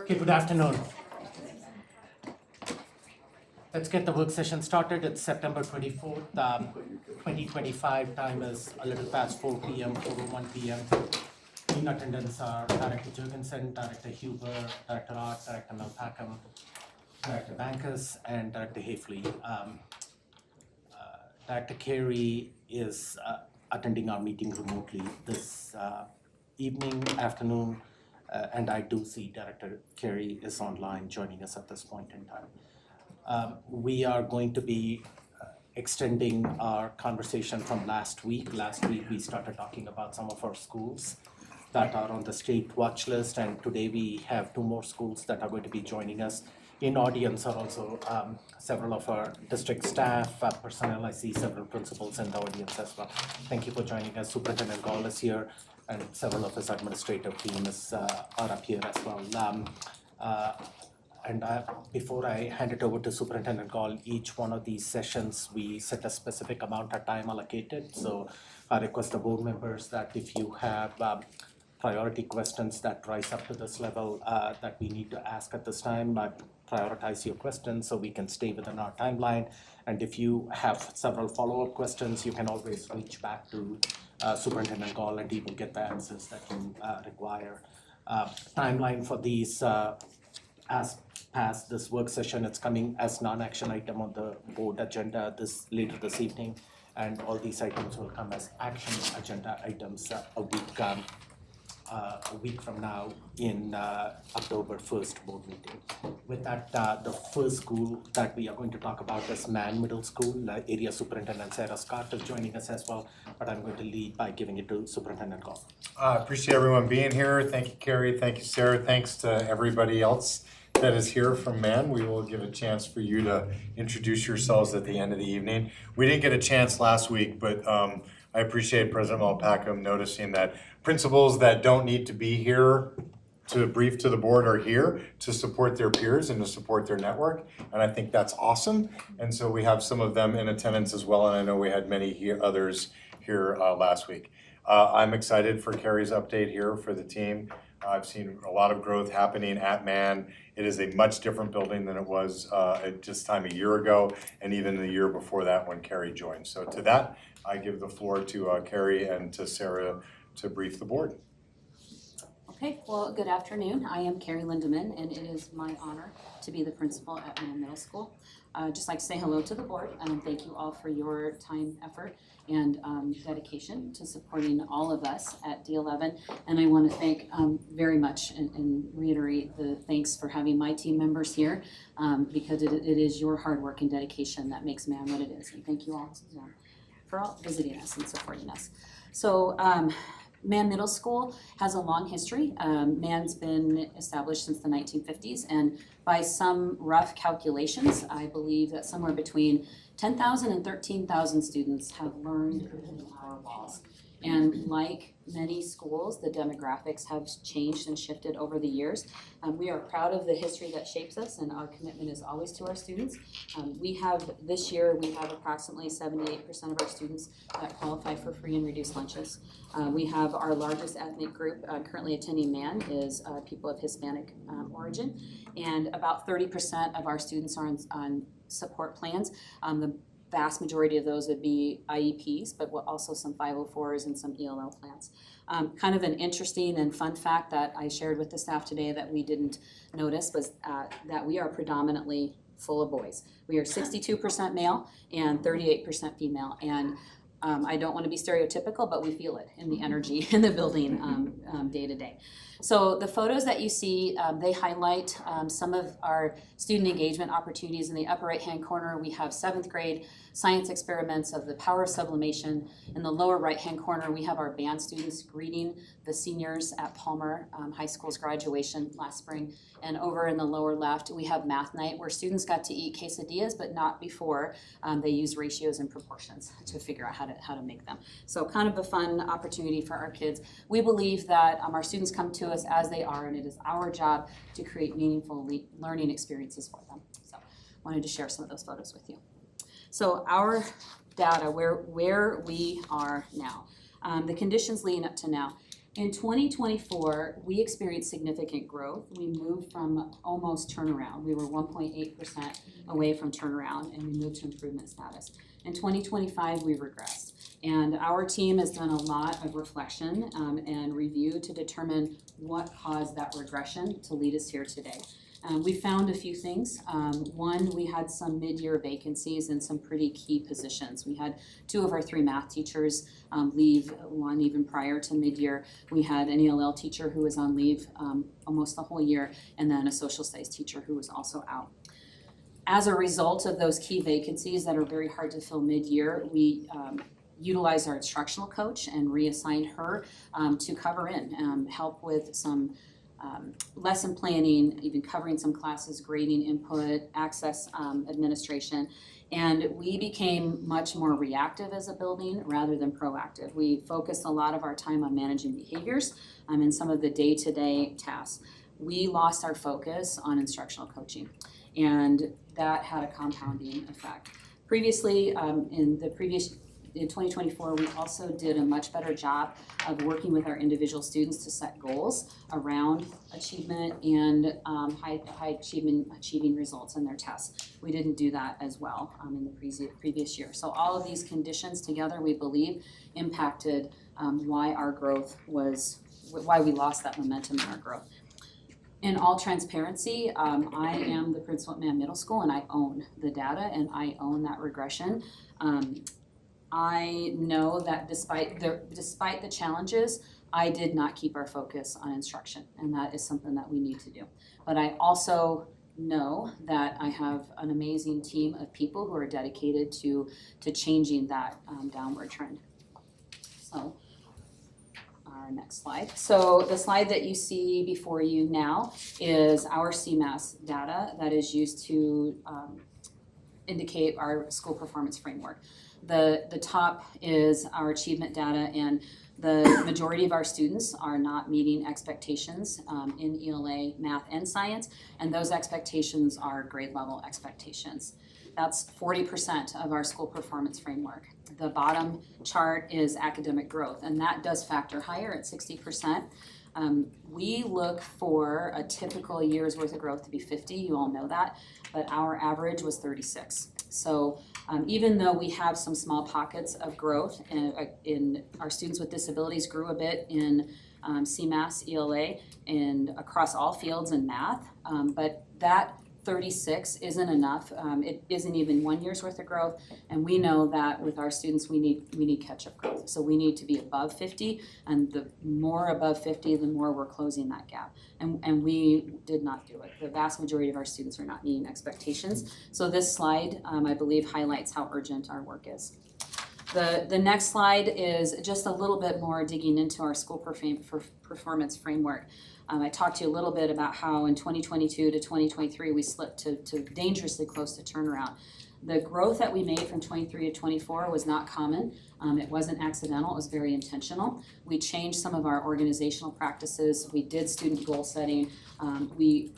Okay, good afternoon. Let's get the work session started. It's September 24th, 2025. Time is a little past 4 p.m., 4:01 p.m. In attendance are Director Jurgensen, Director Huber, Director Art, Director Melpacum, Director Bankus, and Director Hafley. Director Carey is attending our meeting remotely this afternoon, and I do see Director Carey is online joining us at this point in time. We are going to be extending our conversation from last week. Last week, we started talking about some of our schools that are on the state watch list, and today we have 2 more schools that are going to be joining us. In audience are also several of our district staff, personnel. I see several principals in the audience as well. Thank you for joining us. Superintendent Gall is here, and several of his administrative team are up here as well. Before I hand it over to Superintendent Gall, each one of these sessions, we set a specific amount of time allocated. So I request the board members that if you have priority questions that rise up to this level that we need to ask at this time, prioritize your questions so we can stay within our timeline. And if you have several follow-up questions, you can always reach back to Superintendent Gall and he will get the answers that you require. Timeline for these as past this work session, it's coming as non-action item on the board agenda later this evening, and all these items will come as action agenda items a week from now in October 1st board meeting. With that, the first school that we are going to talk about is Mann Middle School. Area Superintendent Sarah Scott is joining us as well, but I'm going to lead by giving it to Superintendent Gall. Appreciate everyone being here. Thank you, Carrie. Thank you, Sarah. Thanks to everybody else that is here from Mann. We will give a chance for you to introduce yourselves at the end of the evening. We didn't get a chance last week, but I appreciate President Melpacum noticing that principals that don't need to be here to brief to the board are here to support their peers and to support their network. And I think that's awesome. And so we have some of them in attendance as well. And I know we had many others here last week. I'm excited for Carrie's update here for the team. I've seen a lot of growth happening at Mann. It is a much different building than it was at this time a year ago, and even the year before that when Carrie joined. So to that, I give the floor to Carrie and to Sarah to brief the board. Okay, well, good afternoon. I am Carrie Lindeman, and it is my honor to be the principal at Mann Middle School. I'd just like to say hello to the board, and thank you all for your time, effort, and dedication to supporting all of us at D11. And I want to thank very much and reiterate the thanks for having my team members here because it is your hard work and dedication that makes Mann what it is. And thank you all for all visiting us and supporting us. So Mann Middle School has a long history. Mann's been established since the 1950s, and by some rough calculations, I believe that somewhere between 10,000 and 13,000 students have learned in our walls. And like many schools, the demographics have changed and shifted over the years. We are proud of the history that shapes us, and our commitment is always to our students. This year, we have approximately 78% of our students that qualify for free and reduced lunches. We have our largest ethnic group currently attending Mann is people of Hispanic origin, and about 30% of our students are on support plans. The vast majority of those would be IEPs, but also some 504s and some ELL plans. Kind of an interesting and fun fact that I shared with the staff today that we didn't notice was that we are predominantly full of boys. We are 62% male and 38% female. And I don't want to be stereotypical, but we feel it in the energy in the building day to day. So the photos that you see, they highlight some of our student engagement opportunities. In the upper right-hand corner, we have 7th grade science experiments of the power of sublimation. In the lower right-hand corner, we have our band students greeting the seniors at Palmer High School's graduation last spring. And over in the lower left, we have math night where students got to eat quesadillas, but not before they used ratios and proportions to figure out how to make them. So kind of a fun opportunity for our kids. We believe that our students come to us as they are, and it is our job to create meaningful learning experiences for them. So I wanted to share some of those photos with you. So our data, where we are now, the conditions leading up to now. In 2024, we experienced significant growth. We moved from almost turnaround. We were 1.8% away from turnaround, and we moved to improvement status. In 2025, we regressed. And our team has done a lot of reflection and review to determine what caused that regression to lead us here today. We found a few things. One, we had some mid-year vacancies in some pretty key positions. We had 2 of our 3 math teachers leave, one even prior to mid-year. We had an ELL teacher who was on leave almost the whole year, and then a social studies teacher who was also out. As a result of those key vacancies that are very hard to fill mid-year, we utilized our instructional coach and reassigned her to cover in, help with some lesson planning, even covering some classes, grading input, access administration. And we became much more reactive as a building rather than proactive. We focused a lot of our time on managing behaviors and some of the day-to-day tasks. We lost our focus on instructional coaching, and that had a compounding effect. Previously, in 2024, we also did a much better job of working with our individual students to set goals around achievement and high achieving results in their tests. We didn't do that as well in the previous year. So all of these conditions together, we believe, impacted why we lost that momentum in our growth. In all transparency, I am the principal at Mann Middle School, and I own the data and I own that regression. I know that despite the challenges, I did not keep our focus on instruction, and that is something that we need to do. But I also know that I have an amazing team of people who are dedicated to changing that downward trend. So, our next slide. So the slide that you see before you now is our CMAS data that is used to indicate our school performance framework. The top is our achievement data, and the majority of our students are not meeting expectations in ELA, math, and science, and those expectations are grade level expectations. That's 40% of our school performance framework. The bottom chart is academic growth, and that does factor higher at 60%. We look for a typical year's worth of growth to be 50, you all know that, but our average was 36. So even though we have some small pockets of growth in our students with disabilities grew a bit in CMAS, ELA, and across all fields in math, but that 36 isn't enough. It isn't even 1 year's worth of growth, and we know that with our students we need catch-up growth. So we need to be above 50, and the more above 50, the more we're closing that gap. And we did not do it. The vast majority of our students are not meeting expectations. So this slide, I believe, highlights how urgent our work is. The next slide is just a little bit more digging into our school performance framework. I talked to you a little bit about how in 2022 to 2023 we slipped to dangerously close to turnaround. The growth that we made from 23 to 24 was not common. It wasn't accidental, it was very intentional. We changed some of our organizational practices. We did student goal setting. We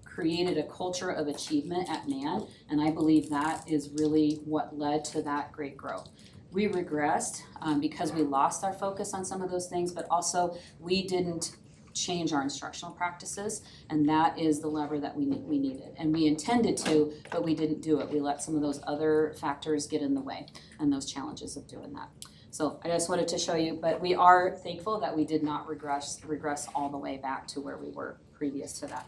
created a culture of achievement at Mann, and I believe that is really what led to that great growth. We regressed because we lost our focus on some of those things, but also we didn't change our instructional practices, and that is the lever that we needed. And we intended to, but we didn't do it. We let some of those other factors get in the way and those challenges of doing that. So I just wanted to show you, but we are thankful that we did not regress all the way back to where we were previous to that.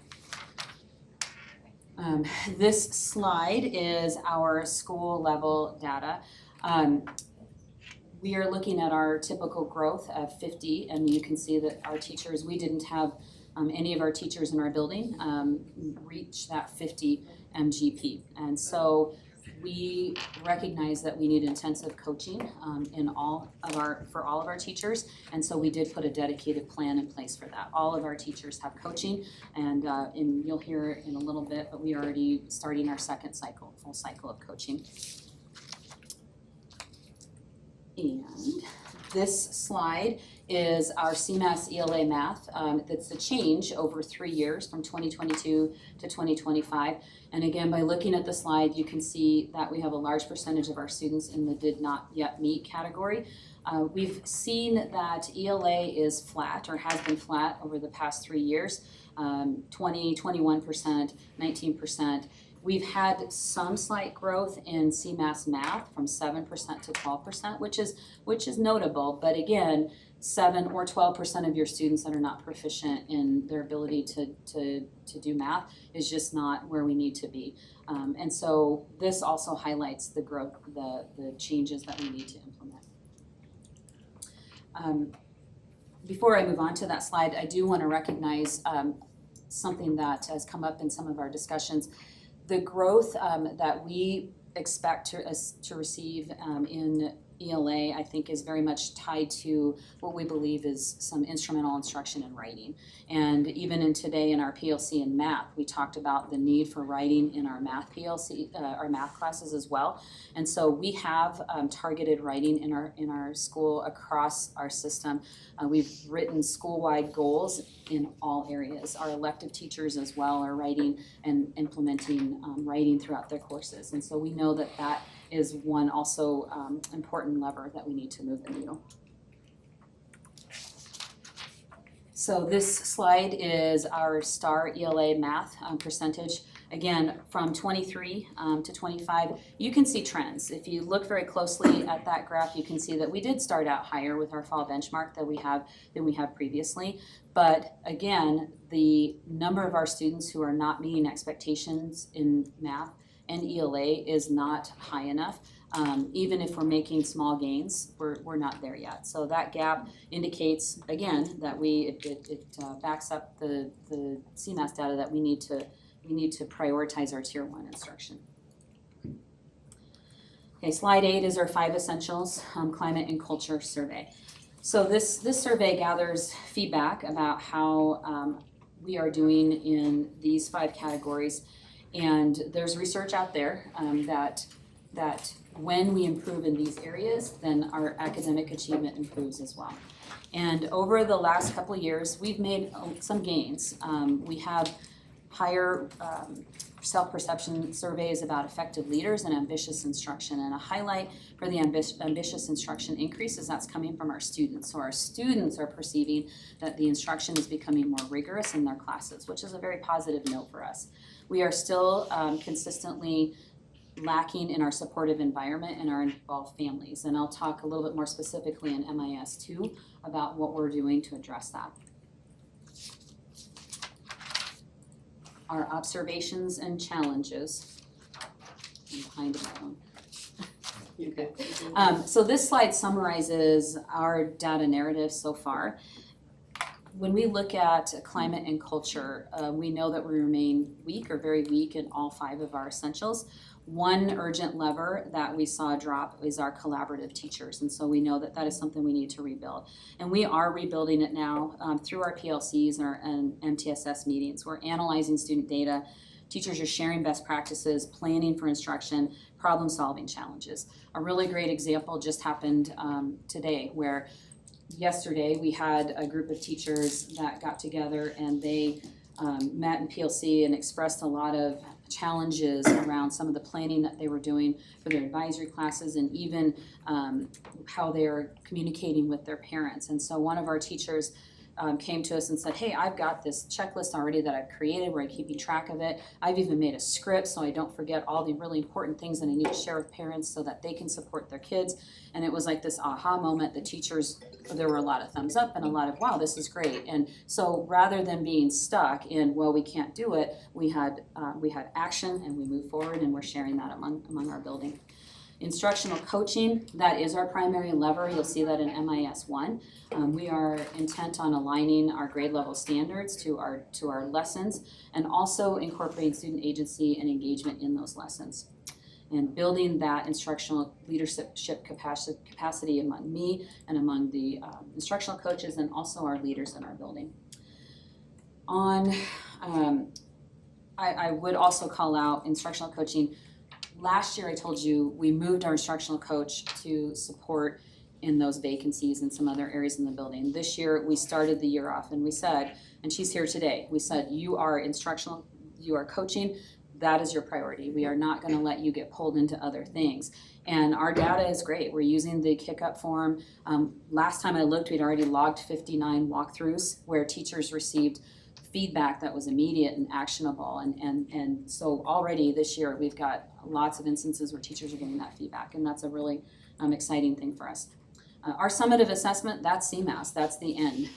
This slide is our school level data. We are looking at our typical growth of 50, and you can see that our teachers, we didn't have any of our teachers in our building reach that 50 MGP. And so we recognize that we need intensive coaching for all of our teachers, and so we did put a dedicated plan in place for that. All of our teachers have coaching, and you'll hear in a little bit, but we are already starting our full cycle of coaching. And this slide is our CMAS ELA math. That's a change over 3 years from 2022 to 2025. And again, by looking at the slide, you can see that we have a large percentage of our students in the did not yet meet category. We've seen that ELA is flat or has been flat over the past 3 years, 20, 21%, 19%. We've had some slight growth in CMAS math from 7% to 12%, which is notable, but again, 7 or 12% of your students that are not proficient in their ability to do math is just not where we need to be. And so this also highlights the growth, the changes that we need to implement. Before I move on to that slide, I do want to recognize something that has come up in some of our discussions. The growth that we expect to receive in ELA, I think, is very much tied to what we believe is some instrumental instruction in writing. And even in today in our PLC in math, we talked about the need for writing in our math PLC, our math classes as well. And so we have targeted writing in our school across our system. We've written school-wide goals in all areas. Our elective teachers as well are writing and implementing writing throughout their courses. And so we know that that is one also important lever that we need to move the needle. So this slide is our STAR ELA math percentage. Again, from 23 to 25, you can see trends. If you look very closely at that graph, you can see that we did start out higher with our fall benchmark than we have previously. But again, the number of our students who are not meeting expectations in math and ELA is not high enough. Even if we're making small gains, we're not there yet. So that gap indicates, again, that it backs up the CMAS data that we need to prioritize our Tier 1 instruction. Okay, slide 8 is our 5 essentials climate and culture survey. So this survey gathers feedback about how we are doing in these 5 categories. And there's research out there that when we improve in these areas, then our academic achievement improves as well. And over the last couple of years, we've made some gains. We have higher self-perception surveys about effective leaders and ambitious instruction. And a highlight for the ambitious instruction increases that's coming from our students. So our students are perceiving that the instruction is becoming more rigorous in their classes, which is a very positive note for us. We are still consistently lacking in our supportive environment and our involved families. And I'll talk a little bit more specifically in MIS 2 about what we're doing to address that. Our observations and challenges. I'm behind my own. Okay. So this slide summarizes our data narrative so far. When we look at climate and culture, we know that we remain weak or very weak in all 5 of our essentials. One urgent lever that we saw drop is our collaborative teachers, and so we know that that is something we need to rebuild. And we are rebuilding it now through our PLCs and MTSS meetings. We're analyzing student data. Teachers are sharing best practices, planning for instruction, problem-solving challenges. A really great example just happened today, where yesterday we had a group of teachers that got together and they met in PLC and expressed a lot of challenges around some of the planning that they were doing for their advisory classes and even how they're communicating with their parents. And so one of our teachers came to us and said, hey, I've got this checklist already that I've created where I'm keeping track of it. I've even made a script so I don't forget all the really important things that I need to share with parents so that they can support their kids. And it was like this aha moment. The teachers, there were a lot of thumbs up and a lot of, wow, this is great. And so rather than being stuck in, well, we can't do it, we had action and we moved forward, and we're sharing that among our building. Instructional coaching, that is our primary lever. You'll see that in MIS 1. We are intent on aligning our grade level standards to our lessons and also incorporating student agency and engagement in those lessons and building that instructional leadership capacity among me and among the instructional coaches and also our leaders in our building. I would also call out instructional coaching. Last year I told you we moved our instructional coach to support in those vacancies in some other areas in the building. This year, we started the year off and we said, and she's here today, we said, you are instructional, you are coaching, that is your priority. We are not gonna let you get pulled into other things. And our data is great. We're using the kick-up form. Last time I looked, we'd already logged 59 walkthroughs where teachers received feedback that was immediate and actionable. And so already this year, we've got lots of instances where teachers are getting that feedback, and that's a really exciting thing for us. Our summative assessment, that's CMAS, that's the end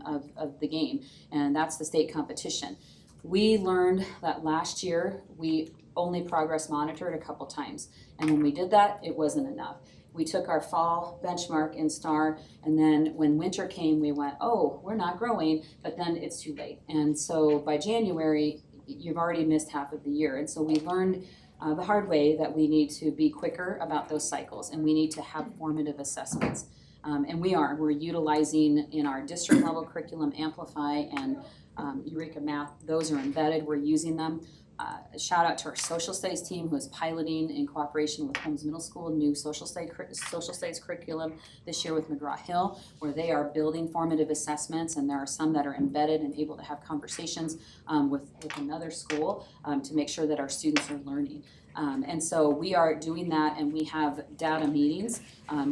of the game, and that's the state competition. We learned that last year, we only progress monitored a couple times, and when we did that, it wasn't enough. We took our fall benchmark in STAR, and then when winter came, we went, oh, we're not growing, but then it's too late. And so by January, you've already missed half of the year, and so we learned the hard way that we need to be quicker about those cycles, and we need to have formative assessments. And we're utilizing in our district level curriculum Amplify and Eureka Math. Those are embedded, we're using them. A shout out to our social studies team who is piloting in cooperation with Holmes Middle School new social studies curriculum this year with McGraw-Hill, where they are building formative assessments, and there are some that are embedded and able to have conversations with another school to make sure that our students are learning. And so we are doing that, and we have data meetings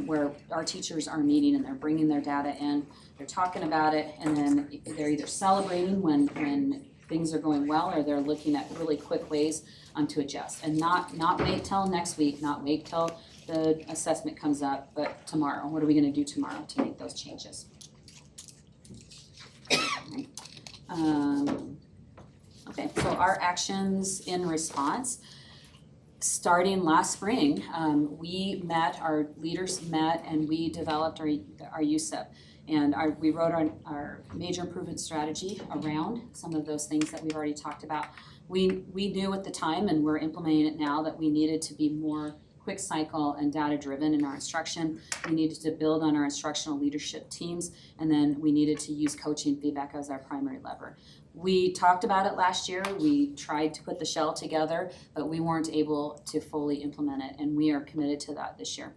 where our teachers are meeting and they're bringing their data in, they're talking about it, and then they're either celebrating when things are going well, or they're looking at really quick ways to adjust. And not wait till next week, not wait till the assessment comes up, but tomorrow. What are we gonna do tomorrow to make those changes? Okay, so our actions in response. Starting last spring, our leaders met, and we developed our USIP. And we wrote our major improvement strategy around some of those things that we've already talked about. We knew at the time, and we're implementing it now, that we needed to be more quick cycle and data driven in our instruction. We needed to build on our instructional leadership teams, and then we needed to use coaching feedback as our primary lever. We talked about it last year. We tried to put the shell together, but we weren't able to fully implement it, and we are committed to that this year.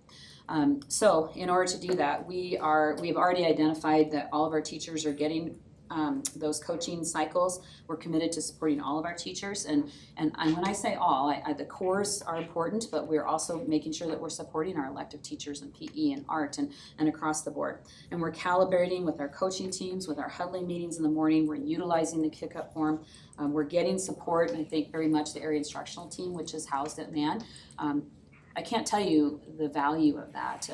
So in order to do that, we've already identified that all of our teachers are getting those coaching cycles. We're committed to supporting all of our teachers, and when I say all, the cores are important, but we're also making sure that we're supporting our elective teachers in PE and art and across the board. And we're calibrating with our coaching teams, with our huddling meetings in the morning. We're utilizing the kick-up form. We're getting support, and I think very much the area instructional team, which is housed at MAN. I can't tell you the value of that.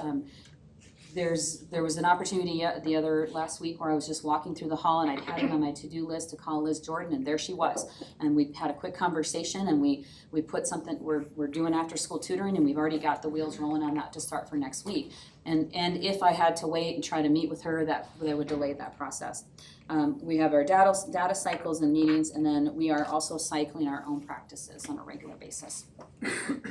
There was an opportunity the other last week where I was just walking through the hall, and I'd had it on my to-do list to call Liz Jordan, and there she was. And we had a quick conversation, and we put something, we're doing after school tutoring, and we've already got the wheels rolling on that to start for next week. And if I had to wait and try to meet with her, that would delay that process. We have our data cycles and meetings, and then we are also cycling our own practices on a regular basis.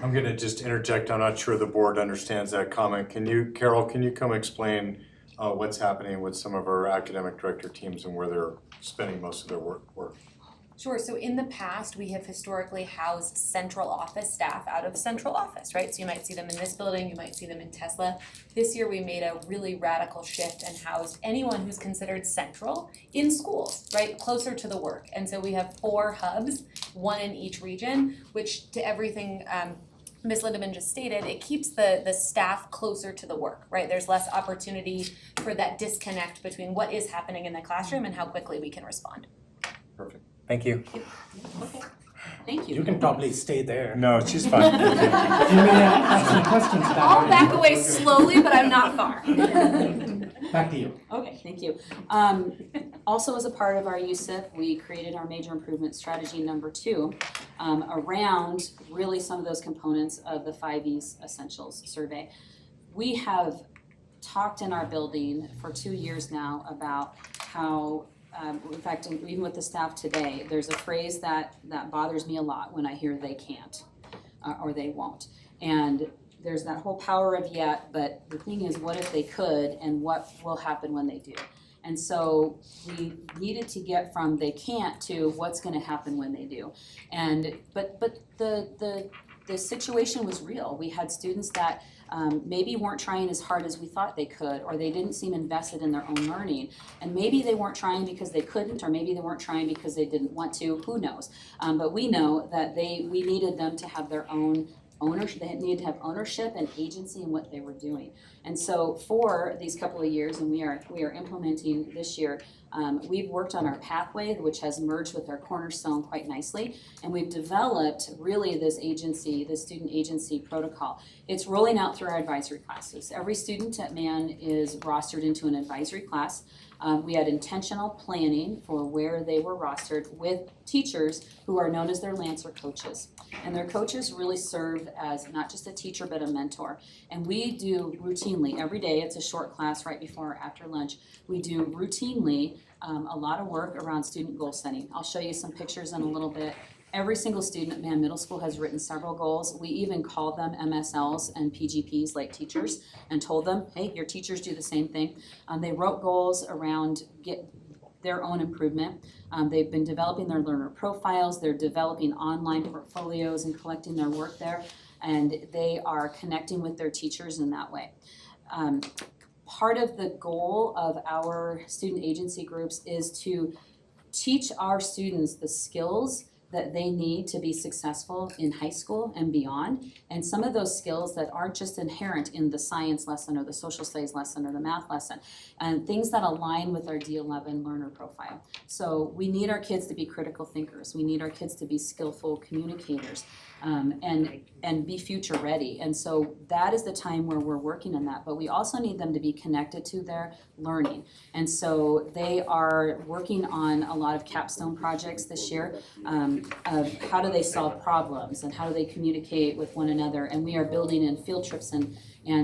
I'm gonna just interject, I'm not sure the board understands that comment. Carol, can you come explain what's happening with some of our academic director teams and where they're spending most of their work? Sure, so in the past, we have historically housed central office staff out of central office, right? So you might see them in this building, you might see them in Tesla. This year, we made a really radical shift and housed anyone who's considered central in schools, right? Closer to the work. And so we have 4 hubs, 1 in each region, which to everything Ms. Lindeman just stated, it keeps the staff closer to the work, right? There's less opportunity for that disconnect between what is happening in the classroom and how quickly we can respond. Perfect. Thank you. Okay, thank you. You can probably stay there. No, she's fine. You may ask some questions. I'll back away slowly, but I'm not far. Back to you. Okay, thank you. Also, as a part of our USIP, we created our major improvement strategy number 2 around really some of those components of the 5Es Essentials survey. We have talked in our building for 2 years now about how in fact, even with the staff today, there's a phrase that bothers me a lot when I hear they can't or they won't. And there's that whole power of yet, but the thing is, what if they could, and what will happen when they do? And so we needed to get from they can't to what's going to happen when they do. And but the the situation was real. We had students that maybe weren't trying as hard as we thought they could, or they didn't seem invested in their own learning. And maybe they weren't trying because they couldn't, or maybe they weren't trying because they didn't want to, who knows? But we know that we needed them to have their own ownership. They needed to have ownership and agency in what they were doing. And so for these couple of years, and we are implementing this year, we've worked on our pathway, which has merged with our cornerstone quite nicely, and we've developed really this agency, this student agency protocol. It's rolling out through our advisory classes. Every student at MAN is rostered into an advisory class. We had intentional planning for where they were rostered with teachers who are known as their Lancer coaches. And their coaches really serve as not just a teacher, but a mentor. And we do routinely, every day, it's a short class right before or after lunch, we do routinely a lot of work around student goal setting. I'll show you some pictures in a little bit. Every single student at MAN Middle School has written several goals. We even called them MSLs and PGPs like teachers and told them, hey, your teachers do the same thing. They wrote goals around their own improvement. They've been developing their learner profiles. They're developing online portfolios and collecting their work there. And they are connecting with their teachers in that way. Part of the goal of our student agency groups is to teach our students the skills that they need to be successful in high school and beyond. And some of those skills that aren't just inherent in the science lesson or the social studies lesson or the math lesson, and things that align with our D11 learner profile. So we need our kids to be critical thinkers. We need our kids to be skillful communicators and be future ready. And so that is the time where we're working on that. But we also need them to be connected to their learning. And so they are working on a lot of capstone projects this year of how do they solve problems and how do they communicate with one another. And we are building in field trips and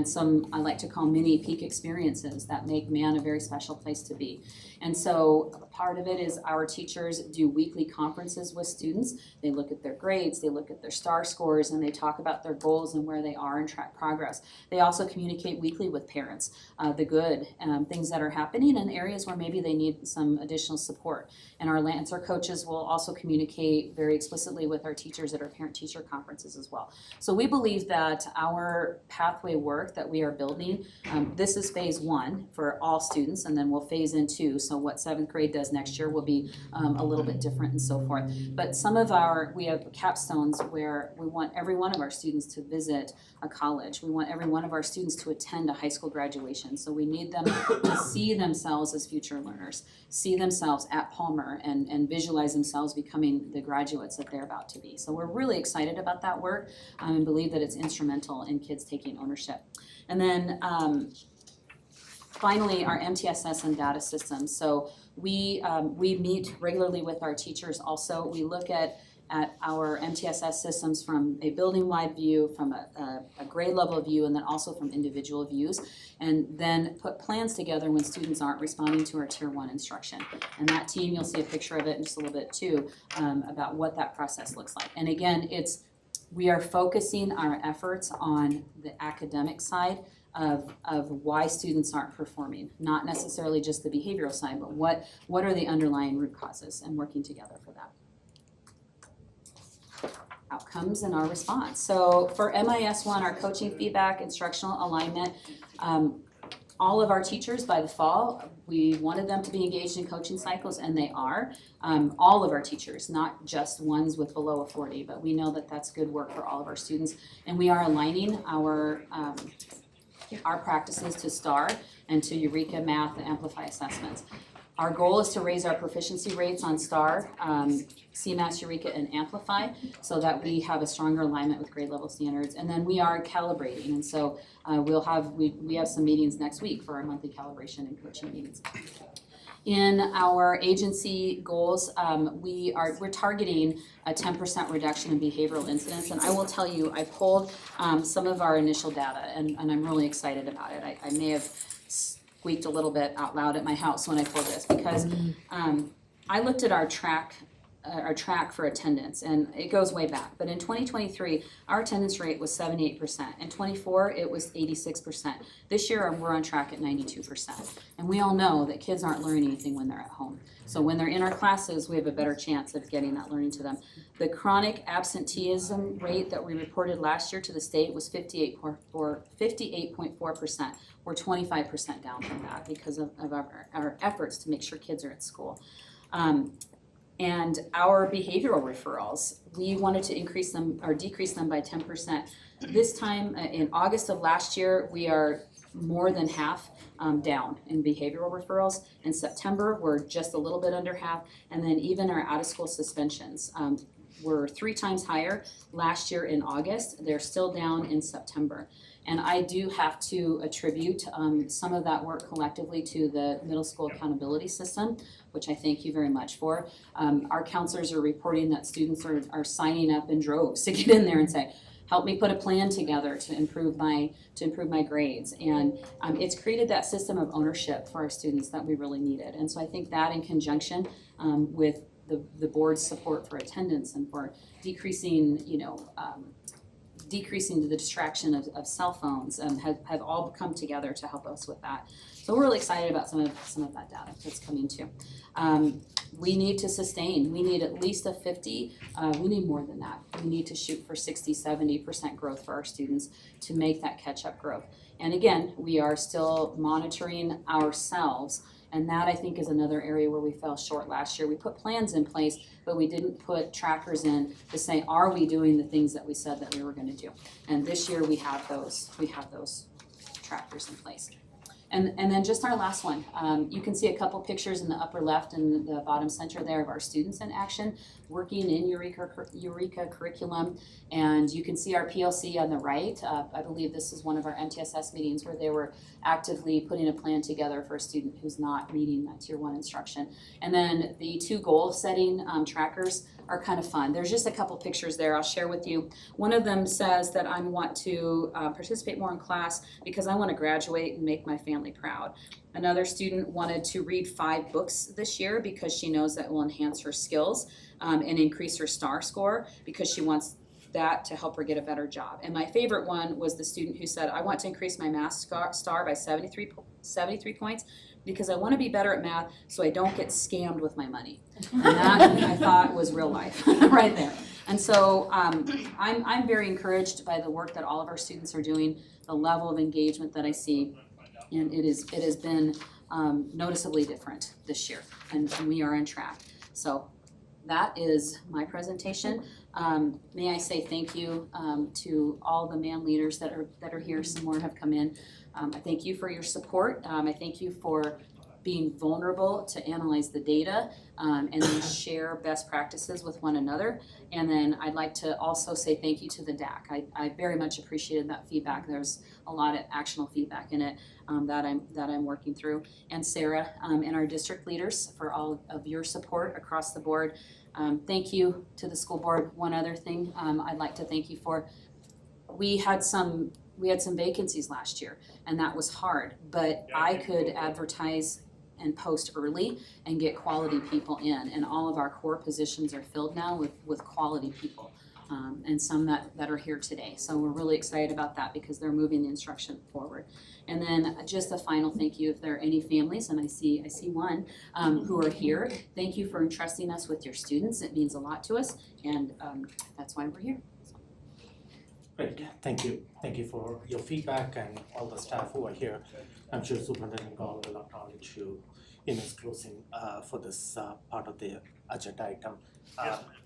some I like to call mini peak experiences that make MAN a very special place to be. And so part of it is our teachers do weekly conferences with students. They look at their grades, they look at their STAR scores, and they talk about their goals and where they are and track progress. They also communicate weekly with parents, the good, things that are happening and areas where maybe they need some additional support. And our Lancer coaches will also communicate very explicitly with our teachers at our parent-teacher conferences as well. So we believe that our pathway work that we are building, this is phase 1 for all students, and then we'll phase in 2. So what 7th grade does next year will be a little bit different and so forth. But some of we have capstones where we want every one of our students to visit a college. We want every one of our students to attend a high school graduation. So we need them to see themselves as future learners, see themselves at Palmer and visualize themselves becoming the graduates that they're about to be. So we're really excited about that work and believe that it's instrumental in kids taking ownership. And then finally, our MTSS and data systems. So we meet regularly with our teachers also. We look at our MTSS systems from a building-wide view, from a grade level view, and then also from individual views, and then put plans together when students aren't responding to our Tier 1 instruction. And that team, you'll see a picture of it in just a little bit too, about what that process looks like. And again, we are focusing our efforts on the academic side of why students aren't performing, not necessarily just the behavioral side, but what are the underlying root causes, and working together for that. Outcomes and our response. So for MIS1, our coaching feedback, instructional alignment, all of our teachers by the fall, we wanted them to be engaged in coaching cycles, and they are. All of our teachers, not just ones with below a 40, but we know that that's good work for all of our students. And we are aligning our practices to STAR and to Eureka Math and Amplify assessments. Our goal is to raise our proficiency rates on STAR, CMAS, Eureka, and Amplify so that we have a stronger alignment with grade level standards. And then we are calibrating, and so we have some meetings next week for our monthly calibration and coaching meetings. In our agency goals, we're targeting a 10% reduction in behavioral incidents, and I will tell you, I pulled some of our initial data, and I'm really excited about it. I may have squeaked a little bit out loud at my house when I pulled this, because I looked at our track our track for attendance, and it goes way back. But in 2023, our attendance rate was 78%. In 24, it was 86%. This year, we're on track at 92%. And we all know that kids aren't learning anything when they're at home. So when they're in our classes, we have a better chance of getting that learning to them. The chronic absenteeism rate that we reported last year to the state was 58.4%. We're 25% down from that because of our efforts to make sure kids are at school. And our behavioral referrals, we wanted to increase them or decrease them by 10%. This time, in August of last year, we are more than half down in behavioral referrals. In September, we're just a little bit under half. And then even our out-of-school suspensions were 3 times higher last year in August. They're still down in September. And I do have to attribute some of that work collectively to the middle school accountability system, which I thank you very much for. Our counselors are reporting that students are signing up in droves to get in there and say, help me put a plan together to improve my grades. And it's created that system of ownership for our students that we really needed. And so I think that in conjunction with the board's support for attendance and for decreasing, decreasing the distraction of cell phones have all come together to help us with that. So we're really excited about some of that data that's coming too. We need to sustain. We need at least a 50. We need more than that. We need to shoot for 60-70% growth for our students to make that catch-up growth. And again, we are still monitoring ourselves. And that, I think, is another area where we fell short last year. We put plans in place, but we didn't put trackers in to say, are we doing the things that we said that we were going to do? And this year we have those trackers in place. And then just our last one, you can see a couple pictures in the upper left and the bottom center there of our students in action working in Eureka curriculum. And you can see our PLC on the right. I believe this is one of our MTSS meetings where they were actively putting a plan together for a student who's not meeting that Tier 1 instruction. And then the 2 goal setting trackers are kind of fun. There's just a couple pictures there I'll share with you. One of them says that I want to participate more in class because I want to graduate and make my family proud. Another student wanted to read 5 books this year because she knows that will enhance her skills and increase her STAR score because she wants that to help her get a better job. And my favorite one was the student who said, I want to increase my math STAR by 73 points because I want to be better at math so I don't get scammed with my money. And that I thought was real life right there. And so I'm very encouraged by the work that all of our students are doing, the level of engagement that I see, and it has been noticeably different this year, and we are on track. So that is my presentation. May I say thank you to all the MAN leaders that are here. Some more have come in. I thank you for your support. I thank you for being vulnerable to analyze the data and then share best practices with one another. And then I'd like to also say thank you to the DAC. I very much appreciated that feedback. There's a lot of actionable feedback in it that I'm working through. And Sarah and our district leaders for all of your support across the board. Thank you to the school board. One other thing I'd like to thank you for. We had some vacancies last year, and that was hard, but I could advertise and post early and get quality people in, and all of our core positions are filled now with quality people, and some that are here today. So we're really excited about that because they're moving the instruction forward. And then just a final thank you if there are any families, and I see one, who are here. Thank you for entrusting us with your students. It means a lot to us, and that's why we're here. Great, thank you. Thank you for your feedback and all the staff who are here. I'm sure Superintendent Gall will acknowledge you in his closing for this part of the agenda item.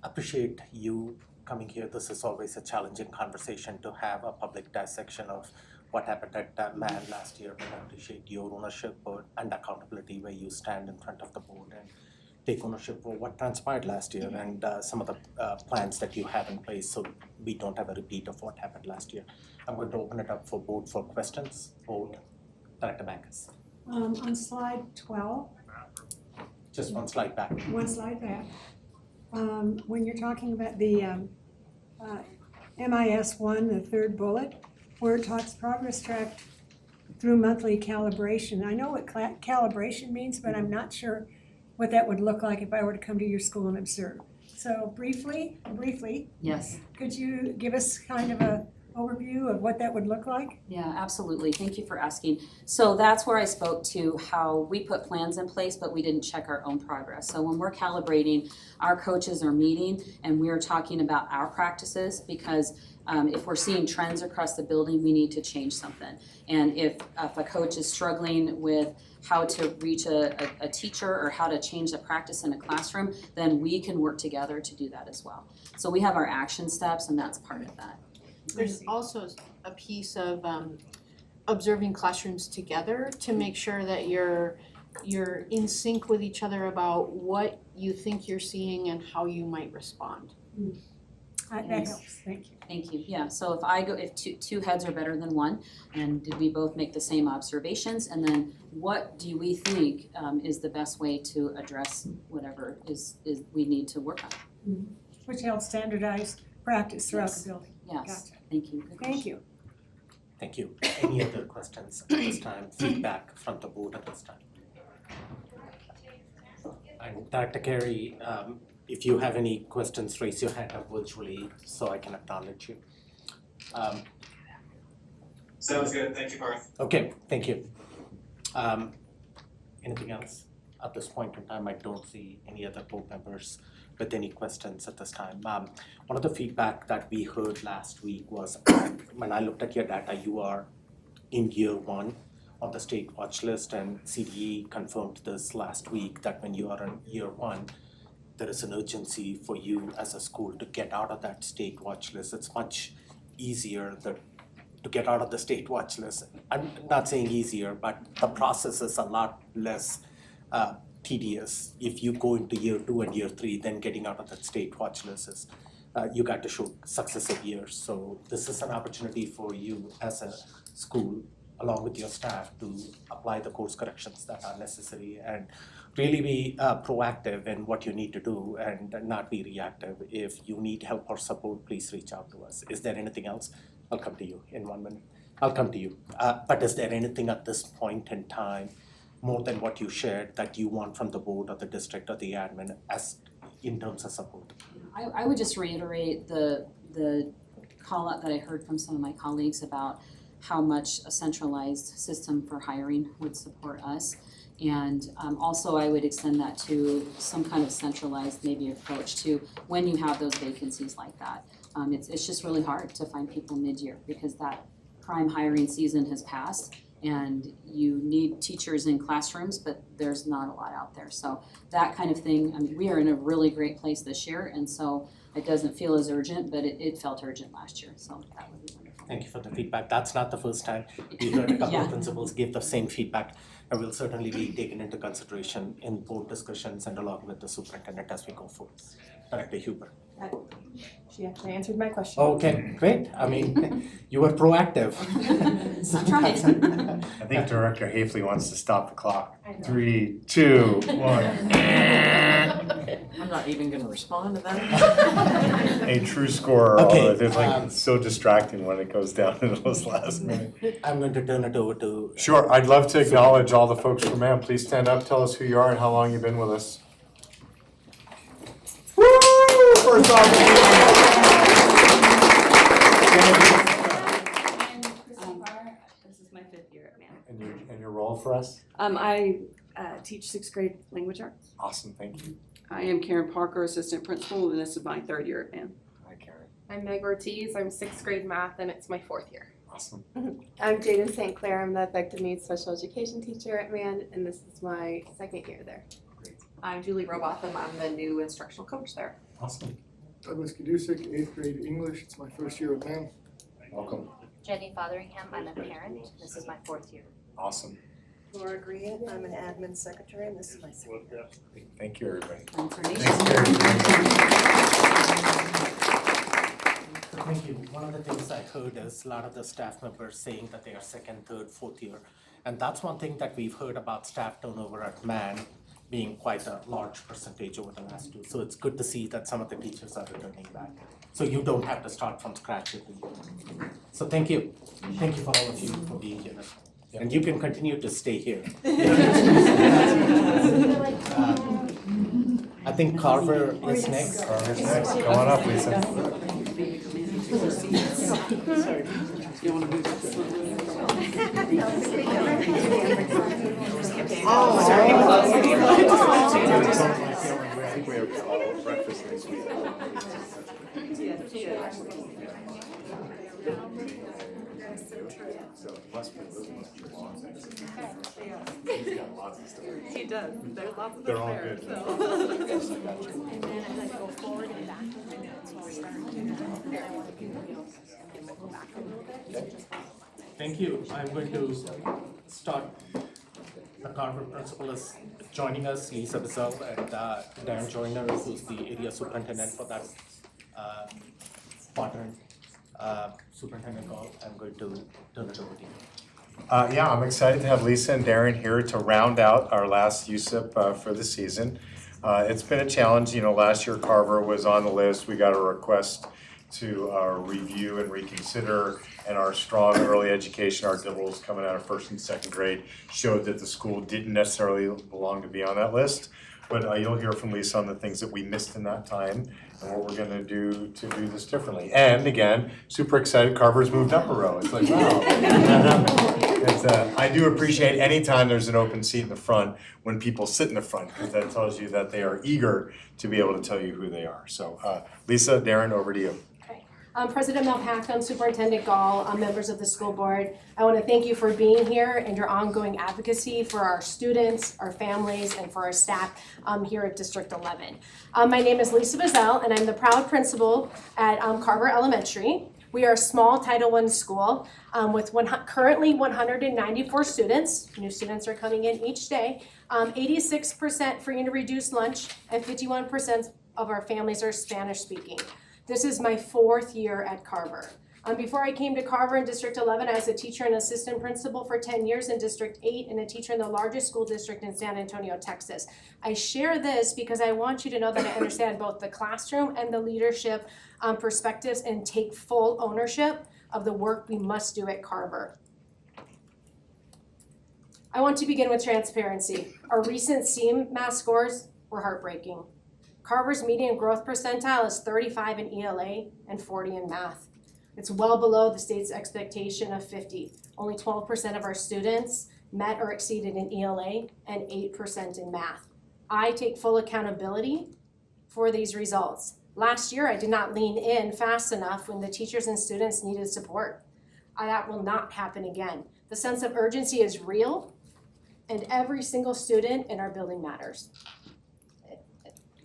Appreciate you coming here. This is always a challenging conversation to have a public dissection of what happened at MAN last year, but I appreciate your ownership and accountability where you stand in front of the board and take ownership for what transpired last year and some of the plans that you have in place so we don't have a repeat of what happened last year. I'm going to open it up for board for questions. Board, Director Bankus. On slide 12, Just one slide back. one slide back, when you're talking about the MIS1, the third bullet, where it talks progress tracked through monthly calibration. I know what calibration means, but I'm not sure what that would look like if I were to come to your school and observe. So briefly, Yes. could you give us kind of a overview of what that would look like? Yeah, absolutely. Thank you for asking. So that's where I spoke to how we put plans in place, but we didn't check our own progress. So when we're calibrating, our coaches are meeting and we're talking about our practices because if we're seeing trends across the building, we need to change something. And if a coach is struggling with how to reach a teacher or how to change the practice in a classroom, then we can work together to do that as well. So we have our action steps and that's part of that. There's also a piece of observing classrooms together to make sure that you're in sync with each other about what you think you're seeing and how you might respond. That Yes. helps, thank you. Thank you. Yeah, so if two heads are better than one, and did we both make the same observations? And then what do we think is the best way to address whatever is we need to work on? Which helps standardize practice throughout Yes. the building. Yes, Gotcha. thank you. Good Thank you. Thank you. Any other questions at this time? Feedback from the board at this time? And Dr. Carey, if you have any questions, raise your hand up virtually so I can acknowledge you. Sounds good, thank you, Parth. Okay, thank you. Anything else? At this point in time, I don't see any other board members with any questions at this time. One of the feedback that we heard last week was when I looked at your data, you are in year one on the state watch list, and CDE confirmed this last week that when you are in year one, there is an urgency for you as a school to get out of that state watch list. It's much easier to get out of the state watch list. I'm not saying easier, but the process is a lot less tedious if you go into year 2 and year 3, then getting out of that state watch list is you got to show successive years. So this is an opportunity for you as a school, along with your staff, to apply the course corrections that are necessary and really be proactive in what you need to do and not be reactive. If you need help or support, please reach out to us. Is there anything else? I'll come to you in 1 minute. I'll come to you. But is there anything at this point in time, more than what you shared, that you want from the board or the district or the admin as in terms of support? I would just reiterate the call out that I heard from some of my colleagues about how much a centralized system for hiring would support us. And also I would extend that to some kind of centralized maybe approach to when you have those vacancies like that. It's just really hard to find people mid-year because that prime hiring season has passed and you need teachers in classrooms, but there's not a lot out there. So that kind of thing, I mean, we are in a really great place this year, and so it doesn't feel as urgent, but it felt urgent last year, so that would be wonderful. Thank you for the feedback. That's not the first time. We heard a couple Yeah. of principals give the same feedback, and will certainly be taken into consideration in board discussions and along with the superintendent as we go forward. Director Huber. She actually answered my question. Okay, great. I mean, you were proactive. So Trying. that's- I think Director Hafley wants to stop the clock. I know. 3, 2, 1. I'm not even gonna respond to that. A true scorer. Okay, It's like, it's so distracting when it goes down to those last minutes. I'm going to turn it over to. Sure, I'd love to acknowledge all the folks from MAM. Please stand up, tell us who you are and how long you've been with us. Woo! First off. This is my 5th year at MAM. And your role for us? I teach 6th grade language arts. Awesome, thank you. I am Karen Parker, assistant principal, and this is my 3rd year at MAM. Hi, Karen. I'm Meg Ortiz, I'm 6th grade math and it's my 4th year. Awesome. I'm Jaden St. Clair, I'm the effective needs special education teacher at MAN, and this is my 2nd year there. I'm Julie Robotham, I'm the new instructional coach there. Awesome. Douglas Kadusik, 8th grade English, it's my 1st year with MAM. Welcome. Jenny Fotheringham, I'm a parent, this is my 4th year. Awesome. Laura Green, I'm an admin secretary, and this is my 2nd year. Thank you, everybody. Information. Thank you. One of the things I heard is a lot of the staff members saying that they are 2nd, 3rd, 4th year. And that's one thing that we've heard about staff turnover at MAN being quite a large percentage over the last 2. So it's good to see that some of the teachers are returning back. So you don't have to start from scratch every year. So thank you. Thank you for all of you for being here. And you can continue to stay here. I think Carver is next. Carver's next. Go on up, Lisa. You wanna move up a little I think we have breakfast next week. So it must be, those must be long. He's got lots of stuff. He does. There's lots of They're all good. And then I'm gonna go forward and back. So we're starting to do that. And I want to do the wheels. And we'll go back a little bit. Thank you. I'm going to start. The Carver principal is joining us, Lisa Bissell, and Dan Joyner, who's the area superintendent for that quadrant. Superintendent Gall, I'm going to turn it over to you. Yeah, I'm excited to have Lisa and Darren here to round out our last USIP for the season. It's been a challenge. You know, last year Carver was on the list. We got a request to review and reconsider, and our strong early education, our DIBELs coming out of first and second grade showed that the school didn't necessarily belong to be on that list. But you'll hear from Lisa on the things that we missed in that time and what we're gonna do to do this differently. And again, super excited, Carver's moved up a row. It's like, wow. I do appreciate any time there's an open seat in the front when people sit in the front, because that tells you that they are eager to be able to tell you who they are. So Lisa, Darren, over to you. President Malpacum, Superintendent Gall, members of the school board, I want to thank you for being here and your ongoing advocacy for our students, our families, and for our staff here at District 11. My name is Lisa Bissell, and I'm the proud principal at Carver Elementary. We are a small Title I school with currently 194 students. New students are coming in each day. 86% free and reduced lunch, and 51% of our families are Spanish speaking. This is my 4th year at Carver. Before I came to Carver in District 11, I was a teacher and assistant principal for 10 years in District 8 and a teacher in the largest school district in San Antonio, Texas. I share this because I want you to know that I understand both the classroom and the leadership perspectives and take full ownership of the work we must do at Carver. I want to begin with transparency. Our recent CMAS scores were heartbreaking. Carver's median growth percentile is 35 in ELA and 40 in math. It's well below the state's expectation of 50. Only 12% of our students met or exceeded in ELA and 8% in math. I take full accountability for these results. Last year, I did not lean in fast enough when the teachers and students needed support. That will not happen again. The sense of urgency is real, and every single student in our building matters,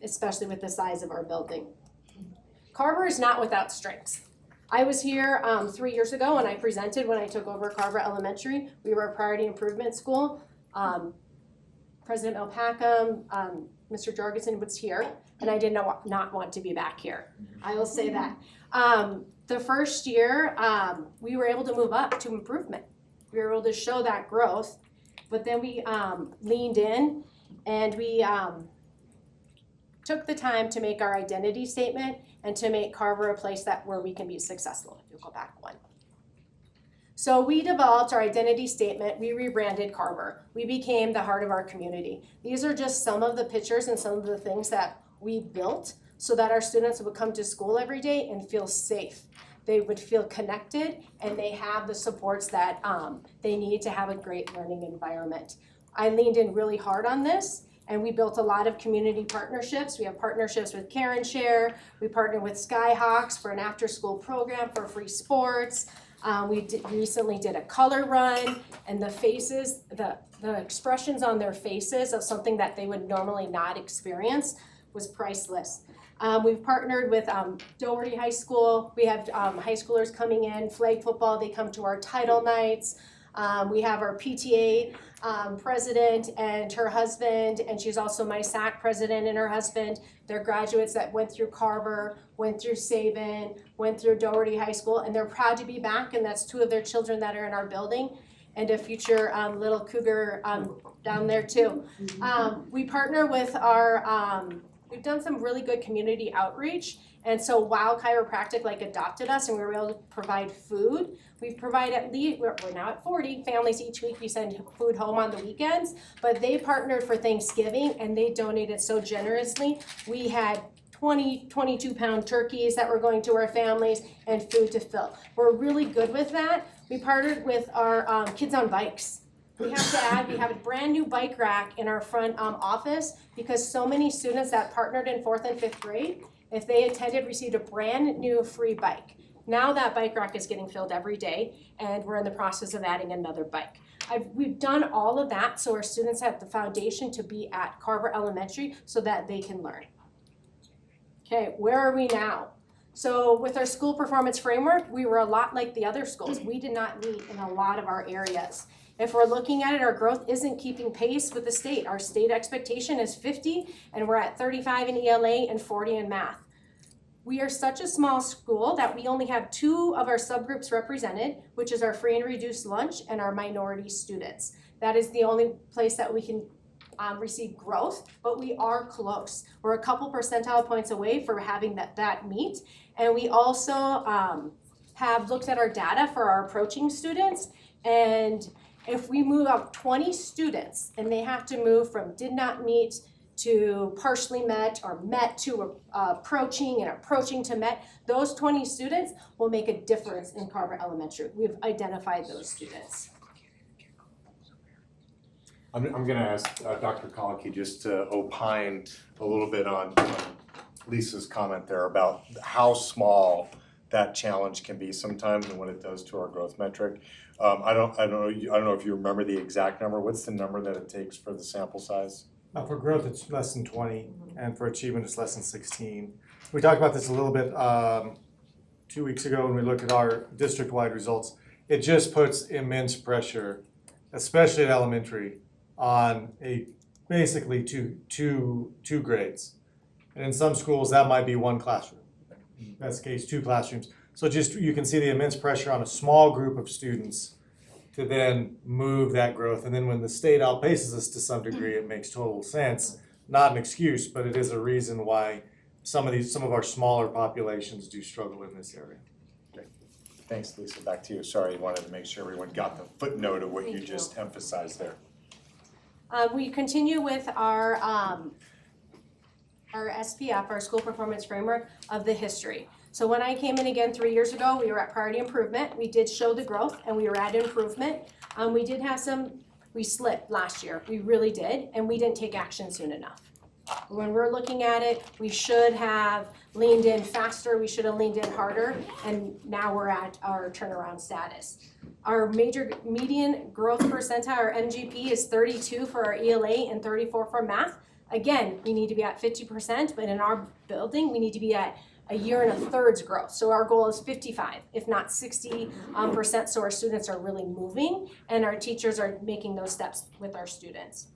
especially with the size of our building. Carver is not without strengths. I was here 3 years ago and I presented when I took over Carver Elementary. We were a priority improvement school. President Malpacum, Mr. Jorgensen was here, and I did not want to be back here. I will say that. The first year, we were able to move up to improvement. We were able to show that growth, but then we leaned in and we took the time to make our identity statement and to make Carver a place where we can be successful. If you'll go back one. So we developed our identity statement, we rebranded Carver. We became the heart of our community. These are just some of the pictures and some of the things that we built so that our students would come to school every day and feel safe. They would feel connected and they have the supports that they need to have a great learning environment. I leaned in really hard on this. And we built a lot of community partnerships. We have partnerships with Karen Share. We partnered with Skyhawks for an after-school program for free sports. We recently did a color run, and the faces, the expressions on their faces of something that they would normally not experience was priceless. We've partnered with Doherty High School. We have high schoolers coming in, flag football. They come to our title nights. We have our PTA president and her husband, and she's also my SAC president and her husband. They're graduates that went through Carver, went through Sabin, went through Doherty High School, and they're proud to be back, and that's 2 of their children that are in our building, and a future little cougar down there too. We partner with our we've done some really good community outreach. And so while chiropractic adopted us and we were able to provide food, we've provided at least, we're now at 40 families each week. We send food home on the weekends, but they partnered for Thanksgiving and they donated so generously. We had 22-pound turkeys that were going to our families and food to fill. We're really good with that. We partnered with our Kids on Bikes. We have to add, we have a brand new bike rack in our front office because so many students that partnered in 4th and 5th grade, if they attended, received a brand new free bike. Now that bike rack is getting filled every day and we're in the process of adding another bike. We've done all of that so our students have the foundation to be at Carver Elementary so that they can learn. Okay, where are we now? So with our school performance framework, we were a lot like the other schools. We did not meet in a lot of our areas. If we're looking at it, our growth isn't keeping pace with the state. Our state expectation is 50, and we're at 35 in ELA and 40 in math. We are such a small school that we only have 2 of our subgroups represented, which is our free and reduced lunch and our minority students. That is the only place that we can receive growth, but we are close. We're a couple percentile points away for having that meet. And we also have looked at our data for our approaching students, and if we move up 20 students and they have to move from did not meet to partially met or met to approaching and approaching to met, those 20 students will make a difference in Carver Elementary. We've identified those students. I'm gonna ask Dr. Kolke just to opine a little bit on Lisa's comment there about how small that challenge can be sometimes and what it does to our growth metric. I don't know if you remember the exact number. What's the number that it takes for the sample size? For growth, it's less than 20, and for achievement, it's less than 16. We talked about this a little bit 2 weeks ago when we looked at our district-wide results. It just puts immense pressure, especially at elementary, on basically two grades. And in some schools, that might be 1 classroom. Best case, 2 classrooms. So just you can see the immense pressure on a small group of students to then move that growth. And then when the state outpaces us to some degree, it makes total sense. Not an excuse, but it is a reason why some of our smaller populations do struggle in this area. Okay. Thanks, Lisa. Back to you. Sorry, I wanted to make sure everyone got the footnote of what you just emphasized there. We continue with our SPF, our school performance framework of the history. So when I came in again 3 years ago, we were at priority improvement. We did show the growth and we were at improvement. We did have we slipped last year. We really did, and we didn't take action soon enough. When we're looking at it, we should have leaned in faster, we should have leaned in harder, and now we're at our turnaround status. Our major median growth percentile, our MGP, is 32 for our ELA and 34 for math. Again, we need to be at 50%, but in our building, we need to be at a year and a third's growth. So our goal is 55, if not 60%, so our students are really moving and our teachers are making those steps with our students.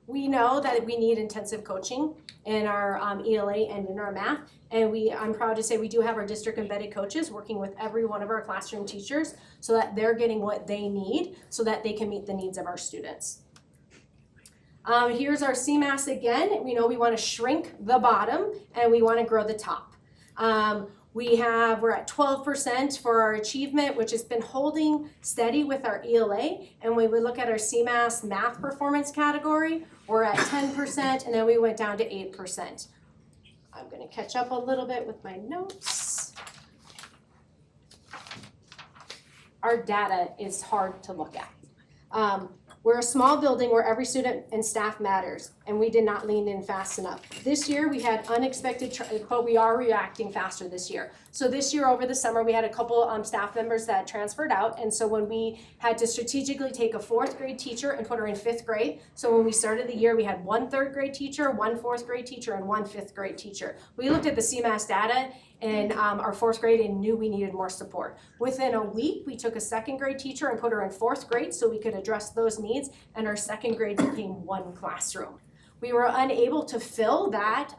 We know that we need intensive coaching in our ELA and in our math, and I'm proud to say we do have our district embedded coaches working with every one of our classroom teachers so that they're getting what they need so that they can meet the needs of our students. Here's our CMAS again. We know we want to shrink the bottom and we want to grow the top. We're at 12% for our achievement, which has been holding steady with our ELA. And when we look at our CMAS math performance category, we're at 10%, and then we went down to 8%. I'm going to catch up a little bit with my notes. Our data is hard to look at. We're a small building where every student and staff matters, and we did not lean in fast enough. This year we had unexpected, but we are reacting faster this year. So this year over the summer we had a couple staff members that transferred out, and so when we had to strategically take a 4th grade teacher and put her in 5th grade, so when we started the year we had 1 3rd grade teacher, 1 4th grade teacher, and 1 5th grade teacher. We looked at the CMAS data in our 4th grade and knew we needed more support. Within a week, we took a 2nd grade teacher and put her in 4th grade so we could address those needs, and our 2nd grade became 1 classroom. We were unable to fill that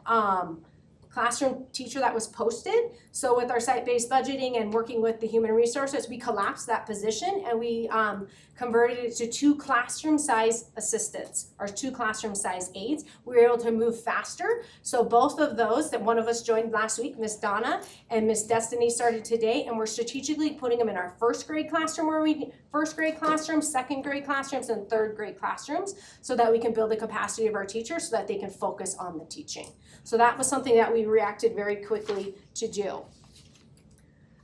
classroom teacher that was posted. So with our site-based budgeting and working with the human resources, we collapsed that position and we converted it to 2 classroom-size assistants or 2 classroom-size aides. We were able to move faster. So both of those, that one of us joined last week, Miss Donna and Miss Destiny started today, and we're strategically putting them in our first grade classroom, second grade classrooms, and third grade classrooms, so that we can build the capacity of our teachers so that they can focus on the teaching. So that was something that we reacted very quickly to do.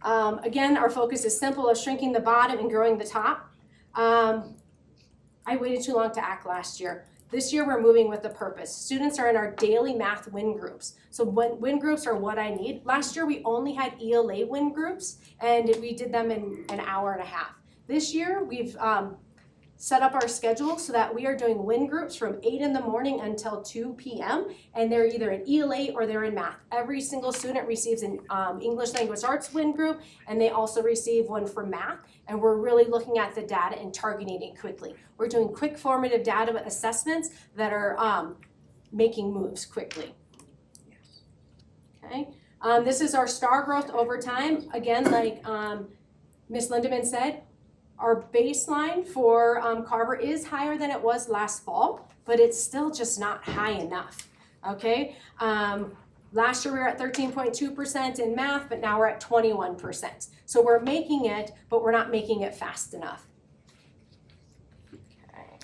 Again, our focus is simple of shrinking the bottom and growing the top. I waited too long to act last year. This year we're moving with a purpose. Students are in our daily math win groups. So win groups are what I need. Last year we only had ELA win groups and we did them in an hour and a half. This year we've set up our schedule so that we are doing win groups from 8 in the morning until 2 p.m. and they're either in ELA or they're in math. Every single student receives an English Language Arts win group, and they also receive one for math, and we're really looking at the data and targeting it quickly. We're doing quick formative data assessments that are making moves quickly. Okay, this is our star growth over time. Again, like Ms. Lindeman said, our baseline for Carver is higher than it was last fall, but it's still just not high enough, okay? Last year we were at 13.2% in math, but now we're at 21%. So we're making it, but we're not making it fast enough. Okay.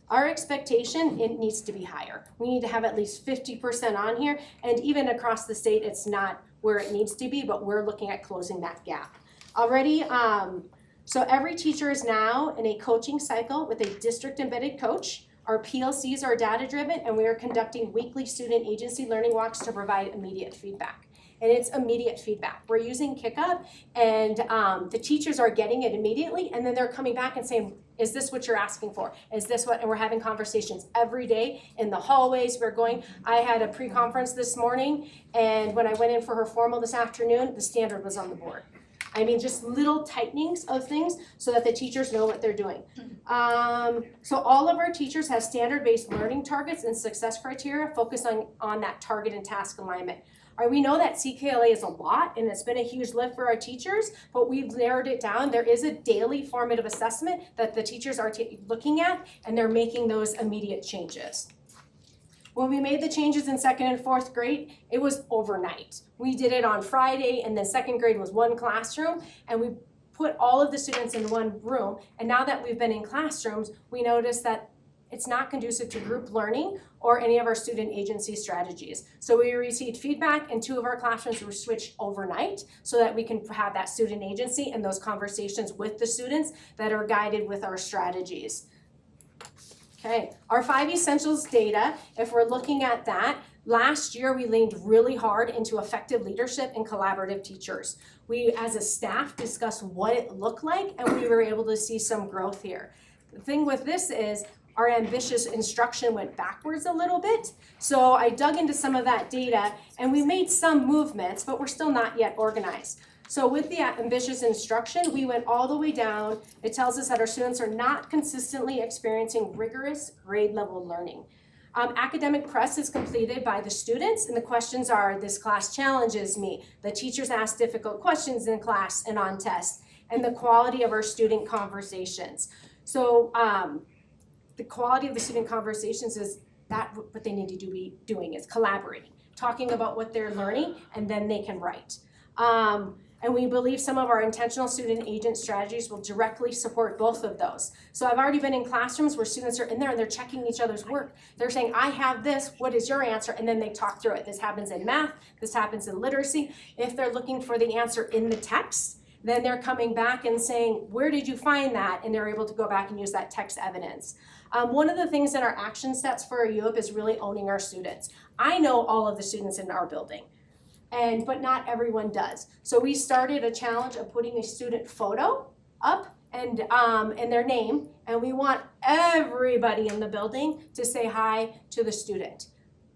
Our expectation, it needs to be higher. We need to have at least 50% on here, and even across the state, it's not where it needs to be, but we're looking at closing that gap. Already, so every teacher is now in a coaching cycle with a district embedded coach. Our PLCs are data driven, and we are conducting weekly student agency learning walks to provide immediate feedback. And it's immediate feedback. We're using KickUp, and the teachers are getting it immediately, and then they're coming back and saying, is this what you're asking for? Is this what, and we're having conversations every day in the hallways. I had a pre-conference this morning, and when I went in for her formal this afternoon, the standard was on the board. I mean, just little tightenings of things so that the teachers know what they're doing. So all of our teachers have standard-based learning targets and success criteria focused on that target and task alignment. We know that CKLA is a lot, and it's been a huge lift for our teachers, but we've narrowed it down. There is a daily formative assessment that the teachers are looking at, and they're making those immediate changes. When we made the changes in 2nd and 4th grade, it was overnight. We did it on Friday, and then 2nd grade was one classroom, and we put all of the students in one room. And now that we've been in classrooms, we noticed that it's not conducive to group learning or any of our student agency strategies. So we received feedback, and 2 of our classrooms were switched overnight so that we can have that student agency and those conversations with the students that are guided with our strategies. Okay, our 5 essentials data, if we're looking at that, last year we leaned really hard into effective leadership and collaborative teachers. We, as a staff, discussed what it looked like, and we were able to see some growth here. The thing with this is our ambitious instruction went backwards a little bit. So I dug into some of that data, and we made some movements, but we're still not yet organized. So with the ambitious instruction, we went all the way down. It tells us that our students are not consistently experiencing rigorous grade level learning. Academic press is completed by the students, and the questions are, this class challenges me. The teachers ask difficult questions in class and on tests, and the quality of our student conversations. So the quality of the student conversations is that what they need to be doing is collaborating, talking about what they're learning, and then they can write. And we believe some of our intentional student agent strategies will directly support both of those. So I've already been in classrooms where students are in there and they're checking each other's work. They're saying, I have this, what is your answer? And then they talk through it. This happens in math, this happens in literacy. If they're looking for the answer in the text, then they're coming back and saying, where did you find that? And they're able to go back and use that text evidence. One of the things in our action steps for our UP is really owning our students. I know all of the students in our building, but not everyone does. So we started a challenge of putting a student photo up and their name, and we want everybody in the building to say hi to the student.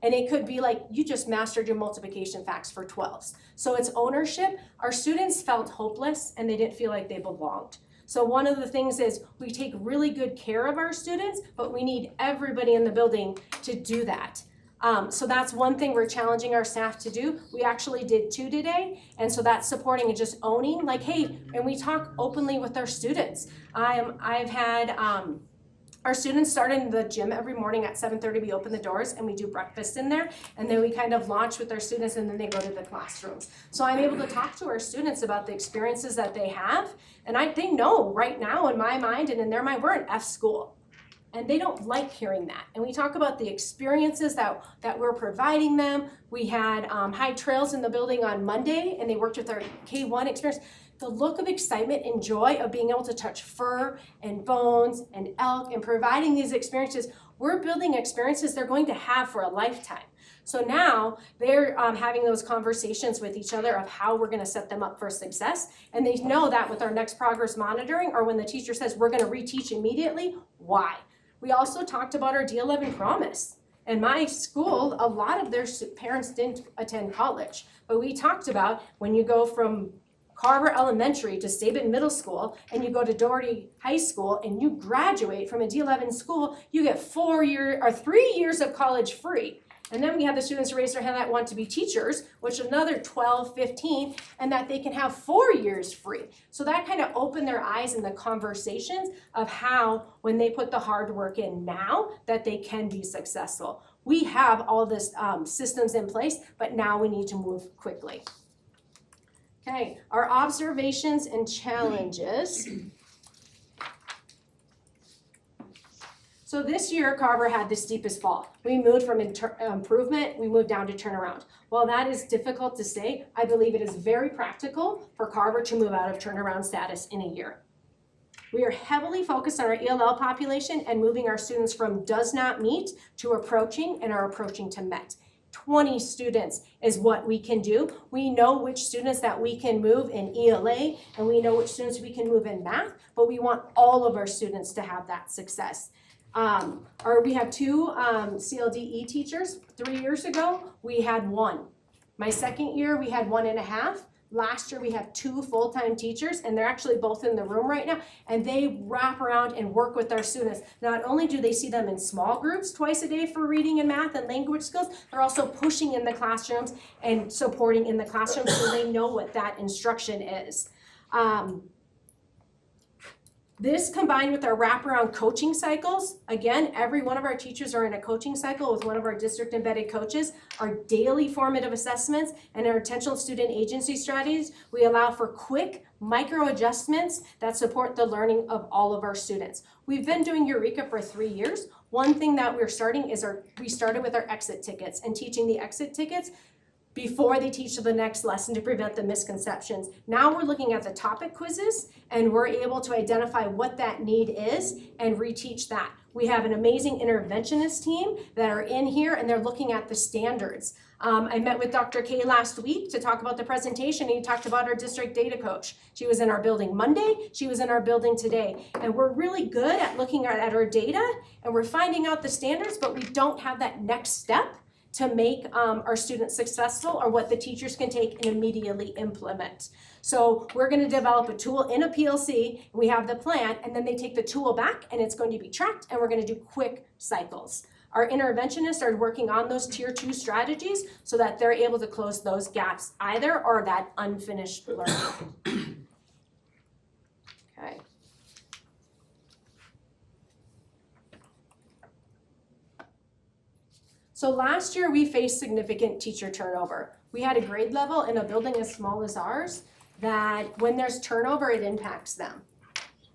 And it could be like, you just mastered your multiplication facts for 12s. So it's ownership. Our students felt hopeless and they didn't feel like they belonged. So one of the things is we take really good care of our students, but we need everybody in the building to do that. So that's one thing we're challenging our staff to do. We actually did 2 today, and so that's supporting and just owning, like, hey, and we talk openly with our students. I've had our students start in the gym every morning at 7:30. We open the doors and we do breakfast in there, and then we kind of launch with our students, and then they go to the classrooms. So I'm able to talk to our students about the experiences that they have, and they know right now in my mind and in their mind, we're an F school. And they don't like hearing that. And we talk about the experiences that we're providing them. We had High Trails in the building on Monday, and they worked with our K1 experience. The look of excitement and joy of being able to touch fur and bones and elk and providing these experiences, we're building experiences they're going to have for a lifetime. So now they're having those conversations with each other of how we're going to set them up for success. And they know that with our next progress monitoring, or when the teacher says we're going to reteach immediately, why? We also talked about our D11 promise. In my school, a lot of their parents didn't attend college, but we talked about when you go from Carver Elementary to Sabin Middle School and you go to Doherty High School and you graduate from a D11 school, you get 3 years of college free. And then we have the students raise their hand that want to be teachers, which another 12, 15, and that they can have 4 years free. So that kind of opened their eyes in the conversations of how, when they put the hard work in now, that they can be successful. We have all this systems in place, but now we need to move quickly. Okay, our observations and challenges. So this year, Carver had the steepest fall. We moved from improvement, we moved down to turnaround. While that is difficult to say, I believe it is very practical for Carver to move out of turnaround status in a year. We are heavily focused on our ELL population and moving our students from does not meet to approaching and are approaching to met. 20 students is what we can do. We know which students that we can move in ELA, and we know which students we can move in math, but we want all of our students to have that success. We have 2 CLDE teachers. 3 years ago, we had 1. My second year, we had 1.5. Last year, we had 2 full-time teachers, and they're actually both in the room right now, and they wrap around and work with our students. Not only do they see them in small groups twice a day for reading and math and language skills, they're also pushing in the classrooms and supporting in the classrooms so they know what that instruction is. This combined with our wraparound coaching cycles, again, every one of our teachers are in a coaching cycle with one of our district embedded coaches, our daily formative assessments, and our intentional student agency strategies, we allow for quick micro adjustments that support the learning of all of our students. We've been doing Eureka for 3 years. One thing that we're starting is we started with our exit tickets and teaching the exit tickets before they teach the next lesson to prevent the misconceptions. Now we're looking at the topic quizzes, and we're able to identify what that need is and reteach that. We have an amazing interventionist team that are in here, and they're looking at the standards. I met with Dr. K last week to talk about the presentation, and he talked about our district data coach. She was in our building Monday, she was in our building today, and we're really good at looking at our data, and we're finding out the standards, but we don't have that next step to make our students successful, or what the teachers can take and immediately implement. So we're going to develop a tool in a PLC, and we have the plan, and then they take the tool back and it's going to be tracked, and we're going to do quick cycles. Our interventionists are working on those tier 2 strategies so that they're able to close those gaps either or that unfinished learning. Okay. So last year we faced significant teacher turnover. We had a grade level in a building as small as ours that when there's turnover, it impacts them.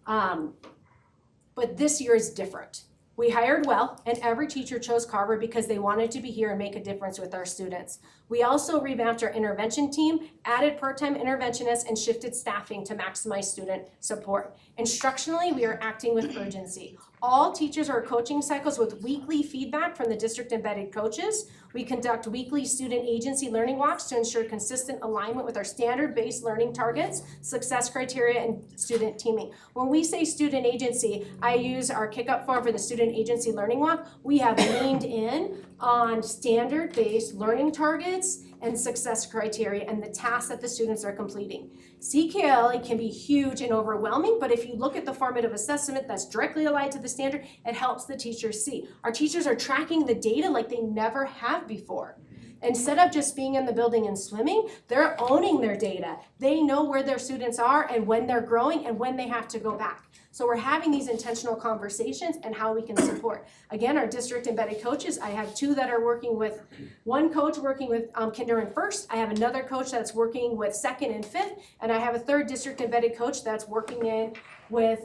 But this year is different. We hired well, and every teacher chose Carver because they wanted to be here and make a difference with our students. We also revamped our intervention team, added part-time interventionists, and shifted staffing to maximize student support. Instructionally, we are acting with urgency. All teachers are coaching cycles with weekly feedback from the district embedded coaches. We conduct weekly student agency learning walks to ensure consistent alignment with our standard-based learning targets, success criteria, and student teaming. When we say student agency, I use our kick-up form for the student Student Agency Learning Walk, we have leaned in on standard-based learning targets and success criteria and the tasks that the students are completing. CKLA can be huge and overwhelming, but if you look at the formative assessment that's directly aligned to the standard, it helps the teachers see. Our teachers are tracking the data like they never have before. Instead of just being in the building and swimming, they're owning their data. They know where their students are and when they're growing and when they have to go back. So we're having these intentional conversations and how we can support. Again, our district embedded coaches, I have two that are working with, one coach working with kinder and first. I have another coach that's working with second and fifth. And I have a third district embedded coach that's working in with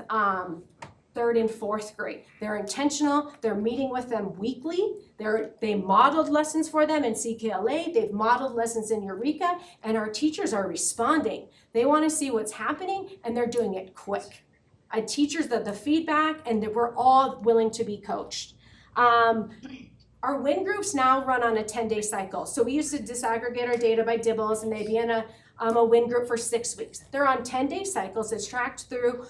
third and fourth grade. They're intentional, they're meeting with them weekly. They modeled lessons for them in CKLA, they've modeled lessons in Eureka, and our teachers are responding. They wanna see what's happening and they're doing it quick. Teachers, the feedback, and that we're all willing to be coached. Our win groups now run on a 10-day cycle. So we used to disaggregate our data by DIBELS and they'd be in a win group for 6 weeks. They're on 10-day cycles. It's tracked through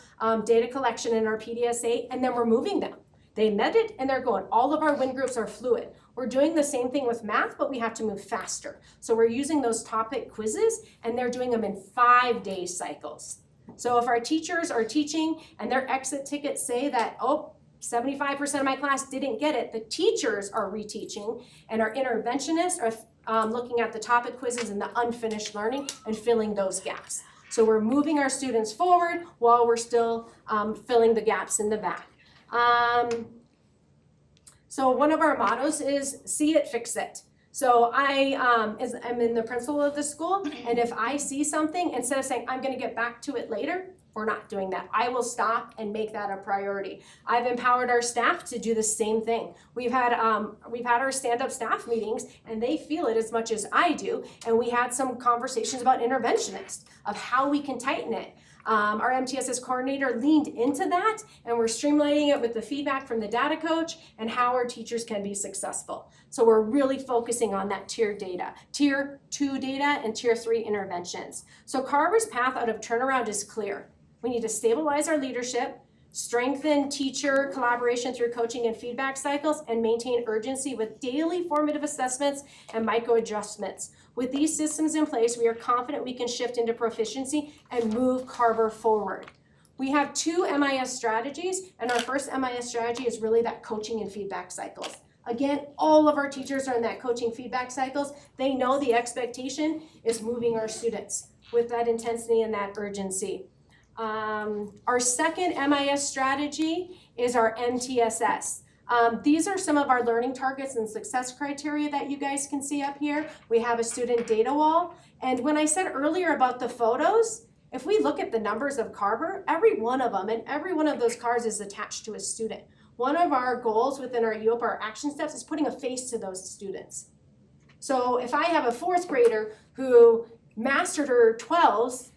data collection in our PDSA, and then we're moving them. They met it and they're going. All of our win groups are fluid. We're doing the same thing with math, but we have to move faster. So we're using those topic quizzes and they're doing them in 5-day cycles. So if our teachers are teaching and their exit tickets say that, 75% of my class didn't get it, the teachers are reteaching and our interventionists are looking at the topic quizzes and the unfinished learning and filling those gaps. So we're moving our students forward while we're still filling the gaps in the back. So one of our mottos is see it, fix it. So I'm in the principal of the school, and if I see something, instead of saying I'm gonna get back to it later, we're not doing that. I will stop and make that a priority. I've empowered our staff to do the same thing. We've had our stand-up staff meetings and they feel it as much as I do. And we had some conversations about interventionists, of how we can tighten it. Our MTSS coordinator leaned into that and we're streamlining it with the feedback from the data coach and how our teachers can be successful. So we're really focusing on that tier data, tier 2 data and tier 3 interventions. So Carver's path out of turnaround is clear. We need to stabilize our leadership, strengthen teacher collaboration through coaching and feedback cycles, and maintain urgency with daily formative assessments and micro adjustments. With these systems in place, we are confident we can shift into proficiency and move Carver forward. We have 2 MIS strategies, and our first MIS strategy is really that coaching and feedback cycles. Again, all of our teachers are in that coaching feedback cycles. They know the expectation is moving our students with that intensity and that urgency. Our second MIS strategy is our MTSS. These are some of our learning targets and success criteria that you guys can see up here. We have a student data wall. And when I said earlier about the photos, if we look at the numbers of Carver, every one of them and every one of those cards is attached to a student. One of our goals within our EOPA, our action steps, is putting a face to those students. So if I have a 4th grader who mastered her 12s,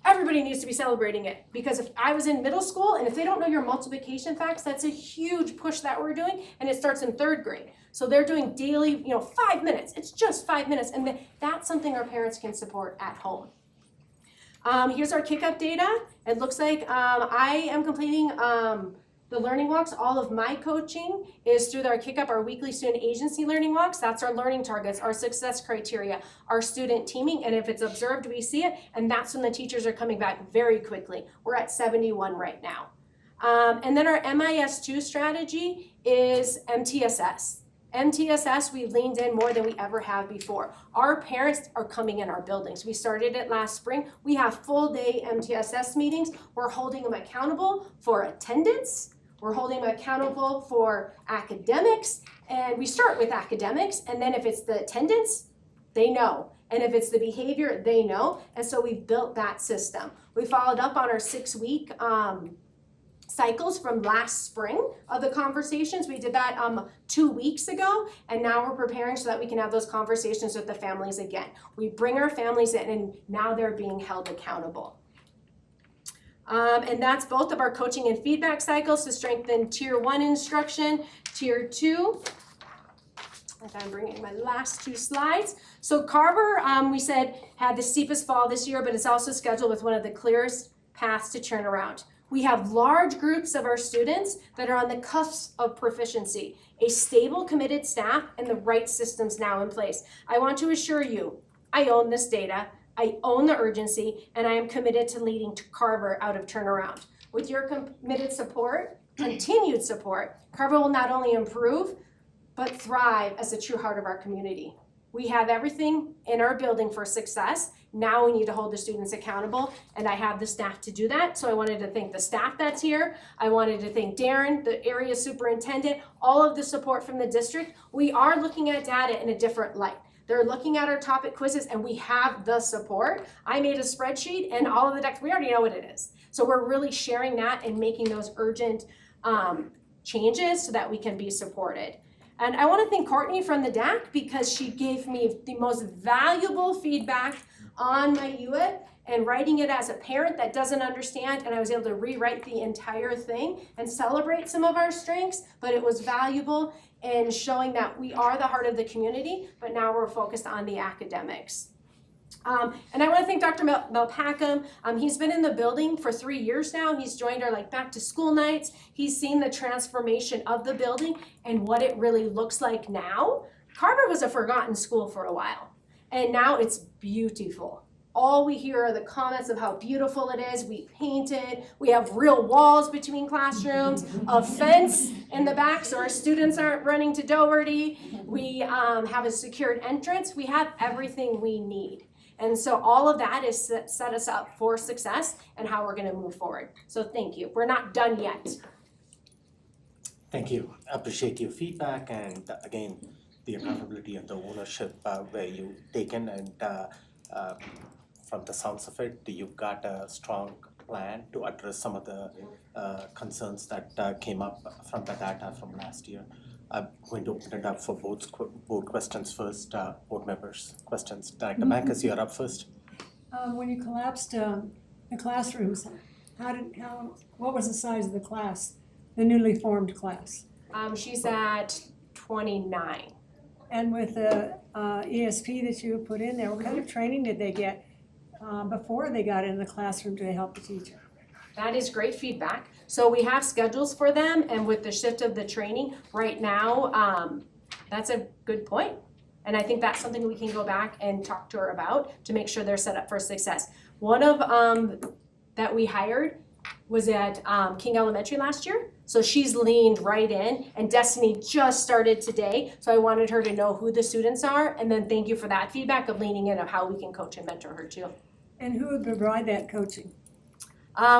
everybody needs to be celebrating it, because if I was in middle school and if they don't know your multiplication facts, that's a huge push that we're doing, and it starts in 3rd grade. So they're doing daily, 5 minutes. It's just 5 minutes, and that's something our parents can support at home. Here's our kick-up data. It looks like I am completing the learning walks. All of my coaching is through our kick-up, our weekly student agency learning walks. That's our learning targets, our success criteria, our student teaming, and if it's observed, we see it, and that's when the teachers are coming back very quickly. We're at 71 right now. And then our MIS2 strategy is MTSS. MTSS, we leaned in more than we ever have before. Our parents are coming in our buildings. We started it last spring. We have full day MTSS meetings. We're holding them accountable for attendance. We're holding them accountable for academics. And we start with academics. And then if it's the attendance, they know. And if it's the behavior, they know. And so we've built that system. We followed up on our 6-week cycles from last spring of the conversations. We did that 2 weeks ago, and now we're preparing so that we can have those conversations with the families again. We bring our families in, and now they're being held accountable. And that's both of our coaching and feedback cycles to strengthen Tier 1 instruction, Tier 2. I'm bringing my last 2 slides. So Carver, we said, had the steepest fall this year, but it's also scheduled with one of the clearest paths to turnaround. We have large groups of our students that are on the cusp of proficiency, a stable, committed staff, and the right systems now in place. I want to assure you, I own this data, I own the urgency, and I am committed to leading Carver out of turnaround. With your committed support, continued support, Carver will not only improve, but thrive as a true heart of our community. We have everything in our building for success. Now we need to hold the students accountable, and I have the staff to do that. So I wanted to thank the staff that's here. I wanted to thank Darren, the area superintendent, all of the support from the district. We are looking at data in a different light. They're looking at our topic quizzes, and we have the support. I made a spreadsheet, and all of the decks, we already know what it is. So we're really sharing that and making those urgent changes so that we can be supported. And I want to thank Courtney from the DAC because she gave me the most valuable feedback on my UIT and writing it as a parent that doesn't understand, and I was able to rewrite the entire thing and celebrate some of our strengths, but it was valuable in showing that we are the heart of the community, but now we're focused on the academics. And I want to thank Dr. Melpackham. He's been in the building for 3 years now. He's joined our back to school nights. He's seen the transformation of the building and what it really looks like now. Carver was a forgotten school for a while, and now it's beautiful. All we hear are the comments of how beautiful it is. We painted, we have real walls between classrooms, a fence in the back so our students aren't running to Doherty. We have a secured entrance. We have everything we need. And so all of that is set us up for success and how we're gonna move forward. So thank you. We're not done yet. Thank you. Appreciate your feedback and again, the accountability and the ownership where you've taken and from the sounds of it, you've got a strong plan to address some of the concerns that came up from the data from last year. I'm going to open it up for board questions first, board members' questions. Director Bankus, you're up first. When you collapsed the classrooms, what was the size of the class, the newly formed class? She's at 29. And with the ESP that you put in there, what kind of training did they get before they got in the classroom to help the teacher? That is great feedback. So we have schedules for them, and with the shift of the training right now, that's a good point. And I think that's something we can go back and talk to her about to make sure they're set up for success. One of that we hired was at King Elementary last year. So she's leaned right in, and Destiny just started today. So I wanted her to know who the students are, and then thank you for that feedback of leaning in of how we can coach and mentor her too. And who would provide that coaching?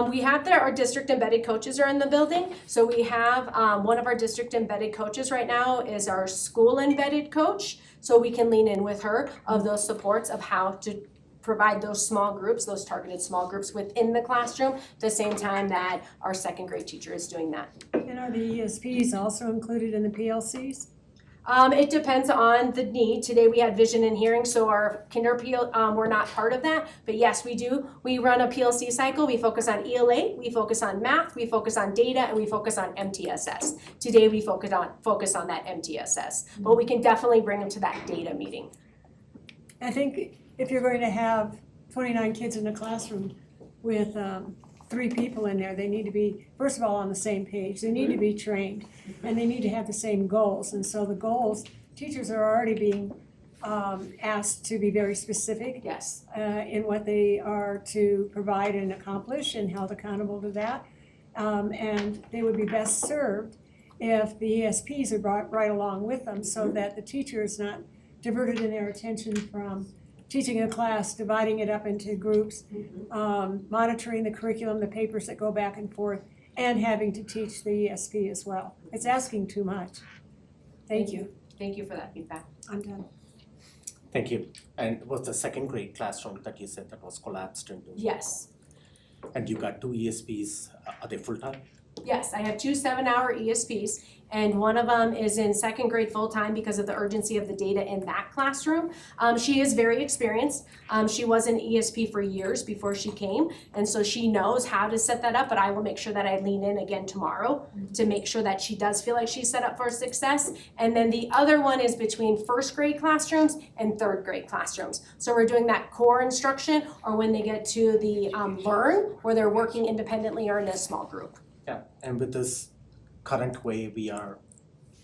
We have our district embedded coaches are in the building. So we have one of our district embedded coaches right now is our school embedded coach. So we can lean in with her of those supports of how to provide those small groups, those targeted small groups within the classroom, at the same time that our second grade teacher is doing that. And are the ESPs also included in the PLCs? It depends on the need. Today we had vision and hearing, so our kinder we're not part of that. But yes, we do. We run a PLC cycle. We focus on ELA, we focus on math, we focus on data, and we focus on MTSS. Today we focus on that MTSS. But we can definitely bring them to that data meeting. I think if you're going to have 29 kids in a classroom with 3 people in there, they need to be, first of all, on the same page. They need to be trained, and they need to have the same goals. And so the goals, teachers are already being asked to be very specific. Yes. In what they are to provide and accomplish and held accountable to that. And they would be best served if the ESPs are brought right along with them so that the teacher is not diverted in their attention from teaching a class, dividing it up into groups, monitoring the curriculum, the papers that go back and forth, and having to teach the ESP as well. It's asking too much. Thank you. Thank you for that feedback. I'm done. Thank you. And was the second grade classroom that you said that was collapsed into? Yes. And you got 2 ESPs, are they full-time? Yes, I have 2 7-hour ESPs, and one of them is in second grade full-time because of the urgency of the data in that classroom. She is very experienced. She was an ESP for years before she came, and so she knows how to set that up, but I will make sure that I lean in again tomorrow to make sure that she does feel like she's set up for success. And then the other one is between first grade classrooms and third grade classrooms. So we're doing that core instruction, or when they get to the learn, where they're working independently or in a small group. Yeah, and with this current way we are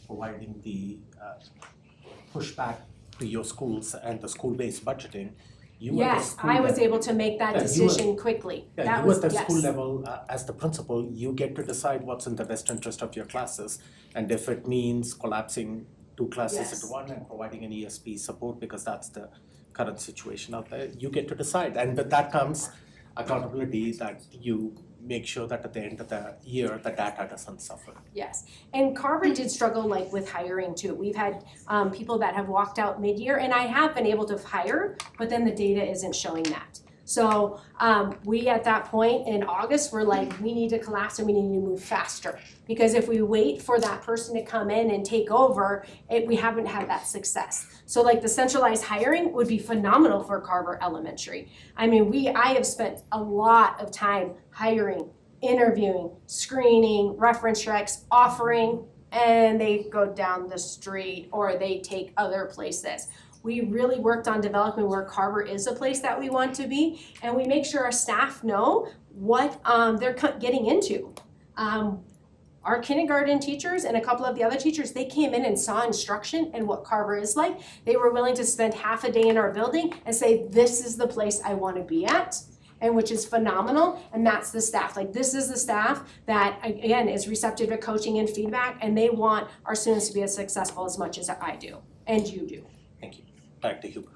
providing the pushback to your schools and the school-based budgeting, you at the Yes, school I was level- able to make that Yeah, you decision quickly. Yeah, That you was, at the yes. school level, as the principal, you get to decide what's in the best interest of your classes. And if it means collapsing 2 classes Yes. into one and providing an ESP support, because that's the current situation out there, you get to decide. And with that comes accountability, that you make sure that at the end of the year, the data doesn't suffer. Yes, and Carver did struggle like with hiring too. We've had people that have walked out mid-year, and I have been able to hire, but then the data isn't showing that. So we at that point in August were like, we need to collapse and we need to move faster. Because if we wait for that person to come in and take over, we haven't had that success. So like the centralized hiring would be phenomenal for Carver Elementary. I mean, I have spent a lot of time hiring, interviewing, screening, reference checks, offering, and they go down the street or they take other places. We really worked on developing where Carver is a place that we want to be, and we make sure our staff know what they're getting into. Our kindergarten teachers and a couple of the other teachers, they came in and saw instruction and what Carver is like. They were willing to spend half a day in our building and say, this is the place I want to be at, and which is phenomenal. And that's the staff. Like, this is the staff that, again, is receptive to coaching and feedback, and they want our students to be as successful as much as I do, and you do. Thank you. Back to Huber.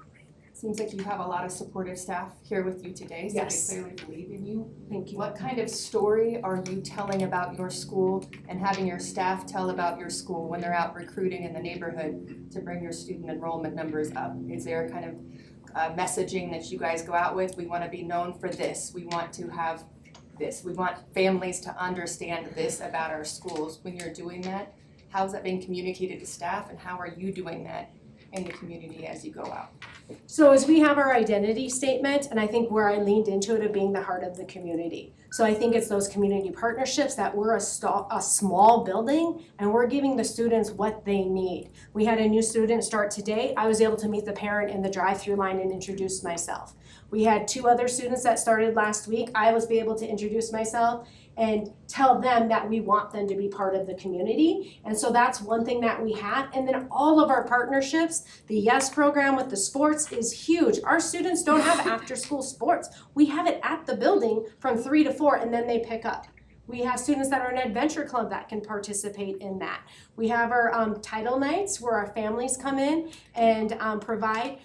Seems like you have a lot of supportive staff here with you today, so Yes. they clearly believe in you. Thank you. What kind of story are you telling about your school and having your staff tell about your school when they're out recruiting in the neighborhood to bring your student enrollment numbers up? Is there kind of messaging that you guys go out with? We want to be known for this. We want to have this. We want families to understand this about our schools. When you're doing that, how is that being communicated to staff, and how are you doing that in the community as you go out? So as we have our identity statement, and I think where I leaned into it of being the heart of the community. So I think it's those community partnerships that we're a small building and we're giving the students what they need. We had a new student start today. I was able to meet the parent in the drive-through line and introduce myself. We had 2 other students that started last week. I was able to introduce myself and tell them that we want them to be part of the community. And so that's one thing that we have. And then all of our partnerships, the YES program with the sports is huge. Our students don't have after-school sports. We have it at the building from 3 to 4, and then they pick up. We have students that are in Adventure Club that can participate in that. We have our title nights where our families come in and provide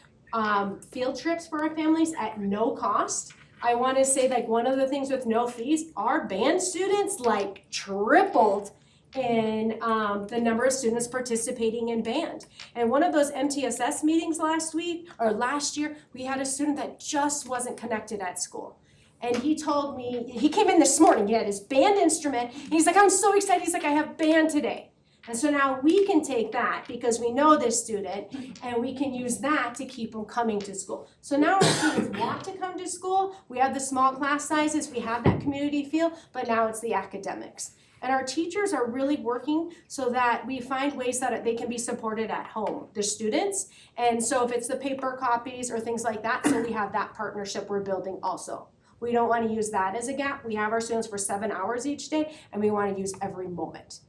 field trips for our families at no cost. I want to say, like, one of the things with no fees, our band students like tripled in the number of students participating in band. And one of those MTSS meetings last year, we had a student that just wasn't connected at school. And he told me, he came in this morning, he had his band instrument, and he's like, I'm so excited, he's like, I have band today. And so now we can take that because we know this student, and we can use that to keep them coming to school. So now our students want to come to school. We have the small class sizes, we have that community feel, but now it's the academics. And our teachers are really working so that we find ways that they can be supported at home, the students. And so if it's the paper copies or things like that, so we have that partnership we're building also. We don't want to use that as a gap. We have our students for 7 hours each day, and we want to use every moment.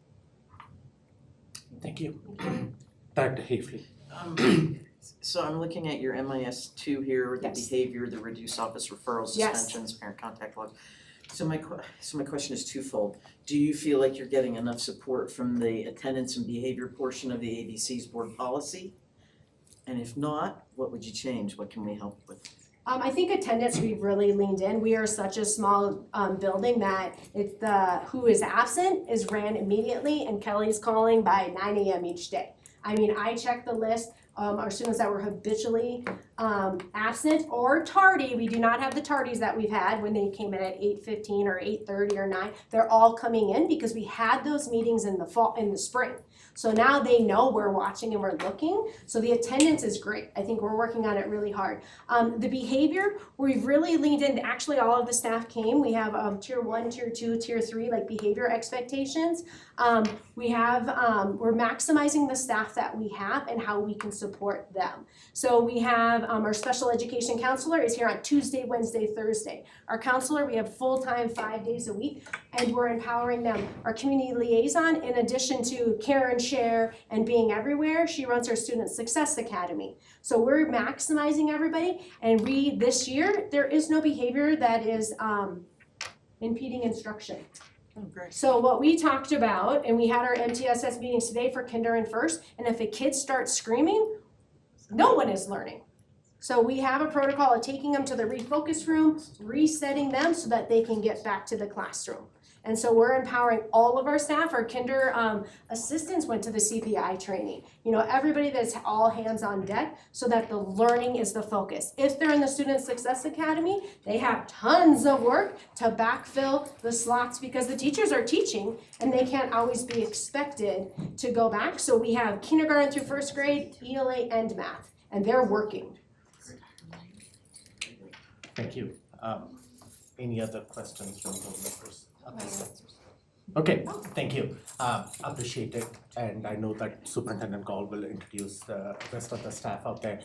Thank you. Dr. Hafley. So I'm looking at your MIS 2 here, the Yes. behavior, the reduced office referrals, Yes. suspensions, parent contact logs. So my question is twofold. Do you feel like you're getting enough support from the attendance and behavior portion of the ABC's board policy? And if not, what would you change? What can we help with? I think attendance, we've really leaned in. We are such a small building that it's the who is absent is ran immediately, and Kelly's calling by 9 a.m. each day. I mean, I check the list our students that were habitually absent or tardy. We do not have the tardies that we've had when they came in at 8:15 or 8:30 or 9. They're all coming in because we had those meetings in the spring. So now they know we're watching and we're looking. So the attendance is great. I think we're working on it really hard. The behavior, we've really leaned in. Actually, all of the staff came. We have tier 1, tier 2, tier 3, like behavior expectations. We're maximizing the staff that we have and how we can support them. So we have our special education counselor is here on Tuesday, Wednesday, Thursday. Our counselor, we have full-time 5 days a week, and we're empowering them. Our community liaison, in addition to care and share and being everywhere, she runs our Student Success Academy. So we're maximizing everybody, and this year, there is no behavior that is impeding instruction. Oh, great. So what we talked about, and we had our MTSS meetings today for kinder and first, and if a kid starts screaming, no one is learning. So we have a protocol of taking them to the refocus room, resetting them so that they can get back to the classroom. And so we're empowering all of our staff. Our kinder assistants went to the CPI training. You know, everybody that's all hands on deck so that the learning is the focus. If they're in the Student Success Academy, they have tons of work to backfill the slots because the teachers are teaching and they can't always be expected to go back. So we have kindergarten through first grade, ELA, and math, and they're working. Thank you. Any other questions from board members? Okay, thank you. Appreciate it, and I know that Superintendent Gall will introduce the rest of the staff out there.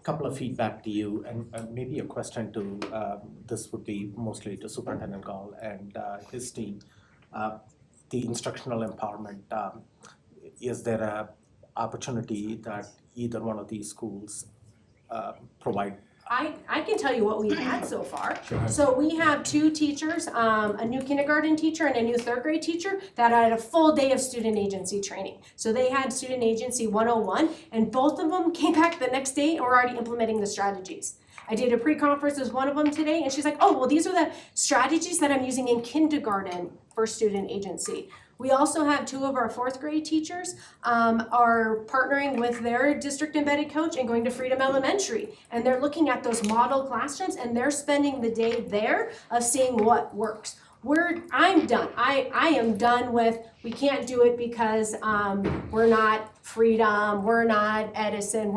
Couple of feedback to you, and maybe a question to, this would be mostly to Superintendent Gall and his team. The instructional empowerment, is there a opportunity that either one of these schools provide? I can tell you what we've had so far. So we have 2 teachers, a new kindergarten teacher and a new 3rd grade teacher that had a full day of student agency training. So they had Student Agency 101, and both of them came back the next day and were already implementing the strategies. I did a pre-conference with one of them today, and she's like, oh, well, these are the strategies that I'm using in kindergarten for student agency. We also have 2 of our 4th grade teachers are partnering with their district embedded coach and going to Freedom Elementary. And they're looking at those model classrooms and they're spending the day there of seeing what works. I'm done. I am done with, we can't do it because we're not Freedom, we're not Edison,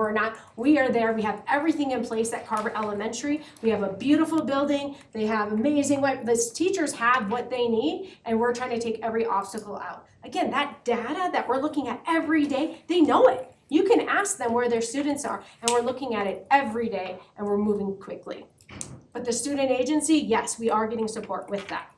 we are there. We have everything in place at Carver Elementary. We have a beautiful building. They have amazing, the teachers have what they need, and we're trying to take every obstacle out. Again, that data that we're looking at every day, they know it. You can ask them where their students are, and we're looking at it every day, and we're moving quickly. But the student agency, yes, we are getting support with that.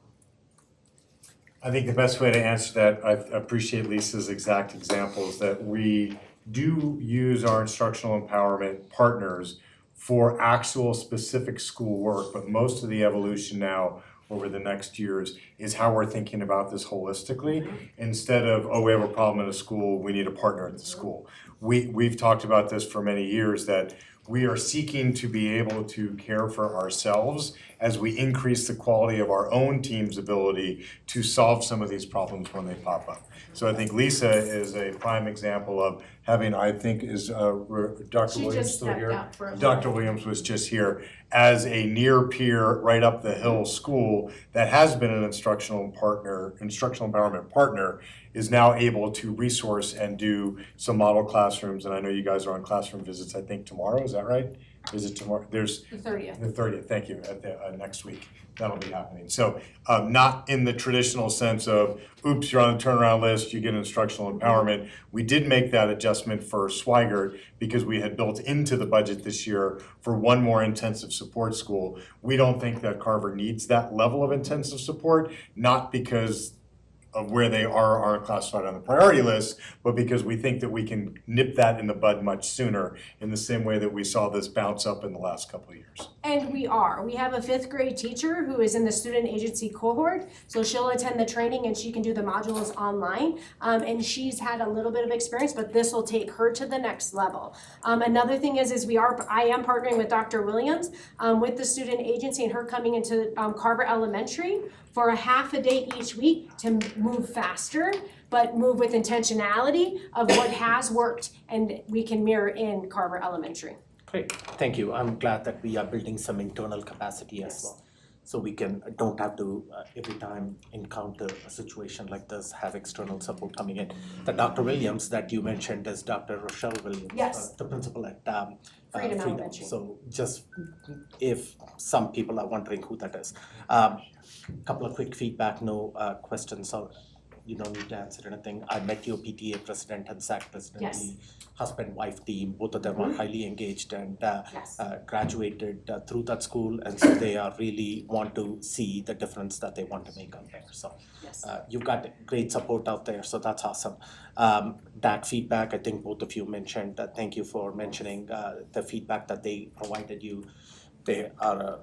I think the best way to answer that, I appreciate Lisa's exact examples, that we do use our instructional empowerment partners for actual specific school work, but most of the evolution now over the next years is how we're thinking about this holistically, instead of, oh, we have a problem in a school, we need a partner at the school. We've talked about this for many years, that we are seeking to be able to care for ourselves as we increase the quality of our own team's ability to solve some of these problems when they pop up. So I think Lisa is a prime example of having, I think, is Dr. Williams still here? Dr. Williams was just here as a near peer, right up the hill school that has been an instructional empowerment partner, is now able to resource and do some model classrooms. And I know you guys are on classroom visits, I think tomorrow, is that right? Is it tomorrow? There's The 30th. The 30th, thank you, at the, next week. That'll be happening. So not in the traditional sense of, oops, you're on the turnaround list, you get instructional empowerment. We did make that adjustment for Swigert because we had built into the budget this year for one more intensive support school. We don't think that Carver needs that level of intensive support, not because of where they aren't classified on the priority list, but because we think that we can nip that in the bud much sooner, in the same way that we saw this bounce up in the last couple of years. And we are. We have a 5th grade teacher who is in the student agency cohort. So she'll attend the training and she can do the modules online. And she's had a little bit of experience, but this will take her to the next level. Another thing is I am partnering with Dr. Williams with the student agency and her coming into Carver Elementary for a half a day each week to move faster but move with intentionality of what has worked and we can mirror in Carver Elementary. Great, thank you. I'm glad that we are building some internal capacity as well. So we don't have to every time encounter a situation like this, have external support coming in. The Dr. Williams that you mentioned is Dr. Rochelle Williams, Yes. the principal at Freedom Elementary. So just if some people are wondering who that is. Couple of quick feedback, no questions, so you don't need to answer anything. I met your PTA president and SAC president, Yes. the husband-wife team, both of them are highly engaged and Yes. graduated through that school, and so they are really want to see the difference that they want to make out there. So Yes. you've got great support out there, so that's awesome. That feedback, I think both of you mentioned, thank you for mentioning the feedback that they provided you. They are a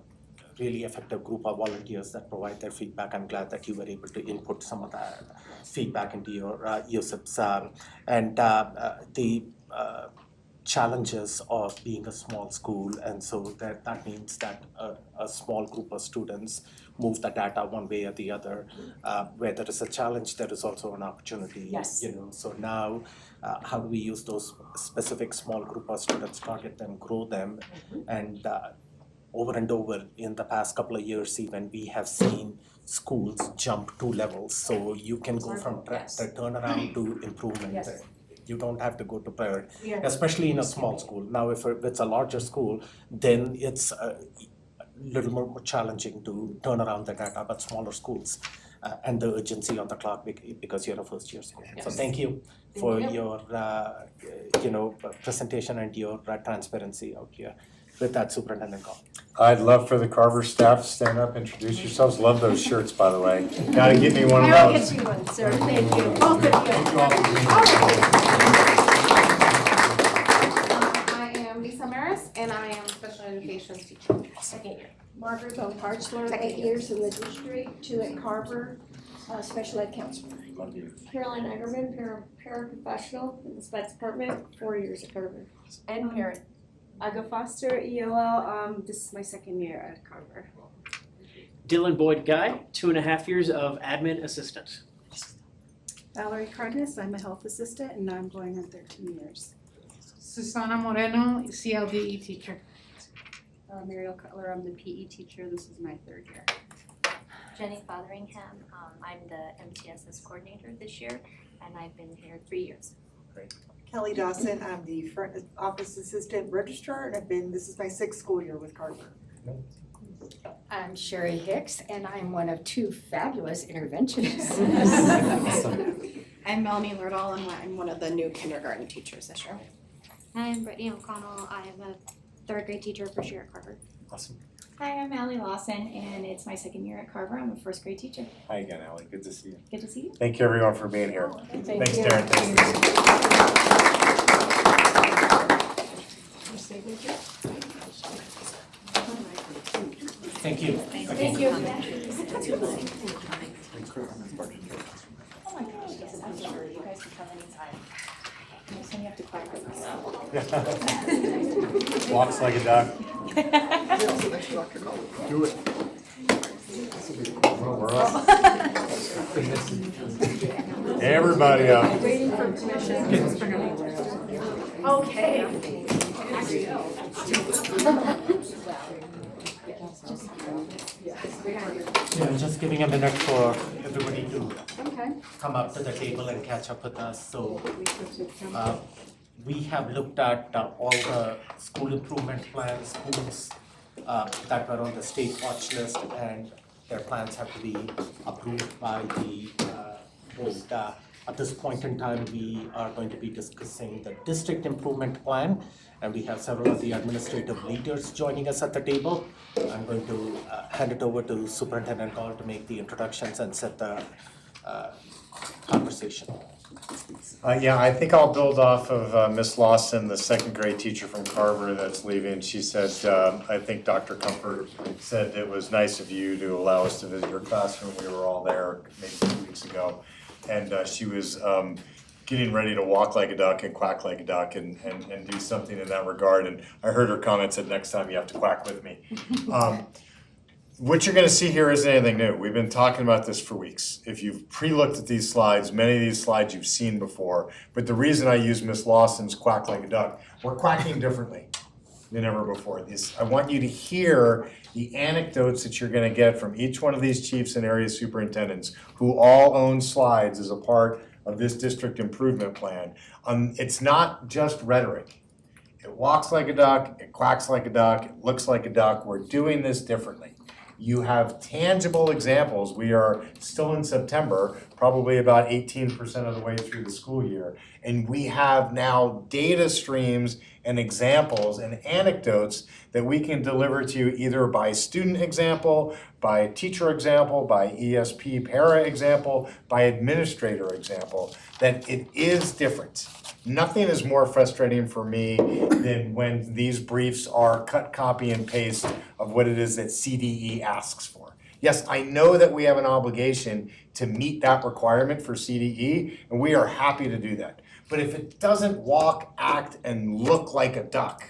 really effective group of volunteers that provide their feedback. I'm glad that you were able to input some of that feedback into your USIPs. And the challenges of being a small school, and so that means that a small group of students move the data one way or the other. Where there is a challenge, there is also an opportunity. Yes. So now how do we use those specific small group of students, target them, grow them, and over and over in the past couple of years even, we have seen schools jump 2 levels. So you can go from the turnaround to improvement. Yes. You don't have to go to priority, Yeah. especially in a small school. Now, if it's a larger school, then it's a little more challenging to turn around the data, but smaller schools and the urgency on the clock because you're a first year school. So Yes. thank you for you. your presentation and your transparency out here. With that, Superintendent Gall. I'd love for the Carver staff to stand up, introduce yourselves. Love those shirts, by the way. Gotta get me one of I'll those. get you one, sir, thank you, both of you. Thank you all for being All right. I am Lisa Maris, and I am a special education teacher. Second year. Margaret Von Parchler, 8 years in the district, 2 at Carver, special ed counselor. Caroline Egerman, paraprofessional in the SPED department, 4 years at Carver. And parent. Aga Foster, EOL, this is my 2nd year at Carver. Dylan Boyd Guy, 2.5 years of admin assistant. Valerie Cardenas, I'm a health assistant and I'm going on 13 years. Susana Moreno, CLDE teacher. Muriel Cutler, I'm the PE teacher, this is my 3rd year. Jenny Fotheringham, I'm the MTSS coordinator this year, and I've been here 3 years. Kelly Dawson, I'm the front office assistant registrar, and this is my 6th school year with Carver. I'm Sherry Hicks, and I'm one of 2 fabulous interventionists. I'm Melanie Lerdahl, and I'm one of the new kindergarten teachers this year. I'm Brittany O'Connell. I'm a 3rd grade teacher, first year at Carver. Awesome. Hi, I'm Allie Lawson, and it's my 2nd year at Carver. I'm a 1st grade teacher. Hi again, Allie. Good to see you. Good to see you. Thank you everyone for being here. Thanks, you. Darren. Thanks. Thank you. Thank you. Oh my gosh, yes, I'm sorry. You guys can come anytime. Next time you have to clap with us. Walks like a duck. Do it. Well, we're up. Everybody up. Waiting for permission. Okay. Yeah, just giving a minute for everybody to Okay. come up to the table and catch up with us. So we have looked at all the school improvement plans, schools that were on the state watch list, and their plans have to be approved by the board. At this point in time, we are going to be discussing the district improvement plan, and we have several of the administrative leaders joining us at the table. I'm going to hand it over to Superintendent Gall to make the introductions and set the conversation. Yeah, I think I'll build off of Miss Lawson, the 2nd grade teacher from Carver that's leaving. She said, I think Dr. Comfort said it was nice of you to allow us to visit your classroom. We were all there maybe 2 weeks ago. And she was getting ready to walk like a duck and quack like a duck and do something in that regard. And I heard her comment said, next time you have to quack with me. what you're gonna see here isn't anything new. We've been talking about this for weeks. If you've pre-looked at these slides, many of these slides you've seen before, but the reason I use Miss Lawson's quack like a duck, we're quacking differently than ever before. I want you to hear the anecdotes that you're gonna get from each one of these chiefs and area superintendents who all own slides as a part of this district improvement plan. It's not just rhetoric. It walks like a duck, it quacks like a duck, it looks like a duck. We're doing this differently. You have tangible examples. We are still in September, probably about 18% of the way through the school year. And we have now data streams and examples and anecdotes that we can deliver to you either by student example, by teacher example, by ESP para example, by administrator example, that it is different. Nothing is more frustrating for me than when these briefs are cut, copy, and paste of what it is that CDE asks for. Yes, I know that we have an obligation to meet that requirement for CDE, and we are happy to do that. But if it doesn't walk, act, and look like a duck,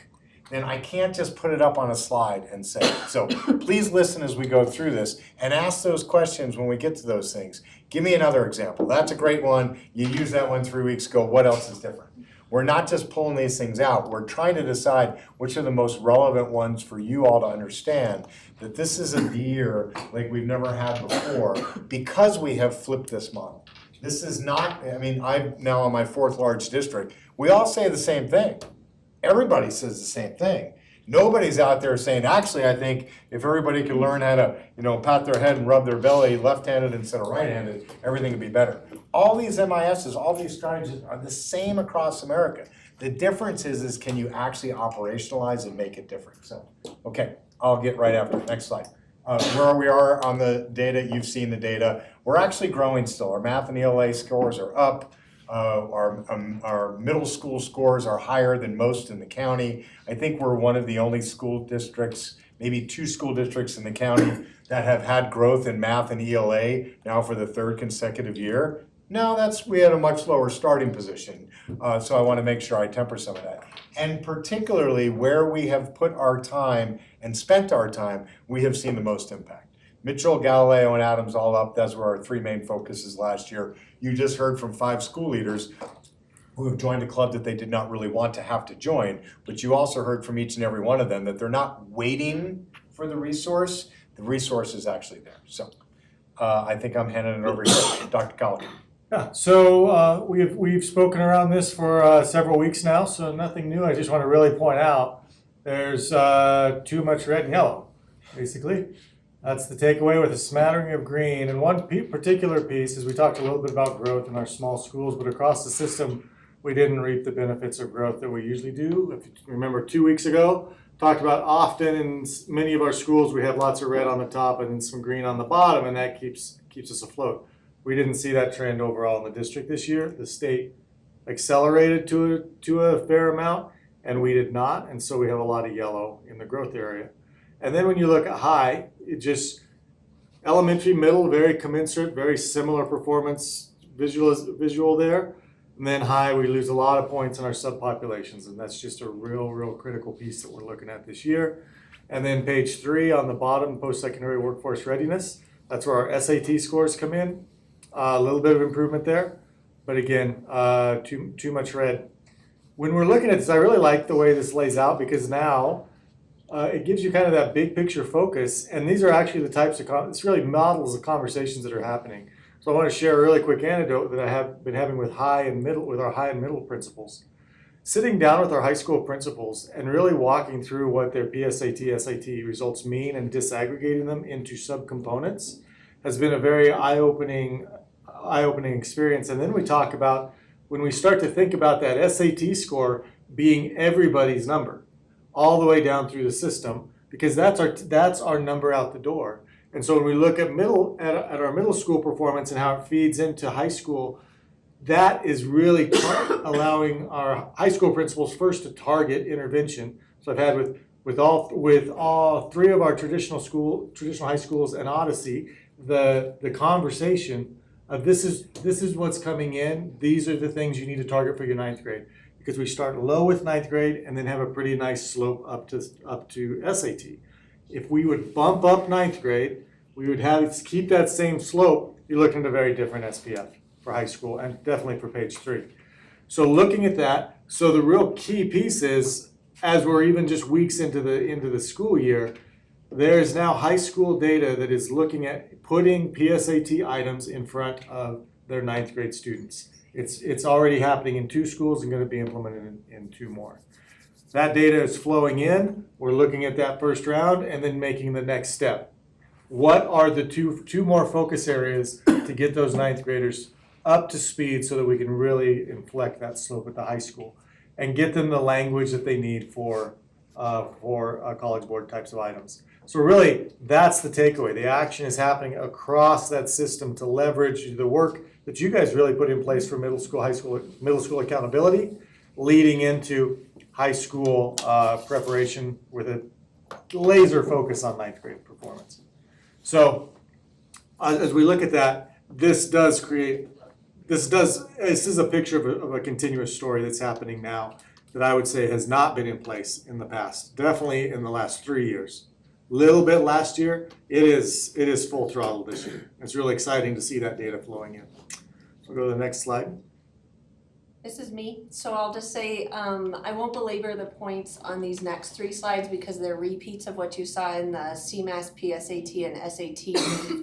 then I can't just put it up on a slide and say it. So please listen as we go through this and ask those questions when we get to those things. Give me another example. That's a great one. You used that one 3 weeks ago. What else is different? We're not just pulling these things out. We're trying to decide which are the most relevant ones for you all to understand that this is a year like we've never had before because we have flipped this model. This is not, I mean, I'm now on my 4th large district. We all say the same thing. Everybody says the same thing. Nobody's out there saying, actually, I think if everybody could learn how to, pat their head and rub their belly left-handed instead of right-handed, everything would be better. All these MISs, all these strategies are the same across America. The difference is can you actually operationalize and make it different? So, okay, I'll get right after it. Next slide. Where we are on the data, you've seen the data. We're actually growing still. Our math and ELA scores are up. Our middle school scores are higher than most in the county. I think we're one of the only school districts, maybe 2 school districts in the county that have had growth in math and ELA now for the 3rd consecutive year. Now we had a much lower starting position, so I want to make sure I temper some of that. And particularly where we have put our time and spent our time, we have seen the most impact. Mitchell, Galileo, and Adams all up. Those were our 3 main focuses last year. You just heard from 5 school leaders who have joined a club that they did not really want to have to join, but you also heard from each and every one of them that they're not waiting for the resource. The resource is actually there. So I think I'm handing it over to Dr. Colligan. Yeah, so we've spoken around this for several weeks now, so nothing new. I just want to really point out there's too much red and yellow, basically. That's the takeaway with a smattering of green. And one particular piece is we talked a little bit about growth in our small schools, but across the system, we didn't reap the benefits of growth that we usually do. If you remember 2 weeks ago, talked about often in many of our schools, we have lots of red on the top and then some green on the bottom, and that keeps us afloat. We didn't see that trend overall in the district this year. The state accelerated to a fair amount, and we did not, and so we have a lot of yellow in the growth area. And then when you look at high, it just elementary, middle, very commensurate, very similar performance visual there. And then high, we lose a lot of points in our subpopulations, and that's just a real critical piece that we're looking at this year. And then page 3 on the bottom, post-secondary workforce readiness. That's where our SAT scores come in. A little bit of improvement there, but again, too much red. When we're looking at this, I really like the way this lays out because now it gives you kind of that big picture focus, and these are actually the types of, it's really models of conversations that are happening. So I want to share a really quick anecdote that I have been having with our high and middle principals. Sitting down with our high school principals and really walking through what their PSAT, SAT results mean and disaggregating them into subcomponents has been a very eye-opening experience. And then we talk about when we start to think about that SAT score being everybody's number all the way down through the system, because that's our number out the door. And so when we look at our middle school performance and how it feeds into high school, that is really allowing our high school principals first to target intervention. So I've had with all 3 of our traditional high schools and Odyssey, the conversation of this is what's coming in. These are the things you need to target for your 9th grade, because we start low with 9th grade and then have a pretty nice slope up to SAT. If we would bump up ninth grade, we would keep that same slope, you're looking at a very different SPF for high school and definitely for page 3. So looking at that, so the real key piece is, as we're even just weeks into the school year, there's now high school data that is looking at putting PSAT items in front of their ninth grade students. It's already happening in 2 schools and going to be implemented in 2 more. That data is flowing in. We're looking at that first round and then making the next step. What are the two more focus areas to get those ninth graders up to speed so that we can really inflect that slope at the high school and get them the language that they need for College Board types of items? So really, that's the takeaway. The action is happening across that system to leverage the work that you guys really put in place for middle school, high school, middle school accountability, leading into high school preparation with a laser focus on ninth grade performance. So as we look at that, this is a picture of a continuous story that's happening now that I would say has not been in place in the past, definitely in the last 3 years. Little bit last year, it is full throttle this year. It's really exciting to see that data flowing in. So go to the next slide. This is me, so I'll just say, I won't belabor the points on these next 3 slides because they're repeats of what you saw in the CMAS, PSAT, and SAT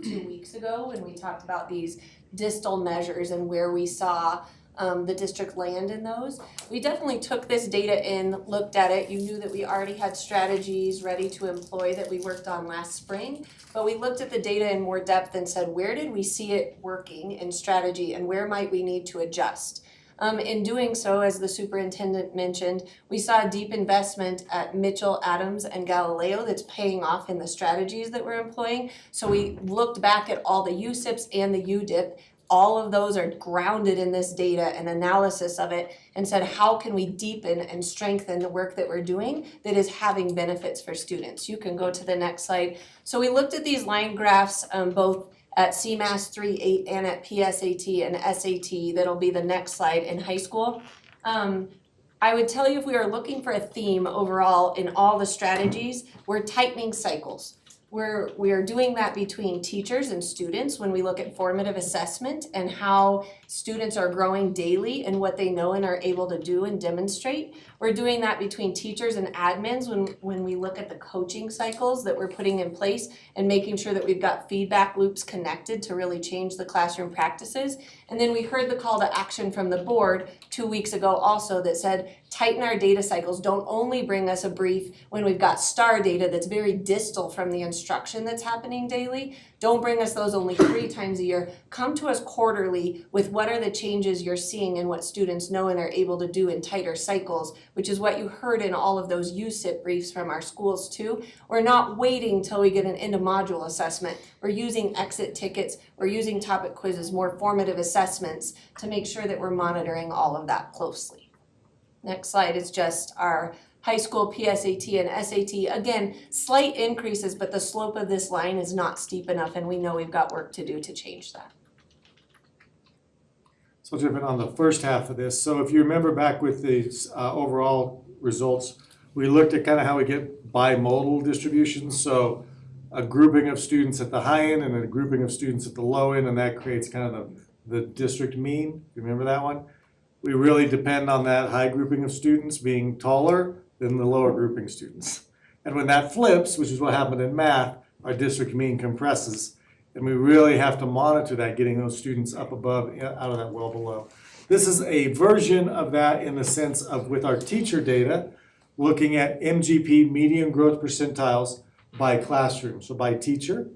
2 weeks ago when we talked about these distal measures and where we saw the district land in those. We definitely took this data in, looked at it. You knew that we already had strategies ready to employ that we worked on last spring, but we looked at the data in more depth and said, where did we see it working in strategy and where might we need to adjust? In doing so, as the superintendent mentioned, we saw a deep investment at Mitchell, Adams, and Galileo that's paying off in the strategies that we're employing. So we looked back at all the USIPs and the UDIP. All of those are grounded in this data and analysis of it and said, how can we deepen and strengthen the work that we're doing that is having benefits for students? You can go to the next slide. So we looked at these line graphs both at CMAS 3.8 and at PSAT and SAT. That'll be the next slide in high school. I would tell you if we are looking for a theme overall in all the strategies, we're tightening cycles. We are doing that between teachers and students when we look at formative assessment and how students are growing daily and what they know and are able to do and demonstrate. We're doing that between teachers and admins when we look at the coaching cycles that we're putting in place and making sure that we've got feedback loops connected to really change the classroom practices. And then we heard the call to action from the board 2 weeks ago also that said, tighten our data cycles. Don't only bring us a brief when we've got STAR data that's very distal from the instruction that's happening daily. Don't bring us those only 3 times a year. Come to us quarterly with what are the changes you're seeing and what students know and are able to do in tighter cycles, which is what you heard in all of those USIP briefs from our schools too. We're not waiting till we get an end of module assessment. We're using exit tickets, we're using topic quizzes, more formative assessments to make sure that we're monitoring all of that closely. Next slide is just our high school PSAT and SAT. Again, slight increases, but the slope of this line is not steep enough and we know we've got work to do to change that. So jumping on the first half of this, so if you remember back with the overall results, we looked at kind of how we get bimodal distributions. So a grouping of students at the high end and a grouping of students at the low end, and that creates kind of the district mean. You remember that one? We really depend on that high grouping of students being taller than the lower grouping students. And when that flips, which is what happened in math, our district mean compresses. And we really have to monitor that, getting those students up above, out of that well below. This is a version of that in the sense of with our teacher data, looking at MGP, median growth percentiles, by classroom, so by teacher.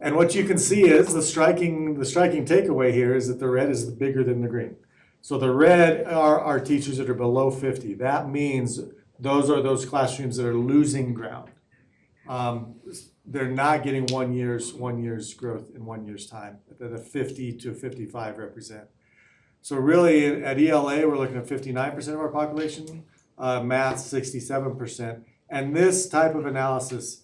And what you can see is the striking takeaway here is that the red is bigger than the green. So the red are our teachers that are below 50. That means those are those classrooms that are losing ground. They're not getting 1 year's growth in 1 year's time that a 50 to 55 represent. So really at ELA, we're looking at 59% of our population, math 67%. And this type of analysis,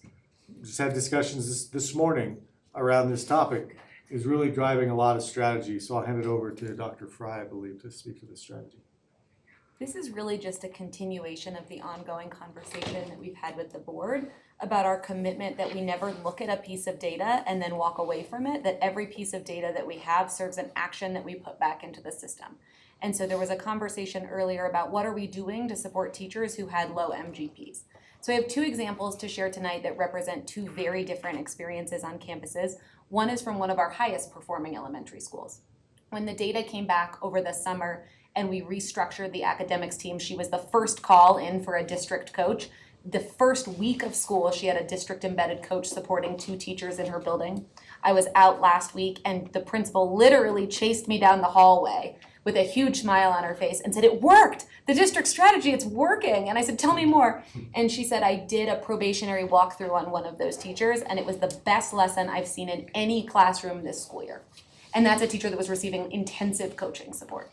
just had discussions this morning around this topic, is really driving a lot of strategy. So I'll hand it over to Dr. Fry, I believe, to speak to this strategy. This is really just a continuation of the ongoing conversation that we've had with the board about our commitment that we never look at a piece of data and then walk away from it, that every piece of data that we have serves an action that we put back into the system. And so there was a conversation earlier about what are we doing to support teachers who had low MGPs. So I have two examples to share tonight that represent two very different experiences on campuses. One is from one of our highest performing elementary schools. When the data came back over the summer and we restructured the academics team, she was the first call in for a district coach. The first week of school, she had a district embedded coach supporting 2 teachers in her building. I was out last week and the principal literally chased me down the hallway with a huge smile on her face and said, "It worked! The district strategy, it's working!" And I said, "Tell me more." And she said, "I did a probationary walkthrough on one of those teachers and it was the best lesson I've seen in any classroom this school year." And that's a teacher that was receiving intensive coaching support.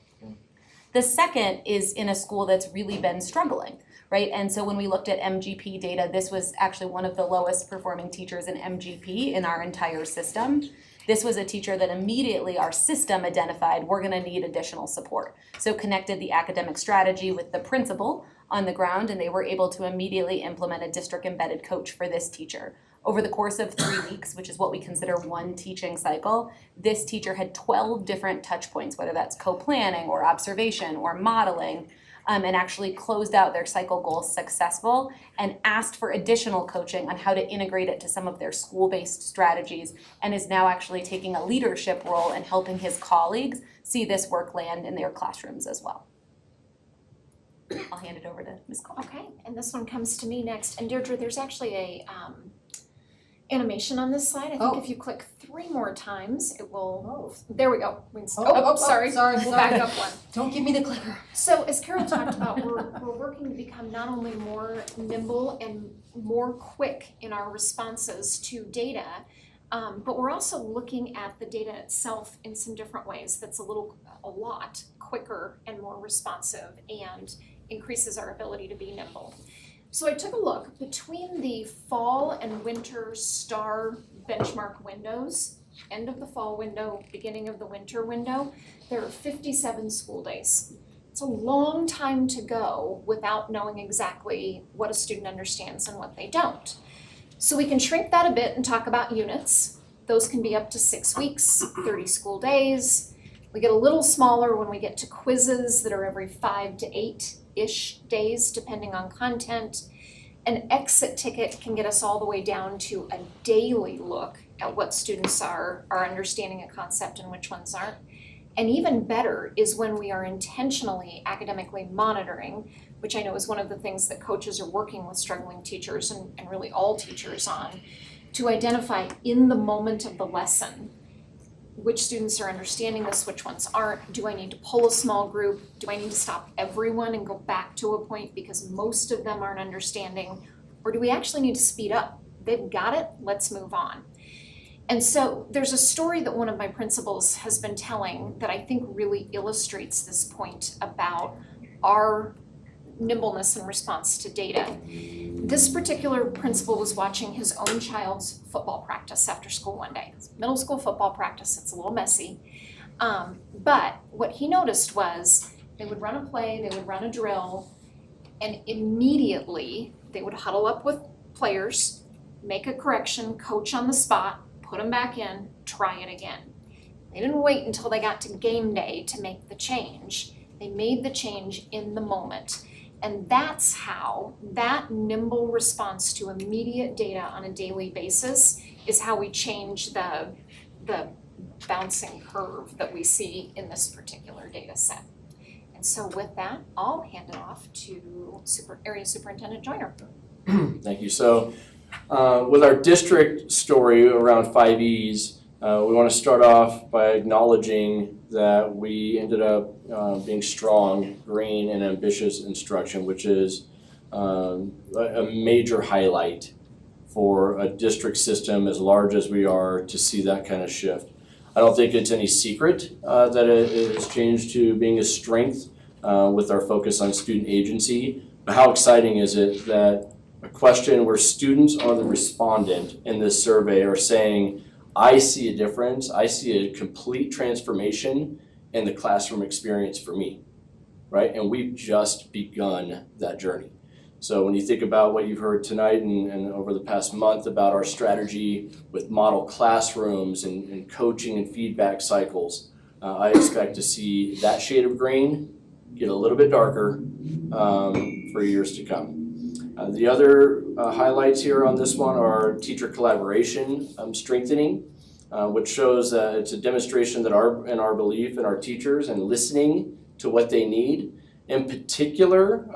The second is in a school that's really been struggling, right? And so when we looked at MGP data, this was actually one of the lowest performing teachers in MGP in our entire system. This was a teacher that immediately our system identified we're gonna need additional support. So connected the academic strategy with the principal on the ground, and they were able to immediately implement a district embedded coach for this teacher. Over the course of 3 weeks, which is what we consider one teaching cycle, this teacher had 12 different touch points, whether that's co-planning or observation or modeling, and actually closed out their cycle goals successful and asked for additional coaching on how to integrate it to some of their school-based strategies, and is now actually taking a leadership role in helping his colleagues see this work land in their classrooms as well. I'll hand it over to Ms. Cole. Okay, and this one comes to me next. And Deirdre, there's actually a animation on this slide. I think if you click 3 more times, it will, there we go. Sorry, we'll back up one. Don't give me the clicker. So as Carol talked about, we're working to become not only more nimble and more quick in our responses to data, but we're also looking at the data itself in some different ways that's a lot quicker and more responsive and increases our ability to be nimble. So I took a look between the fall and winter STAR benchmark windows, end of the fall window, beginning of the winter window, there are 57 school days. It's a long time to go without knowing exactly what a student understands and what they don't. So we can shrink that a bit and talk about units. Those can be up to 6 weeks, 30 school days. We get a little smaller when we get to quizzes that are every 5 to 8-ish days, depending on content. An exit ticket can get us all the way down to a daily look at what students are understanding a concept and which ones aren't. And even better is when we are intentionally academically monitoring, which I know is one of the things that coaches are working with struggling teachers and really all teachers on, to identify in the moment of the lesson which students are understanding this, which ones aren't. Do I need to pull a small group? Do I need to stop everyone and go back to a point because most of them aren't understanding? Or do we actually need to speed up? They've got it, let's move on. And so there's a story that one of my principals has been telling that I think really illustrates this point about our nimbleness in response to data. This particular principal was watching his own child's football practice after school one day. It's middle school football practice, it's a little messy. But what he noticed was they would run a play, they would run a drill, and immediately they would huddle up with players, make a correction, coach on the spot, put them back in, try it again. They didn't wait until they got to game day to make the change. They made the change in the moment. And that's how that nimble response to immediate data on a daily basis is how we change the bouncing curve that we see in this particular data set. And so with that, I'll hand it off to Area Superintendent Joyner. Thank you. So with our district story around 5Es, we want to start off by acknowledging that we ended up being strong, green, and ambitious instruction, which is a major highlight for a district system as large as we are to see that kind of shift. I don't think it's any secret that it has changed to being a strength with our focus on student agency, but how exciting is it that a question where students are the respondent in this survey are saying, I see a difference, I see a complete transformation in the classroom experience for me, right? And we've just begun that journey. So when you think about what you've heard tonight and over the past month about our strategy with model classrooms and coaching and feedback cycles, I expect to see that shade of green get a little bit darker for years to come. The other highlights here on this one are teacher collaboration strengthening, which shows that it's a demonstration that in our belief in our teachers and listening to what they need. In particular,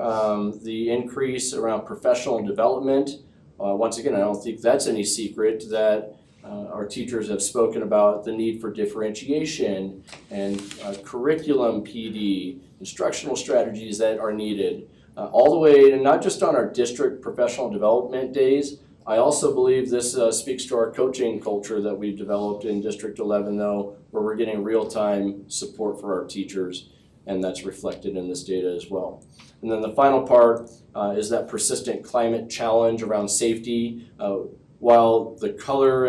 the increase around professional development. Once again, I don't think that's any secret that our teachers have spoken about the need for differentiation and curriculum PD, instructional strategies that are needed, all the way, and not just on our district professional development days. I also believe this speaks to our coaching culture that we've developed in District 11, though, where we're getting real-time support for our teachers, and that's reflected in this data as well. And then the final part is that persistent climate challenge around safety. While the color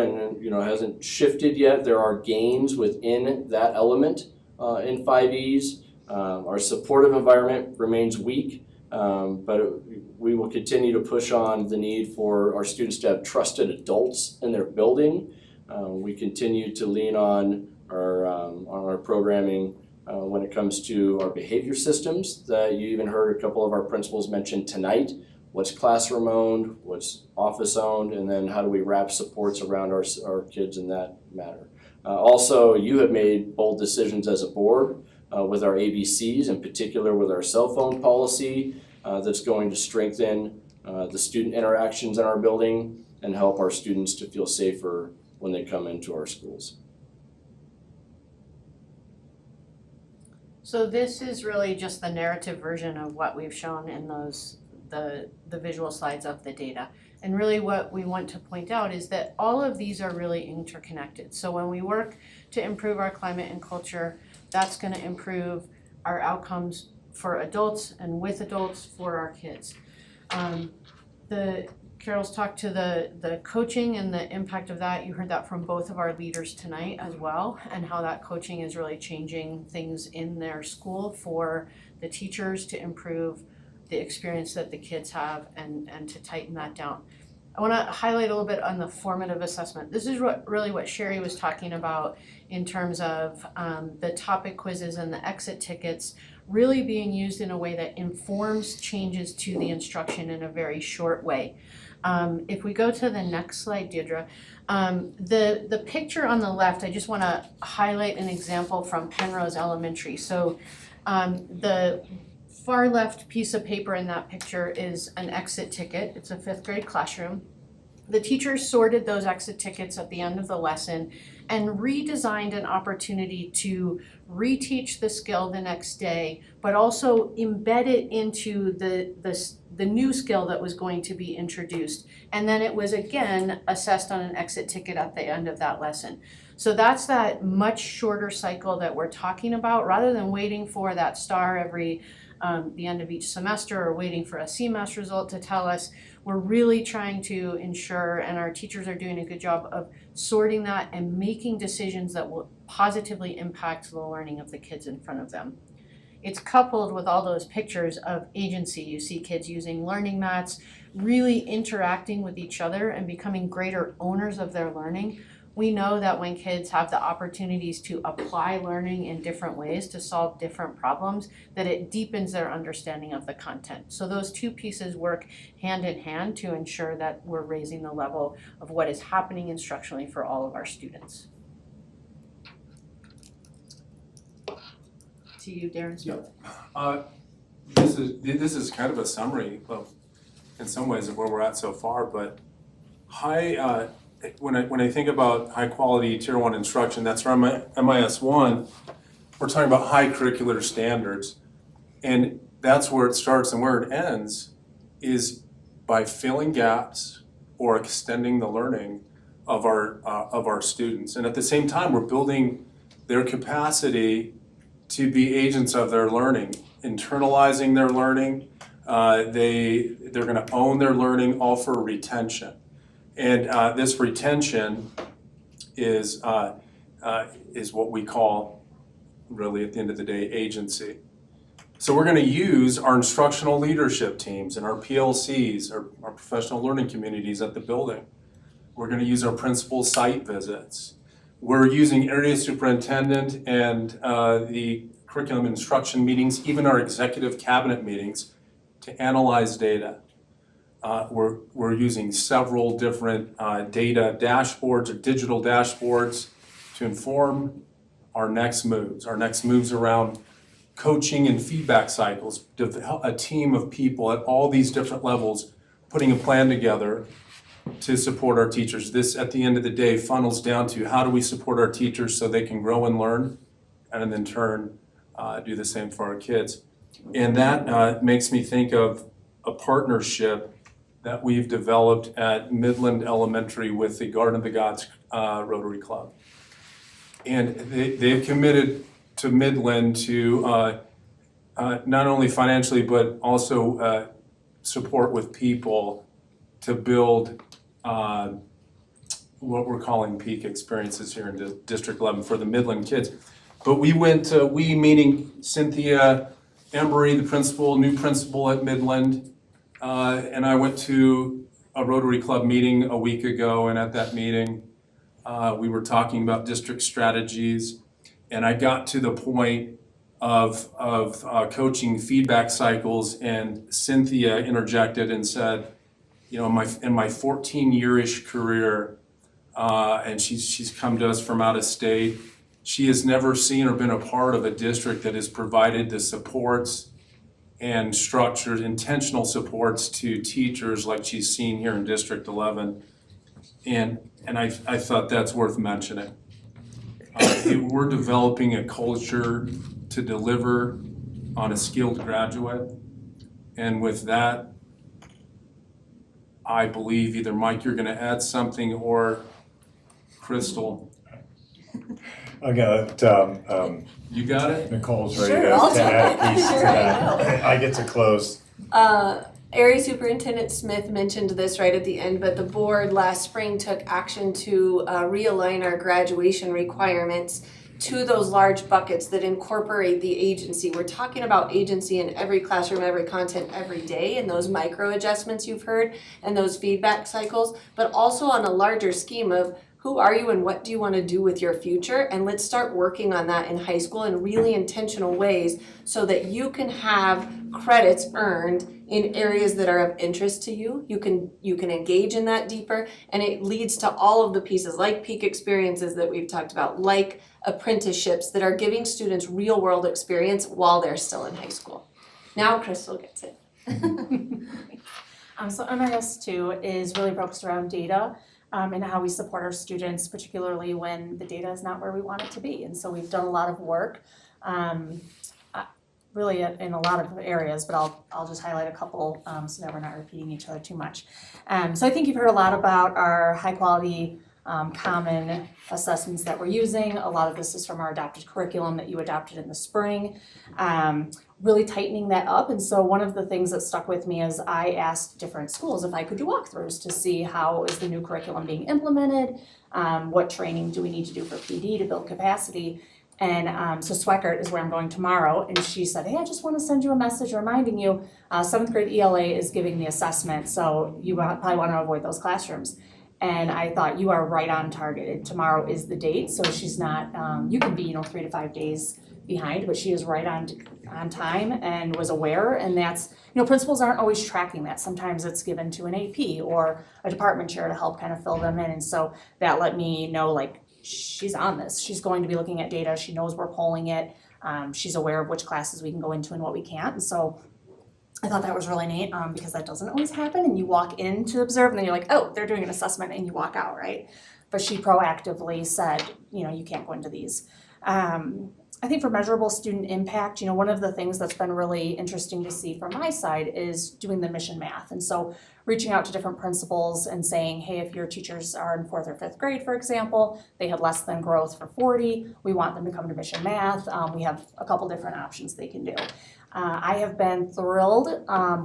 hasn't shifted yet, there are gains within that element in 5Es. Our supportive environment remains weak, but we will continue to push on the need for our students to have trusted adults in their building. We continue to lean on our programming when it comes to our behavior systems that you even heard a couple of our principals mention tonight. What's classroom owned, what's office owned, and then how do we wrap supports around our kids in that matter. Also, you have made bold decisions as a board with our ABCs, in particular with our cell phone policy that's going to strengthen the student interactions in our building and help our students to feel safer when they come into our schools. So this is really just the narrative version of what we've shown in the visual slides of the data. And really what we want to point out is that all of these are really interconnected. So when we work to improve our climate and culture, that's going to improve our outcomes for adults and with adults for our kids. Carol's talked to the coaching and the impact of that. You heard that from both of our leaders tonight as well, and how that coaching is really changing things in their school for the teachers to improve the experience that the kids have and to tighten that down. I want to highlight a little bit on the formative assessment. This is really what Sherry was talking about in terms of the topic quizzes and the exit tickets really being used in a way that informs changes to the instruction in a very short way. If we go to the next slide, Deirdre, the picture on the left, I just want to highlight an example from Penrose Elementary. So the far left piece of paper in that picture is an exit ticket. It's a 5th grade classroom. The teachers sorted those exit tickets at the end of the lesson and redesigned an opportunity to reteach the skill the next day, but also embed it into the new skill that was going to be introduced. And then it was again assessed on an exit ticket at the end of that lesson. So that's that much shorter cycle that we're talking about, rather than waiting for that star every the end of each semester or waiting for a CMAS result to tell us. We're really trying to ensure, and our teachers are doing a good job of sorting that and making decisions that will positively impact the learning of the kids in front of them. It's coupled with all those pictures of agency. You see kids using learning mats, really interacting with each other and becoming greater owners of their learning. We know that when kids have the opportunities to apply learning in different ways to solve different problems, that it deepens their understanding of the content. So those two pieces work hand in hand to ensure that we're raising the level of what is happening instructionally for all of our students. To you, Darren Smith. This is kind of a summary of, in some ways, of where we're at so far, but when I think about high quality tier 1 instruction, that's from MIS 1, we're talking about high curricular standards. And that's where it starts, and where it ends is by filling gaps or extending the learning of our students. And at the same time, we're building their capacity to be agents of their learning, internalizing their learning. They're going to own their learning, all for retention. And this retention is what we call, really at the end of the day, agency. So we're gonna use our instructional leadership teams and our PLCs, our professional learning communities at the building. We're gonna use our principal site visits. We're using area superintendent and the curriculum instruction meetings, even our executive cabinet meetings, to analyze data. We're using several different data dashboards or digital dashboards to inform our next moves. Our next moves around coaching and feedback cycles, a team of people at all these different levels, putting a plan together to support our teachers. This, at the end of the day, funnels down to how do we support our teachers so they can grow and learn, and in turn, do the same for our kids. And that makes me think of a partnership that we've developed at Midland Elementary with the Garden of the Gods Rotary Club. And they've committed to Midland to not only financially, but also support with people to build what we're calling peak experiences here in District 11 for the Midland kids. But we meaning Cynthia Embry, the principal, new principal at Midland, and I went to a Rotary Club meeting a week ago, and at that meeting, we were talking about district strategies, and I got to the point of coaching feedback cycles, and Cynthia interjected and said, you know, in my 14-year-ish career, and she's come to us from out of state, she has never seen or been a part of a district that has provided the supports and structured intentional supports to teachers like she's seen here in District 11. And I thought that's worth mentioning. We're developing a culture to deliver on a skilled graduate. And with that, I believe either Mike, you're gonna add something, or Crystal. I got you got it? Nicole's ready Sure, to I'll add jump in. piece to Sure, I that. I get to close. Area Superintendent Smith mentioned this right at the end, but the board last spring took action to realign our graduation requirements to those large buckets that incorporate the agency. We're talking about agency in every classroom, every content, every day, and those micro adjustments you've heard, and those feedback cycles, but also on a larger scheme of who are you and what do you want to do with your future? And let's start working on that in high school in really intentional ways so that you can have credits earned in areas that are of interest to you. You can engage in that deeper, and it leads to all of the pieces like peak experiences that we've talked about, like apprenticeships that are giving students real world experience while they're still in high school. Now Crystal gets it. So MIS2 is really focused around data. And how we support our students, particularly when the data is not where we want it to be. And so we've done a lot of work, really in a lot of areas, but I'll just highlight a couple so that we're not repeating each other too much. So I think you've heard a lot about our high quality common assessments that we're using. A lot of this is from our adopted curriculum that you adopted in the spring. Really tightening that up. And so one of the things that stuck with me is I asked different schools if I could do walkthroughs to see how is the new curriculum being implemented, what training do we need to do for PD to build capacity. And so Sweckert is where I'm going tomorrow, and she said, hey, I just want to send you a message reminding you 7th grade ELA is giving the assessment, so you probably want to avoid those classrooms. And I thought, you are right on target. Tomorrow is the date, so she's not, you can be, 3 to 5 days behind, but she is right on time and was aware. And that's, principals aren't always tracking that. Sometimes it's given to an AP or a department chair to help kind of fill them in. And so that let me know, like, she's on this. She's going to be looking at data. She knows we're polling it. She's aware of which classes we can go into and what we can't. And so I thought that was really neat because that doesn't always happen. And you walk in to observe and then you're like, oh, they're doing an assessment, and you walk out, right? But she proactively said, you can't go into these. I think for measurable student impact, one of the things that's been really interesting to see from my side is doing the mission math. And so reaching out to different principals and saying, hey, if your teachers are in 4th or 5th grade, for example, they had less than growth for 40, we want them to come to mission math. We have a couple different options they can do. I have been thrilled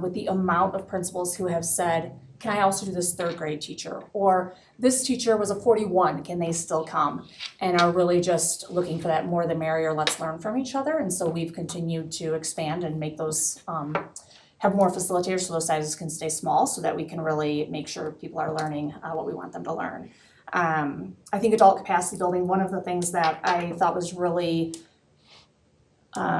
with the amount of principals who have said, can I also do this third grade teacher? Or this teacher was a 41, can they still come? And are really just looking for that more the merrier, let's learn from each other. And so we've continued to expand and make those, have more facilitators so those sizes can stay small so that we can really make sure people are learning what we want them to learn. I think adult capacity building, one of the things that I thought was really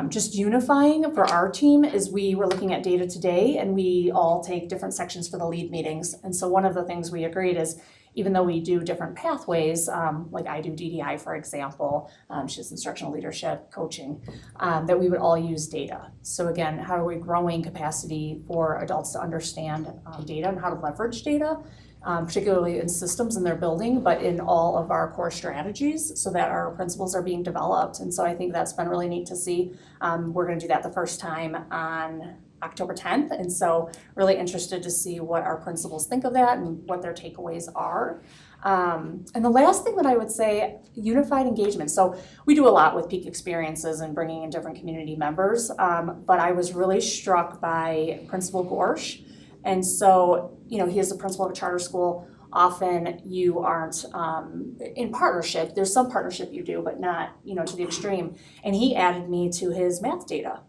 just unifying for our team is we were looking at data today and we all take different sections for the lead meetings. And so one of the things we agreed is even though we do different pathways, like I do DDI, for example, she does instructional leadership, coaching, that we would all use data. So again, how are we growing capacity for adults to understand data and how to leverage data, particularly in systems in their building, but in all of our core strategies so that our principles are being developed. And so I think that's been really neat to see. We're gonna do that the first time on October 10th. And so really interested to see what our principals think of that and what their takeaways are. And the last thing that I would say, unified engagement. So we do a lot with peak experiences and bringing in different community members, but I was really struck by Principal Gorsh. And so, you know, he is the principal of a charter school. Often you aren't in partnership. There's some partnership you do, but not, you know, to the extreme. And he added me to his math data.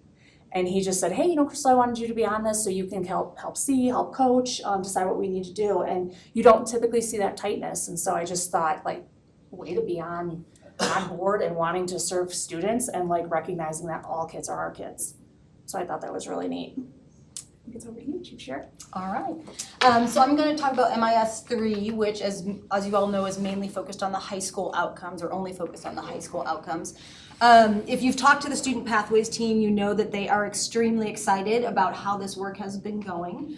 And he just said, hey, you know, Crystal, I wanted you to be on this so you can help coach, decide what we need to do. And you don't typically see that tightness. And so I just thought, like, way to be on board and wanting to serve students and like recognizing that all kids are our kids. So I thought that was really neat. It's over to you, Chief Sheriff. All right. So I'm going to talk about MIS 3, which as you all know is mainly focused on the high school outcomes or only focused on the high school outcomes. If you've talked to the Student Pathways team, you know that they are extremely excited about how this work has been going.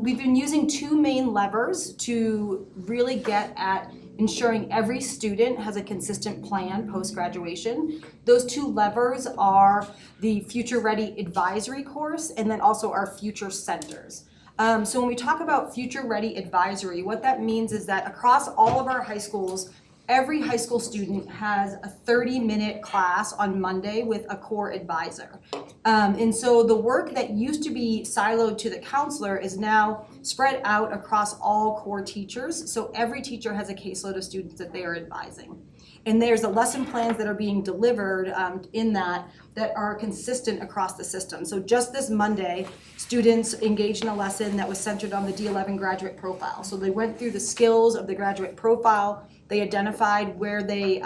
We've been using two main levers to really get at ensuring every student has a consistent plan post-graduation. Those two levers are the Future Ready Advisory course and then also our Future Centers. So when we talk about Future Ready Advisory, what that means is that across all of our high schools, every high school student has a 30-minute class on Monday with a core advisor. And so the work that used to be siloed to the counselor is now spread out across all core teachers. So every teacher has a caseload of students that they are advising. And there's the lesson plans that are being delivered in that are consistent across the system. So just this Monday, students engaged in a lesson that was centered on the D11 graduate profile. So they went through the skills of the graduate profile. They identified where they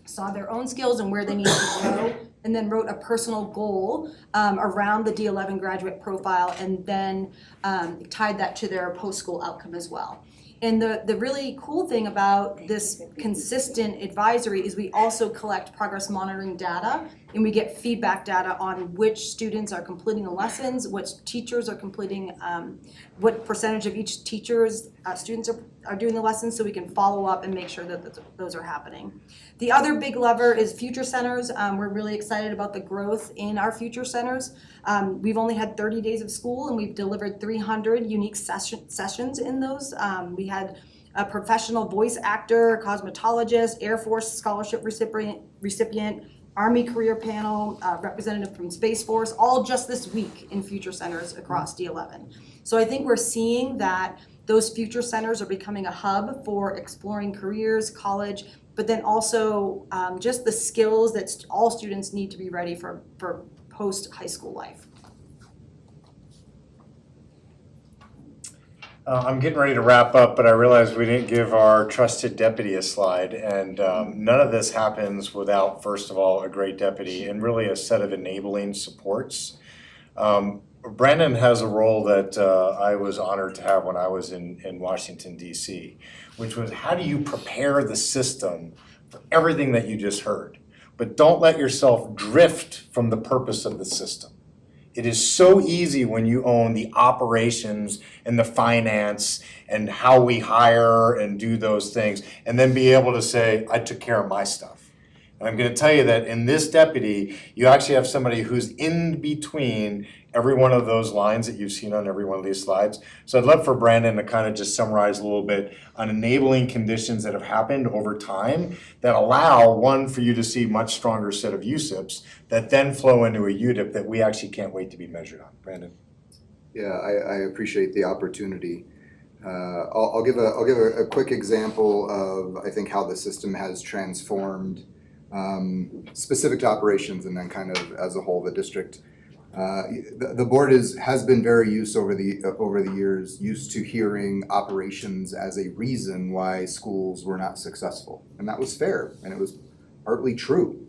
saw their own skills and where they needed to grow, and then wrote a personal goal around the D11 graduate profile, and then tied that to their post-school outcome as well. And the really cool thing about this consistent advisory is we also collect progress monitoring data, and we get feedback data on which students are completing the lessons, which teachers are completing, what percentage of each teacher's students are doing the lessons, so we can follow up and make sure that those are happening. The other big lever is Future Centers. We're really excited about the growth in our Future Centers. We've only had 30 days of school and we've delivered 300 unique sessions in those. We had a professional voice actor, cosmetologist, Air Force scholarship recipient, Army career panel, representative from Space Force, all just this week in Future Centers across D11. So I think we're seeing that those Future Centers are becoming a hub for exploring careers, college, but then also just the skills that all students need to be ready for post-high school life. I'm getting ready to wrap up, but I realized we didn't give our trusted deputy a slide, and none of this happens without, first of all, a great deputy and really a set of enabling supports. Brandon has a role that I was honored to have when I was in Washington, D.C., which was how do you prepare the system for everything that you just heard, but don't let yourself drift from the purpose of the system. It is so easy when you own the operations and the finance and how we hire and do those things, and then be able to say, I took care of my stuff. And I'm going to tell you that in this deputy, you actually have somebody who's in between every one of those lines that you've seen on every one of these slides. So I'd love for Brandon to kind of just summarize a little bit on enabling conditions that have happened over time that allow, one, for you to see much stronger set of USIPs that then flow into a UDIP that we actually can't wait to be measured on. Brandon. Yeah, I appreciate the opportunity. I'll give a quick example of, I think, how the system has transformed specific to operations and then kind of as a whole the district. The board has been very used over the years to hearing operations as a reason why schools were not successful, and that was fair and it was partly true.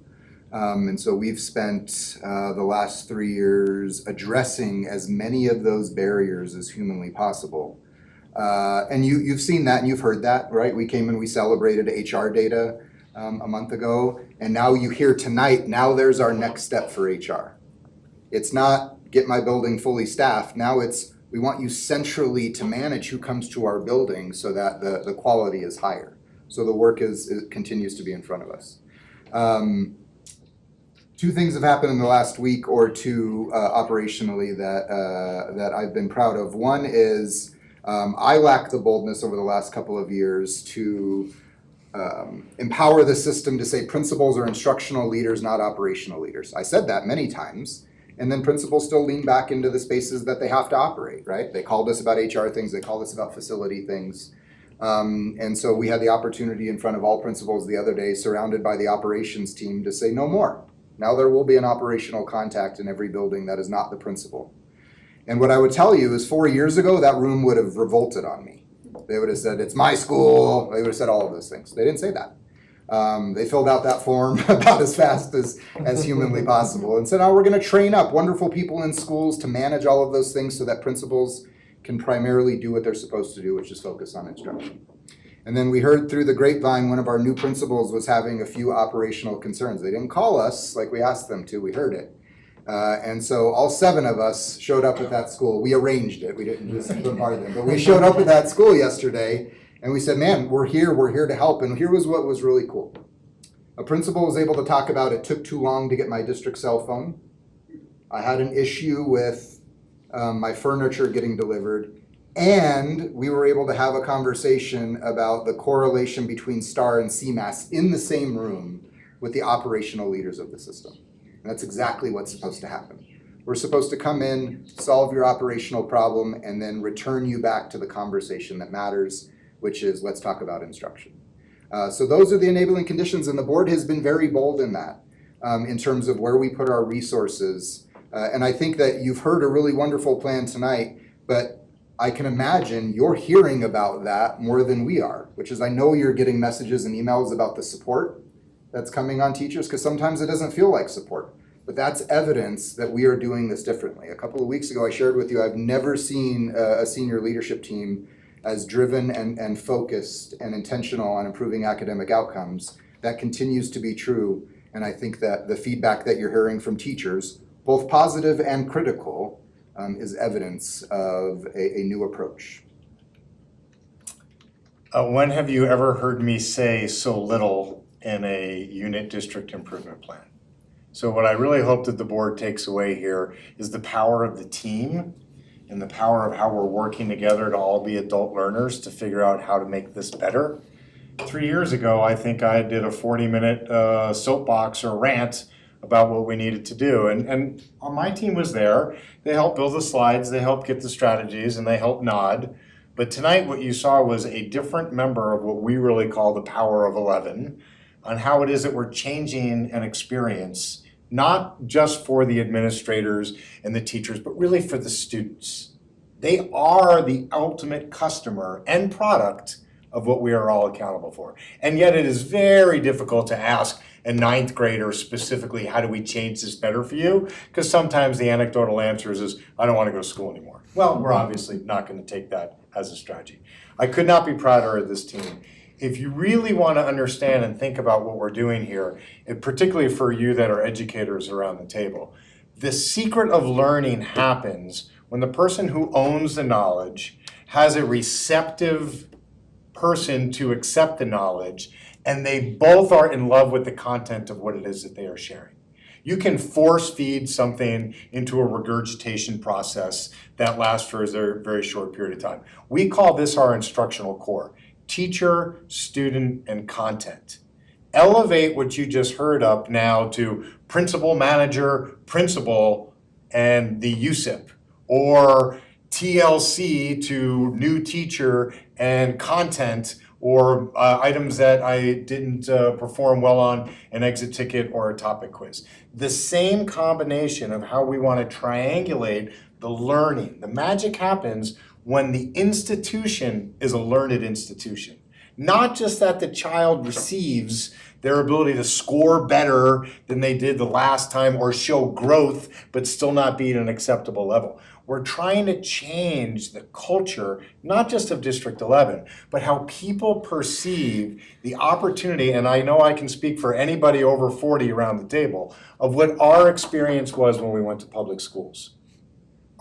And so we've spent the last 3 years addressing as many of those barriers as humanly possible. And you've seen that and you've heard that, right? We came and we celebrated HR data a month ago, and now you hear tonight, now there's our next step for HR. It's not get my building fully staffed, now it's we want you centrally to manage who comes to our building so that the quality is higher. So the work continues to be in front of us. 2 things have happened in the last week or two operationally that I've been proud of. One is I lacked the boldness over the last couple of years to empower the system to say principals are instructional leaders, not operational leaders. I said that many times, and then principals still lean back into the spaces that they have to operate, right? They called us about HR things, they called us about facility things. And so we had the opportunity in front of all principals the other day, surrounded by the operations team, to say no more. Now there will be an operational contact in every building that is not the principal. And what I would tell you is 4 years ago, that room would have revolted on me. They would have said, it's my school. They would have said all of those things. They didn't say that. They filled out that form about as fast as humanly possible and said, oh, we're going to train up wonderful people in schools to manage all of those things so that principals can primarily do what they're supposed to do, which is focus on instruction. And then we heard through the grapevine one of our new principals was having a few operational concerns. They didn't call us like we asked them to, we heard it. And so all 7 of us showed up at that school. We arranged it, we didn't just bombard them, but we showed up at that school yesterday and we said, man, we're here to help. And here was what was really cool. A principal was able to talk about it took too long to get my district cell phone. I had an issue with my furniture getting delivered. And we were able to have a conversation about the correlation between STAR and CMAS in the same room with the operational leaders of the system. And that's exactly what's supposed to happen. We're supposed to come in, solve your operational problem, and then return you back to the conversation that matters, which is let's talk about instruction. So those are the enabling conditions, and the board has been very bold in that, in terms of where we put our resources. And I think that you've heard a really wonderful plan tonight, but I can imagine you're hearing about that more than we are, which is I know you're getting messages and emails about the support that's coming on teachers, because sometimes it doesn't feel like support. But that's evidence that we are doing this differently. A couple of weeks ago, I shared with you, I've never seen a senior leadership team as driven and focused and intentional on improving academic outcomes. That continues to be true. And I think that the feedback that you're hearing from teachers, both positive and critical, is evidence of a new approach. When have you ever heard me say so little in a unit district improvement plan? So what I really hope that the board takes away here is the power of the team and the power of how we're working together to all be adult learners to figure out how to make this better. 3 years ago, I think I did a 40-minute soapbox or rant about what we needed to do. And my team was there. They helped build the slides, they helped get the strategies, and they helped nod. But tonight what you saw was a different member of what we really call the Power of 11 on how it is that we're changing an experience, not just for the administrators and the teachers, but really for the students. They are the ultimate customer and product of what we are all accountable for. And yet it is very difficult to ask a 9th grader specifically, how do we change this better for you? Because sometimes the anecdotal answer is, I don't want to go to school anymore. Well, we're obviously not going to take that as a strategy. I could not be prouder of this team. If you really want to understand and think about what we're doing here, and particularly for you that are educators around the table, the secret of learning happens when the person who owns the knowledge has a receptive person to accept the knowledge, and they both are in love with the content of what it is that they are sharing. You can force feed something into a regurgitation process that lasts for a very short period of time. We call this our instructional core: teacher, student, and content. Elevate what you just heard up now to principal, manager, principal, and the USIP, or TLC to new teacher and content, or items that I didn't perform well on, an exit ticket or a topic quiz. The same combination of how we want to triangulate the learning. The magic happens when the institution is a learned institution. Not just that the child receives their ability to score better than they did the last time or show growth, but still not be at an acceptable level. We're trying to change the culture, not just of District 11, but how people perceive the opportunity, and I know I can speak for anybody over 40 around the table, of what our experience was when we went to public schools.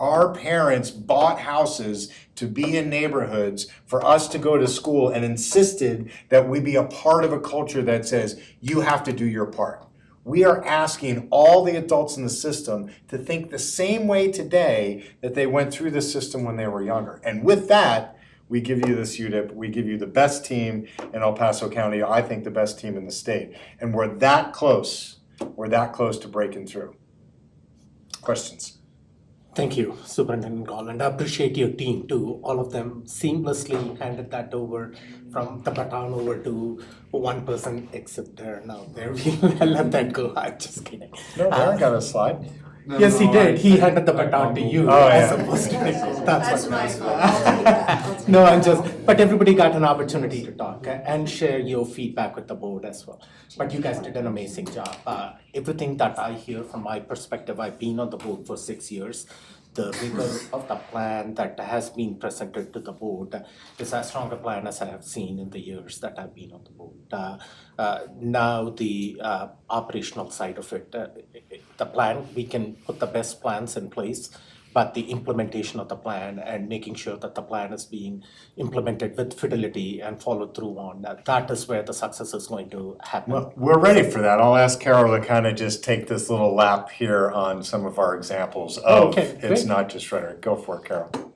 Our parents bought houses to be in neighborhoods for us to go to school and insisted that we be a part of a culture that says, you have to do your part. We are asking all the adults in the system to think the same way today that they went through the system when they were younger. And with that, we give you this UDIP, we give you the best team in El Paso County, I think the best team in the state. And we're that close to breaking through. Questions? Thank you, Superintendent Golland. I appreciate your team too. All of them seamlessly handed that over from the baton over to one person except there now. There we let that go. I'm just kidding. No, Darren got a slide. Yes, he did. He handed the baton to you as yeah. opposed to Nicole. That's my what fault. I'll take that. No, I'm just, but everybody got an opportunity to talk and share your feedback with the board as well. But you guys did an amazing job. Everything that I hear from my perspective, I've been on the board for 6 years. The rigor of the plan that has been presented to the board is as strong a plan as I have seen in the years that I've been on the board. Now the operational side of it, the plan, we can put the best plans in place, but the implementation of the plan and making sure that the plan is being implemented with fidelity and followed through on, that is where the success is going to happen. Well, we're ready for that. I'll ask Carol to kind of just take this little lap here on some of our examples of Okay, it's great. not just rhetoric. Go for it, Carol.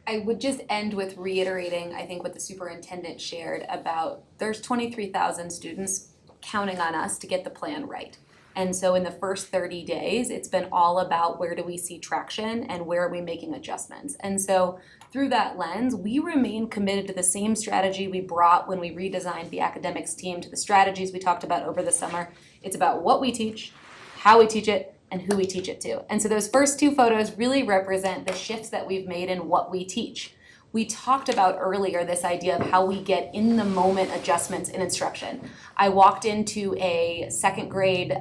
I would just end with reiterating, I think, what the superintendent shared about there's 23,000 students counting on us to get the plan right. And so in the first 30 days, it's been all about where do we see traction and where are we making adjustments. And so through that lens, we remain committed to the same strategy we brought when we redesigned the academics team, to the strategies we talked about over the summer. It's about what we teach, how we teach it, and who we teach it to. And so those first two photos really represent the shifts that we've made in what we teach. We talked about earlier this idea of how we get in the moment adjustments in instruction. I walked into a second grade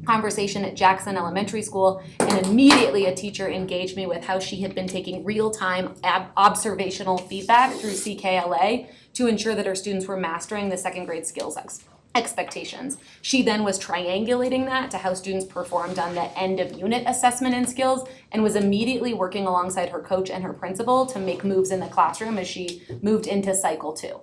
conversation at Jackson Elementary School, and immediately a teacher engaged me with how she had been taking real-time observational feedback through CKLA to ensure that her students were mastering the second grade skills expectations. She then was triangulating that to how students performed on the end of unit assessment and skills, and was immediately working alongside her coach and her principal to make moves in the classroom as she moved into cycle 2.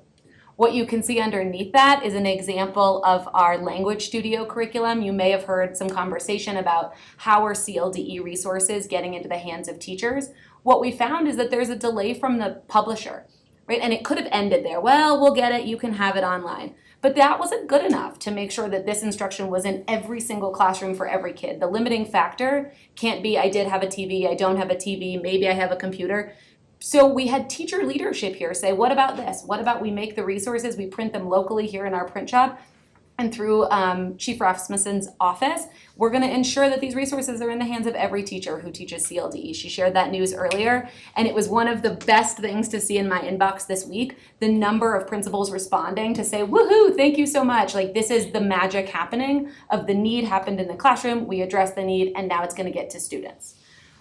What you can see underneath that is an example of our language studio curriculum. You may have heard some conversation about how are CLDE resources getting into the hands of teachers. What we found is that there's a delay from the publisher, right? And it could have ended there. Well, we'll get it, you can have it online. But that wasn't good enough to make sure that this instruction was in every single classroom for every kid. The limiting factor can't be I did have a TV, I don't have a TV, maybe I have a computer. So we had teacher leadership here say, what about this? What about we make the resources, we print them locally here in our print shop, and through Chief Rasmussen's office, we're gonna ensure that these resources are in the hands of every teacher who teaches CLDE. She shared that news earlier, and it was one of the best things to see in my inbox this week, the number of principals responding to say, woohoo, thank you so much. Like, this is the magic happening of the need happened in the classroom, we addressed the need, and now it's gonna get to students.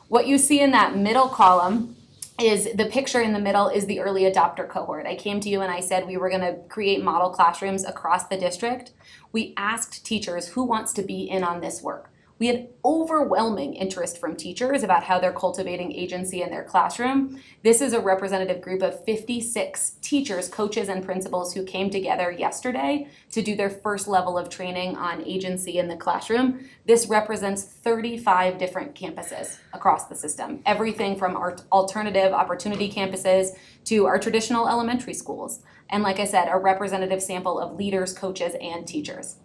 What you see in that middle column is the picture in the middle is the early adopter cohort. I came to you and I said we were gonna create model classrooms across the district. We asked teachers who wants to be in on this work. We had overwhelming interest from teachers about how they're cultivating agency in their classroom. This is a representative group of 56 teachers, coaches, and principals who came together yesterday to do their first level of training on agency in the classroom. This represents 35 different campuses across the system. Everything from our alternative opportunity campuses to our traditional elementary schools. And like I said, a representative sample of leaders, coaches, and teachers.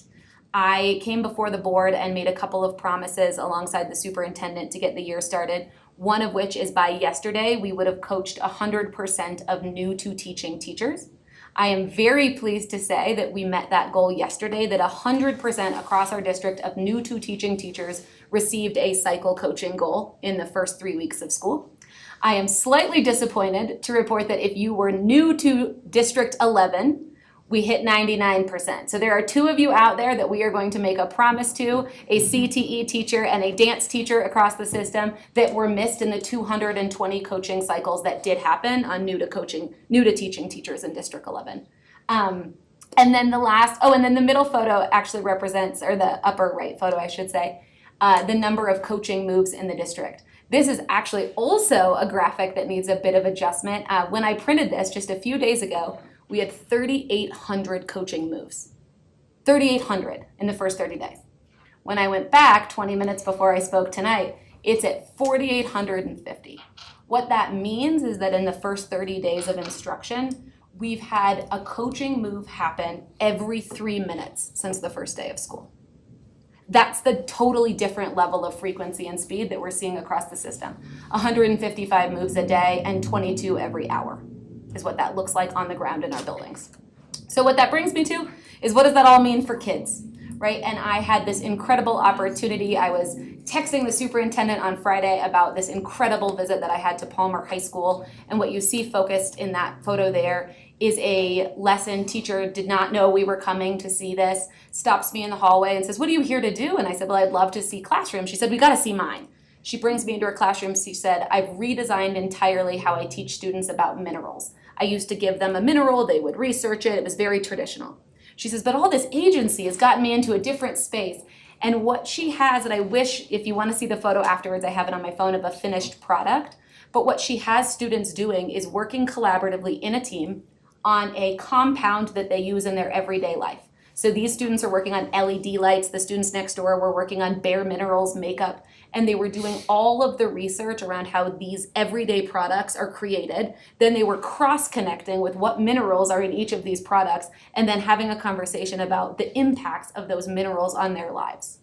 I came before the board and made a couple of promises alongside the superintendent to get the year started. one of which is by yesterday, we would have coached 100% of new to teaching teachers. I am very pleased to say that we met that goal yesterday, that 100% across our district of new to teaching teachers received a cycle coaching goal in the first 3 weeks of school. I am slightly disappointed to report that if you were new to District 11, we hit 99%. So there are 2 of you out there that we are going to make a promise to, a CTE teacher and a dance teacher across the system, that were missed in the 220 coaching cycles that did happen on new to teaching teachers in District 11. And then the middle photo actually represents, or the upper right photo I should say, the number of coaching moves in the district. This is actually also a graphic that needs a bit of adjustment. When I printed this just a few days ago, we had 3,800 coaching moves. 3,800 in the first 30 days. When I went back 20 minutes before I spoke tonight, it's at 4,850. What that means is that in the first 30 days of instruction, we've had a coaching move happen every 3 minutes since the first day of school. That's the totally different level of frequency and speed that we're seeing across the system. 155 moves a day and 22 every hour is what that looks like on the ground in our buildings. So what that brings me to is, what does that all mean for kids, right? And I had this incredible opportunity. I was texting the superintendent on Friday about this incredible visit that I had to Palmer High School. And what you see focused in that photo there is a lesson teacher did not know we were coming to see this, stops me in the hallway and says, "What are you here to do?" And I said, "Well, I'd love to see classrooms." She said, "We got to see mine." She brings me into her classroom. She said, "I've redesigned entirely how I teach students about minerals. I used to give them a mineral, they would research it. It was very traditional." She says, "But all this agency has gotten me into a different space." And what she has, and I wish, if you want to see the photo afterwards, I have it on my phone of a finished product. But what she has students doing is working collaboratively in a team on a compound that they use in their everyday life. So these students are working on LED lights. The students next door were working on Bare Minerals makeup. And they were doing all of the research around how these everyday products are created. Then they were cross-connecting with what minerals are in each of these products, and then having a conversation about the impacts of those minerals on their lives.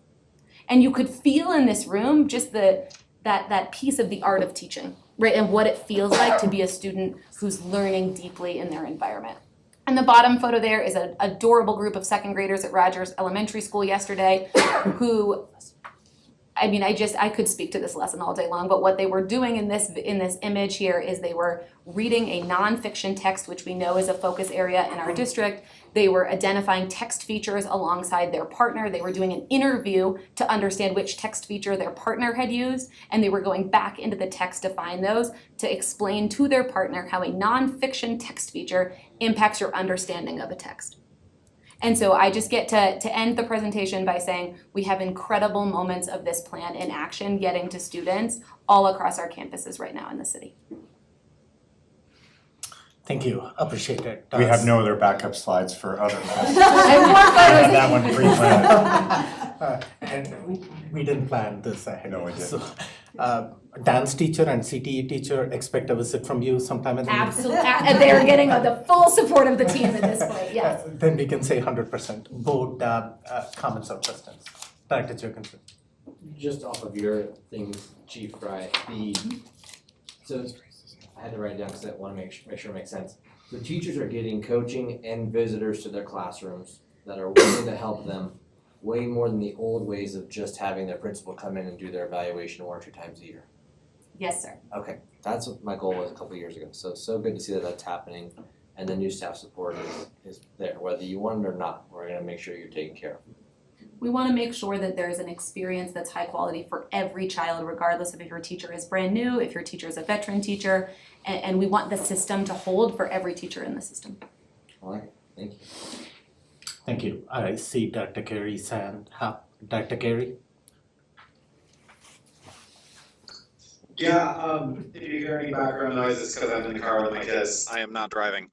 And you could feel in this room just that piece of the art of teaching, right? And what it feels like to be a student who's learning deeply in their environment. And the bottom photo there is an adorable group of second graders at Rogers Elementary School yesterday who, I mean, I could speak to this lesson all day long, but what they were doing in this image here is they were reading a nonfiction text, which we know is a focus area in our district. They were identifying text features alongside their partner. They were doing an interview to understand which text feature their partner had used, and they were going back into the text to find those to explain to their partner how a nonfiction text feature impacts your understanding of a text. And so I just get to end the presentation by saying we have incredible moments of this plan in action getting to students all across our campuses right now in the city. Thank you, appreciate it. We have no other backup slides for other classes. I have more photos. That one pre-planned. And we didn't plan this ahead. No, we didn't. So, dance teacher and CTE teacher expect a visit from you sometime in the Absolutely, and they're getting the full support of the team at this point, yes. Then we can say 100%. Board comments or questions? Director Jorgensen. Just off of your things, Chief Fry, so I had to write it down because I want to make sure it makes sense. So teachers are getting coaching and visitors to their classrooms that are willing to help them way more than the old ways of just having their principal come in and do their evaluation 1 or 2 times a year. Yes, sir. Okay, that's what my goal was a couple of years ago. So good to see that that's happening, and the new staff support is there. Whether you want it or not, we're going to make sure you're taken care of. We want to make sure that there's an experience that's high quality for every child, regardless of if your teacher is brand new, if your teacher is a veteran teacher, and we want the system to hold for every teacher in the system. All right, thank you. Thank you. I see Dr. Carey's hand. Dr. Carey? Yeah, if you hear any background noise, it's because I'm in the car with my kids. I am not driving.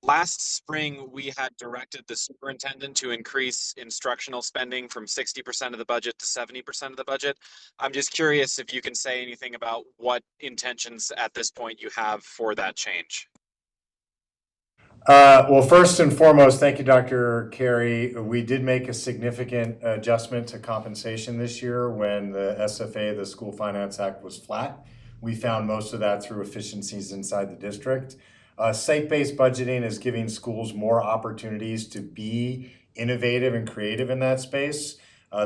Last spring, we had directed the superintendent to increase instructional spending from 60% of the budget to 70% of the budget. I'm just curious if you can say anything about what intentions at this point you have for that change. Well, first and foremost, thank you, Dr. Carey. We did make a significant adjustment to compensation this year when the SFA, the School Finance Act, was flat. We found most of that through efficiencies inside the district. Site-based budgeting is giving schools more opportunities to be innovative and creative in that space.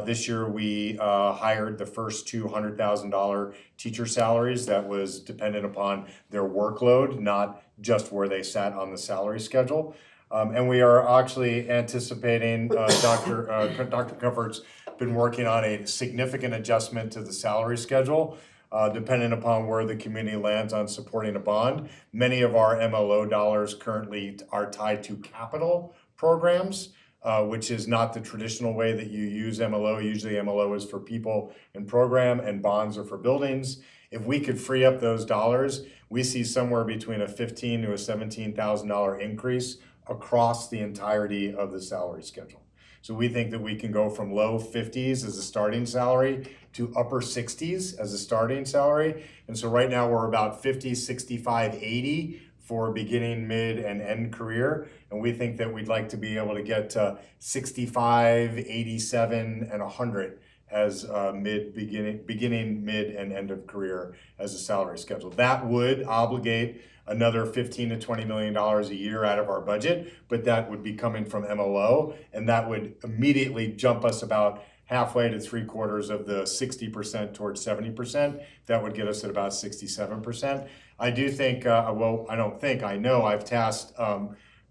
This year, we hired the first $200,000 teacher salaries. That was dependent upon their workload, not just where they sat on the salary schedule. And we are actually anticipating, Dr. Comfort's been working on a significant adjustment to the salary schedule, depending upon where the community lands on supporting a bond. Many of our MLO dollars currently are tied to capital programs, which is not the traditional way that you use MLO. Usually MLO is for people and program, and bonds are for buildings. If we could free up those dollars, we see somewhere between a $15,000 to a $17,000 increase across the entirety of the salary schedule. So we think that we can go from low 50s as a starting salary to upper 60s as a starting salary. And so right now we're about 50, 65, 80 for beginning, mid, and end career. And we think that we'd like to be able to get to 65, 87, and 100 as beginning, mid, and end of career as a salary schedule. That would obligate another $15 to $20 million a year out of our budget, but that would be coming from MLO, and that would immediately jump us about halfway to 3/4 of the 60% towards 70%. That would get us at about 67%. I do think, I know I've tasked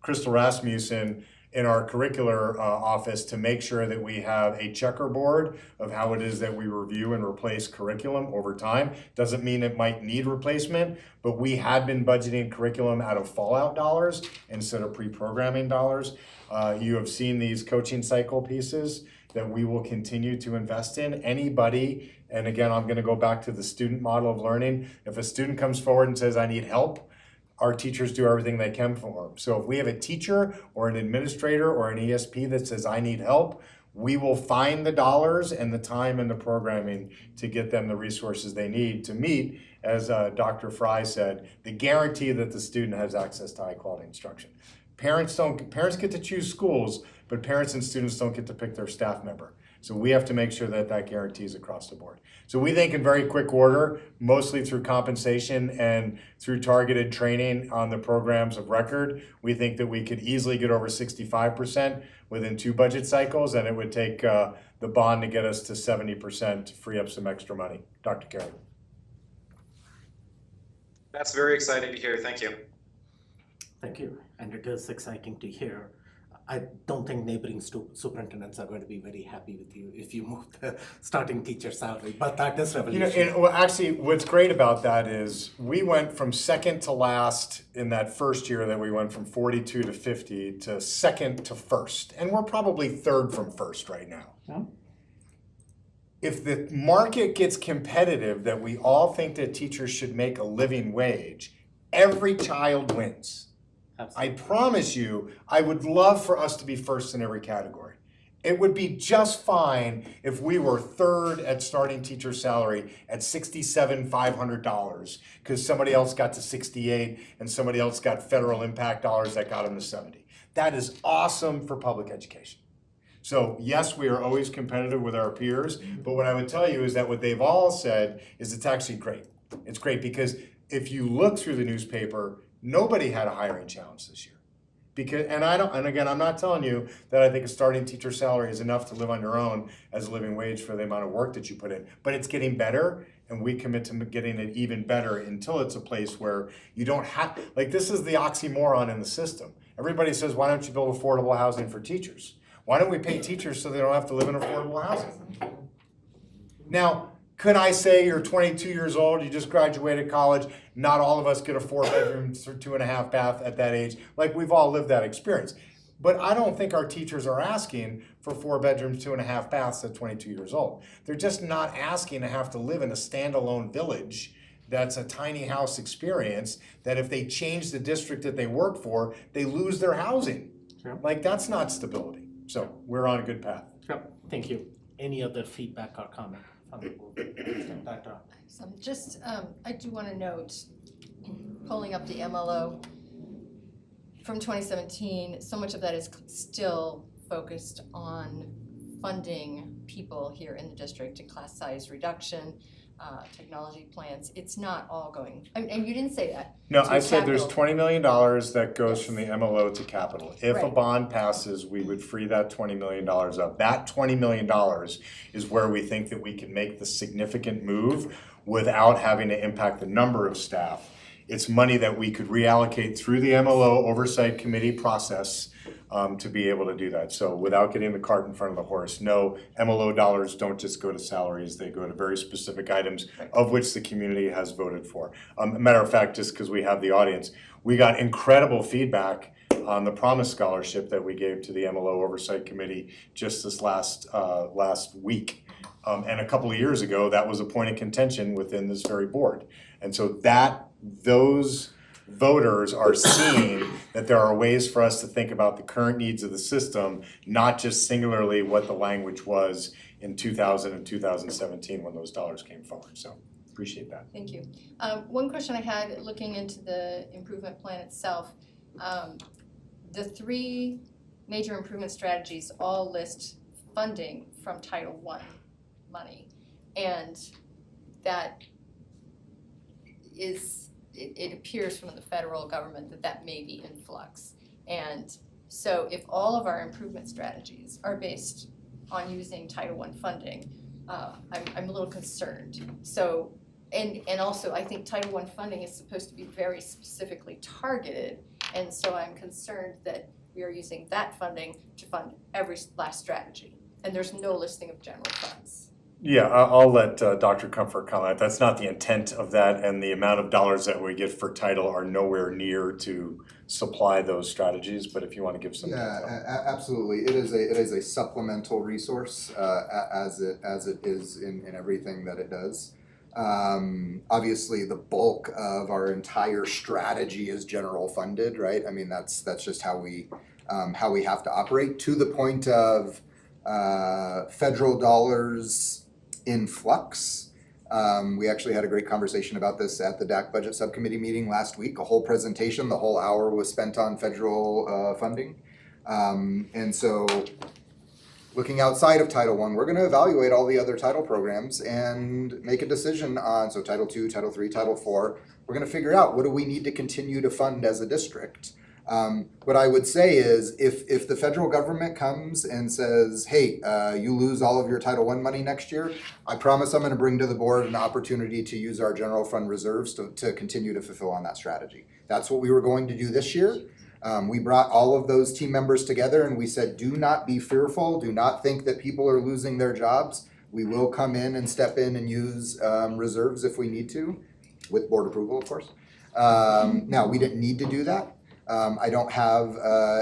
Crystal Rasmussen in our curricular office to make sure that we have a checkerboard of how it is that we review and replace curriculum over time. Doesn't mean it might need replacement, but we had been budgeting curriculum out of fallout dollars instead of pre-programming dollars. You have seen these coaching cycle pieces that we will continue to invest in. Anybody, and again, I'm gonna go back to the student model of learning. If a student comes forward and says, I need help, our teachers do everything they can for them. So if we have a teacher or an administrator or an ESP that says, I need help, we will find the dollars and the time and the programming to get them the resources they need to meet, as Dr. Fry said, the guarantee that the student has access to high quality instruction. Parents get to choose schools, but parents and students don't get to pick their staff member. So we have to make sure that that guarantee is across the board. So we think in very quick order, mostly through compensation and through targeted training on the programs of record, we think that we could easily get over 65% within 2 budget cycles, and it would take the bond to get us to 70% to free up some extra money. Dr. Carey. That's very exciting to hear. Thank you. Thank you, and it is exciting to hear. I don't think neighboring superintendents are going to be very happy with you if you move the starting teacher salary, but that is revolutionary. Well, actually, what's great about that is we went from second to last in that first year that we went from 42 to 50 to second to first, and we're probably third from first right now. Yeah. If the market gets competitive that we all think that teachers should make a living wage, every child wins. Absolutely. I promise you, I would love for us to be first in every category. It would be just fine if we were third at starting teacher salary at $67,500 because somebody else got to 68 and somebody else got federal impact dollars that got them to 70. That is awesome for public education. So yes, we are always competitive with our peers, but what I would tell you is that what they've all said is it's actually great. It's great because if you look through the newspaper, nobody had a hiring challenge this year. And I'm not telling you that I think a starting teacher salary is enough to live on your own as a living wage for the amount of work that you put in, but it's getting better, and we commit to getting it even better until it's a place where you don't have, like this is the oxymoron in the system. Everybody says, why don't you build affordable housing for teachers? Why don't we pay teachers so they don't have to live in affordable housing? Now, could I say you're 22 years old, you just graduated college, not all of us get a 4-bedroom, 2.5 bath at that age. Like we've all lived that experience. But I don't think our teachers are asking for 4 bedrooms, 2.5 baths at 22 years old. They're just not asking to have to live in a standalone village that's a tiny house experience that if they change the district that they work for, they lose their housing. Sure. Like that's not stability. So we're on a good path. Yep. Thank you. Any other feedback or comment from the board? Dr. I do want to note, pulling up the MLO from 2017, so much of that is still focused on funding people here in the district and class size reduction, technology plans. It's not all going, and you didn't say that. No, to I said there's capital. $20 million that goes from the MLO to capital. If a Right. bond passes, we would free that $20 million up. That $20 million is where we think that we can make the significant move without having to impact the number of staff. It's money that we could reallocate through the MLO Oversight Committee process to be able to do that. So without getting the cart in front of the horse, no, MLO dollars don't just go to salaries, they go to very specific items of which the community has voted for. Matter of fact, just because we have the audience, we got incredible feedback on the Promise Scholarship that we gave to the MLO Oversight Committee just this last week. And a couple of years ago, that was a point of contention within this very board. And so those voters are seeing that there are ways for us to think about the current needs of the system, not just singularly what the language was in 2000 and 2017 when those dollars came forward. So appreciate that. Thank you. One question I had looking into the improvement plan itself, the 3 major improvement strategies all list funding from Title I money, and that is, it appears from the federal government that may be in flux. And so if all of our improvement strategies are based on using Title I funding, I'm a little concerned. So, and also I think Title I funding is supposed to be very specifically targeted, and so I'm concerned that we are using that funding to fund every last strategy, and there's no listing of general funds. Yeah, I'll let Dr. Comfort comment. That's not the intent of that, and the amount of dollars that we get for title are nowhere near to supply those strategies, but if you want to give some detail. Absolutely. It is a supplemental resource as it is in everything that it does. Obviously, the bulk of our entire strategy is general funded, right? I mean, that's just how we have to operate, to the point of federal dollars in flux. We actually had a great conversation about this at the DAC Budget Subcommittee meeting last week. A whole presentation, the whole hour was spent on federal funding. And so looking outside of Title I, we're going to evaluate all the other title programs and make a decision on, so Title II, Title III, Title IV. We're going to figure out, what do we need to continue to fund as a district? What I would say is, if the federal government comes and says, hey, you lose all of your Title I money next year, I promise I'm going to bring to the board an opportunity to use our general fund reserves to continue to fulfill on that strategy. That's what we were going to do this year. We brought all of those team members together and we said, do not be fearful, do not think that people are losing their jobs. We will come in and step in and use reserves if we need to, with board approval, of course. Now, we didn't need to do that. I don't have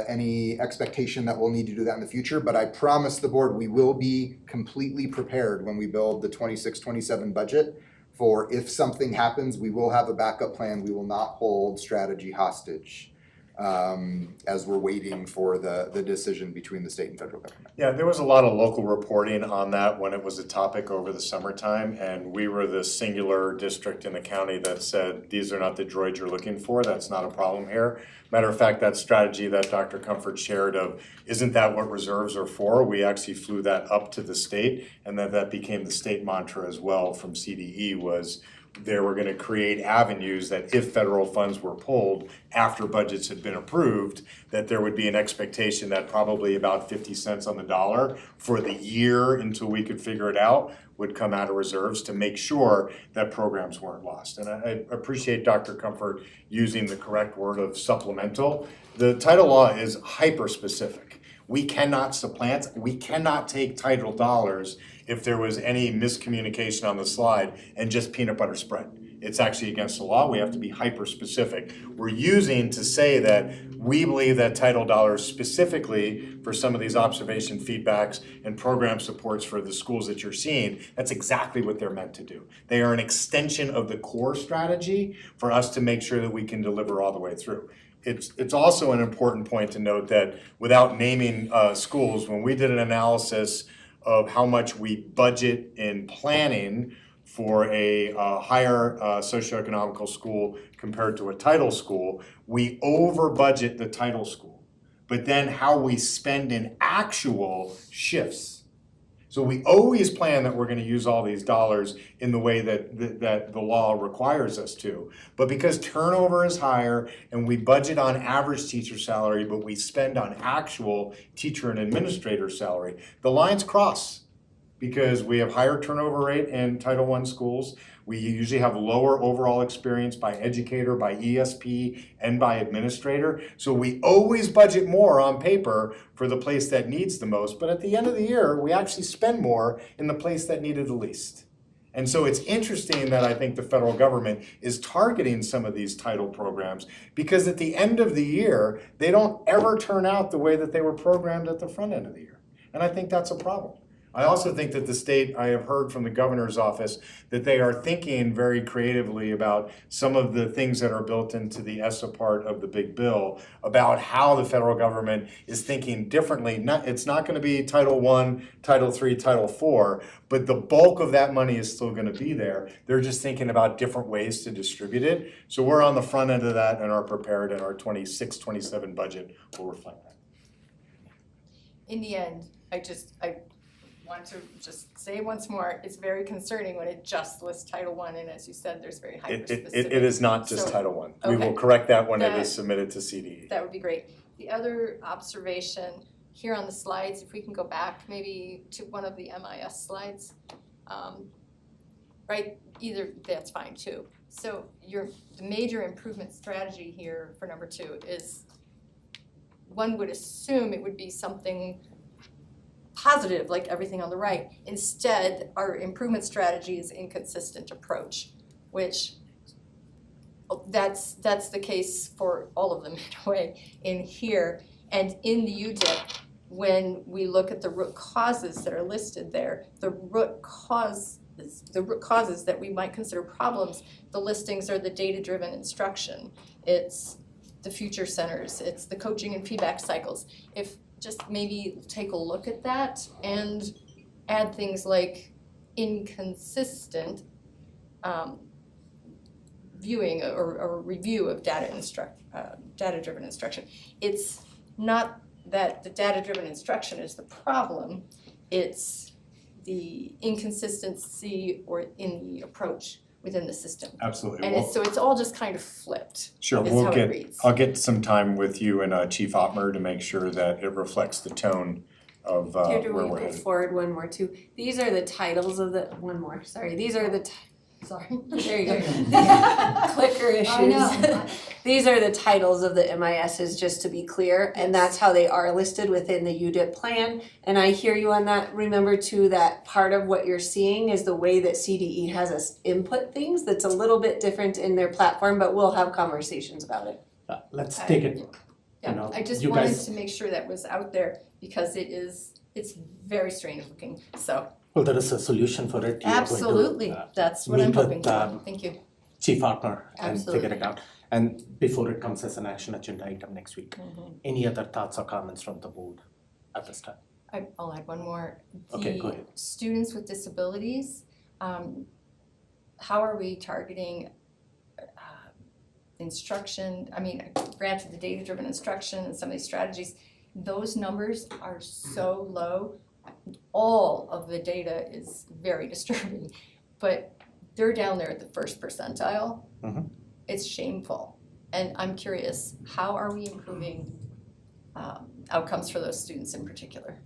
any expectation that we'll need to do that in the future, but I promise the board we will be completely prepared when we build the 26-27 budget for, if something happens, we will have a backup plan. We will not hold strategy hostage as we're waiting for the decision between the state and federal government. Yeah, there was a lot of local reporting on that when it was a topic over the summertime, and we were the singular district in the county that said, these are not the droids you're looking for, that's not a problem here. Matter of fact, that strategy that Dr. Comfort shared of, isn't that what reserves are for? We actually flew that up to the state, and then that became the state mantra as well from CDE, was they were going to create avenues that if federal funds were pulled after budgets had been approved, that there would be an expectation that probably about 50 cents on the dollar for the year until we could figure it out would come out of reserves to make sure that programs weren't lost. And I appreciate Dr. Comfort using the correct word of supplemental. The title law is hyper-specific. We cannot supplant, we cannot take title dollars if there was any miscommunication on the slide and just peanut butter spread. It's actually against the law. We have to be hyper-specific. We're using to say that we believe that title dollars specifically for some of these observation feedbacks and program supports for the schools that you're seeing, that's exactly what they're meant to do. They are an extension of the core strategy for us to make sure that we can deliver all the way through. It's also an important point to note that without naming schools, when we did an analysis of how much we budget in planning for a higher socioeconomical school compared to a title school, we over budget the title school. But then how we spend in actual shifts. So we always plan that we're gonna use all these dollars in the way that the law requires us to. But because turnover is higher and we budget on average teacher salary, but we spend on actual teacher and administrator salary, the lines cross. Because we have higher turnover rate in Title I schools. We usually have lower overall experience by educator, by ESP, and by administrator. So we always budget more on paper for the place that needs the most, but at the end of the year, we actually spend more in the place that needed the least. And so it's interesting that I think the federal government is targeting some of these title programs because at the end of the year, they don't ever turn out the way that they were programmed at the front end of the year. And I think that's a problem. I also think that the state, I have heard from the governor's office that they are thinking very creatively about some of the things that are built into the ESSA part of the big bill about how the federal government is thinking differently. It's not gonna be Title I, Title III, Title IV, but the bulk of that money is still gonna be there. They're just thinking about different ways to distribute it. So we're on the front end of that and are prepared, and our 26, 27 budget will reflect that. In the end, I want to just say once more, it's very concerning when it just lists Title I, and as you said, there's very hyper-specific. It is not just So- Title I. We will okay. correct that when it That- is submitted to CDE. That would be great. The other observation here on the slides, if we can go back maybe to one of the MIS slides, right, either, that's fine too. So the major improvement strategy here for number 2 is, one would assume it would be something positive, like everything on the right. Instead, our improvement strategy is inconsistent approach, which that's the case for all of them in a way in here. And in the UDIP, when we look at the root causes that are listed there, the root causes that we might consider problems, the listings are the data-driven instruction, it's the future centers, it's the coaching and feedback cycles. If just maybe take a look at that and add things like inconsistent viewing or review of data-driven instruction. It's not that the data-driven instruction is the problem, it's the inconsistency or in the approach within the system. Absolutely. And so it's all just kind of flipped. Sure, is we'll how it get, reads. I'll get some time with you and Chief Ottmer to make sure that it reflects the tone of Here, where do we're we go headed. forward one more too? These are the titles of the, these are the, Sorry. there you go. Clicker issues. I know. These are the titles of the MISs, just to be clear, and that's how they are listed within the UDIP plan. And I hear you on that. Remember too, that part of what you're seeing is the way that CDE has us input things that's a little bit different in their platform, but we'll have conversations about it. Let's take it, you Yeah, know, I just you wanted guys, to make sure that was out there because it's very strange looking, so. well, there is a solution for it. You are going to, Absolutely, that's what I'm meet with, hoping for, thank you. Chief Ottmer and figure Absolutely. it out. And before it comes as an action agenda item next week. Any other thoughts or comments from the board at this time? I'll add one more. Okay, go ahead. The students with disabilities, how are we targeting instruction? I mean, granted the data-driven instruction and some of these strategies, those numbers are so low. All of the data is very disturbing, but they're down there at the first percentile. Mhm. It's shameful. And I'm curious, how are we improving outcomes for those students in particular?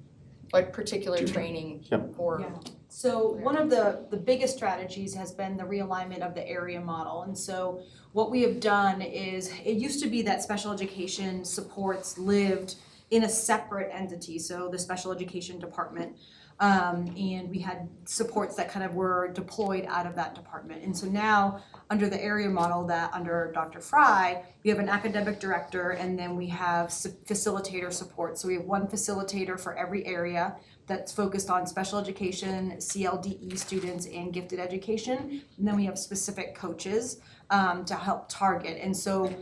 What particular training or? Yeah. So one of the biggest strategies has been the realignment of the area model. And so what we have done is, it used to be that special education supports lived in a separate entity, so the special education department. And we had supports that kind of were deployed out of that department. And so now, under the area model that under Dr. Fry, we have an academic director and then we have facilitator support. So we have one facilitator for every area that's focused on special education, CLDE students, and gifted education. And then we have specific coaches to help target. And so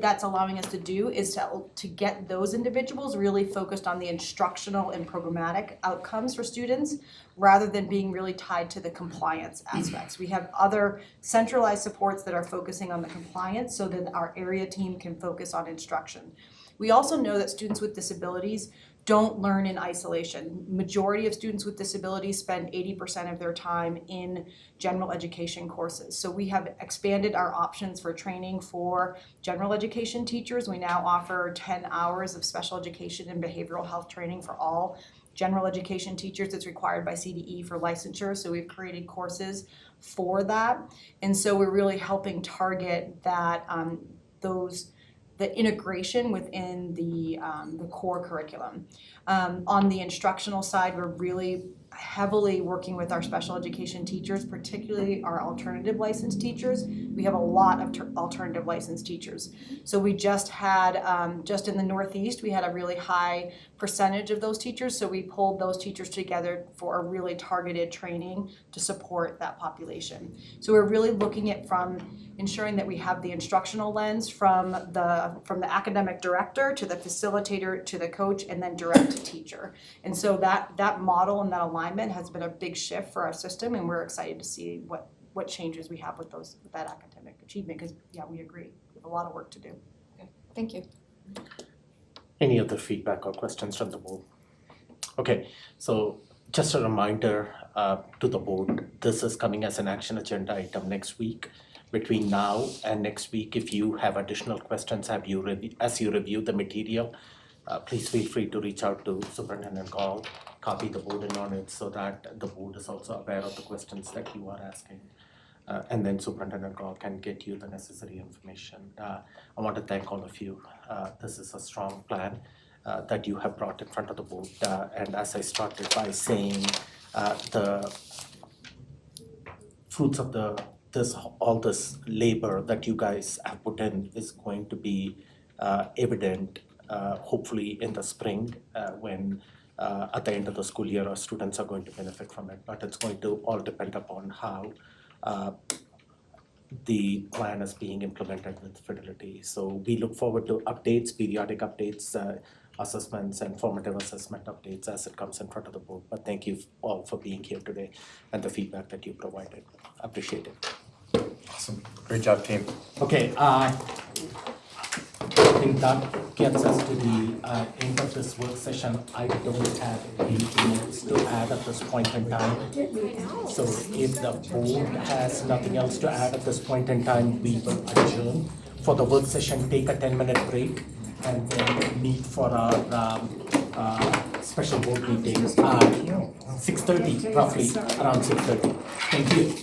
that's allowing us to do is to get those individuals really focused on the instructional and programmatic outcomes for students rather than being really tied to the compliance aspects. We have other centralized supports that are focusing on the compliance so that our area team can focus on instruction. We also know that students with disabilities don't learn in isolation. Majority of students with disabilities spend 80% of their time in general education courses. So we have expanded our options for training for general education teachers. We now offer 10 hours of special education and behavioral health training for all general education teachers. It's required by CDE for licensure, so we've created courses for that. And so we're really helping target that the integration within the core curriculum. On the instructional side, we're really heavily working with our special education teachers, particularly our alternative licensed teachers. We have a lot of alternative licensed teachers. So we just had, just in the Northeast, we had a really high percentage of those teachers. So we pulled those teachers together for a really targeted training to support that population. So we're really looking at from ensuring that we have the instructional lens from the academic director to the facilitator to the coach and then direct to teacher. And so that model and that alignment has been a big shift for our system, and we're excited to see what changes we have with that academic achievement, because yeah, we agree, we have a lot of work to do. Thank you. Any other feedback or questions from the board? Okay, so just a reminder to the board, this is coming as an action agenda item next week. Between now and next week, if you have additional questions as you review the material, please feel free to reach out to Superintendent Gall, copy the board in on it so that the board is also aware of the questions that you are asking. And then Superintendent Gall can get you the necessary information. I want to thank all of you. This is a strong plan that you have brought in front of the board. And as I started by saying, the fruits of all this labor that you guys have put in is going to be evident hopefully in the spring when at the end of the school year our students are going to benefit from it. But it's going to all depend upon how the plan is being implemented with fidelity. So we look forward to updates, periodic updates, assessments and formative assessment updates as it comes in front of the board. But thank you all for being here today and the feedback that you provided. Appreciate it. Awesome, great job, team. Okay, I think that gets us to the end of this work session. I don't have anything else to add at this point in time. So if the board has nothing else to add at this point in time, we will adjourn for the work session, take a 10-minute break, and then meet for our special board meeting, 6:30, roughly, around 6:30. Thank you.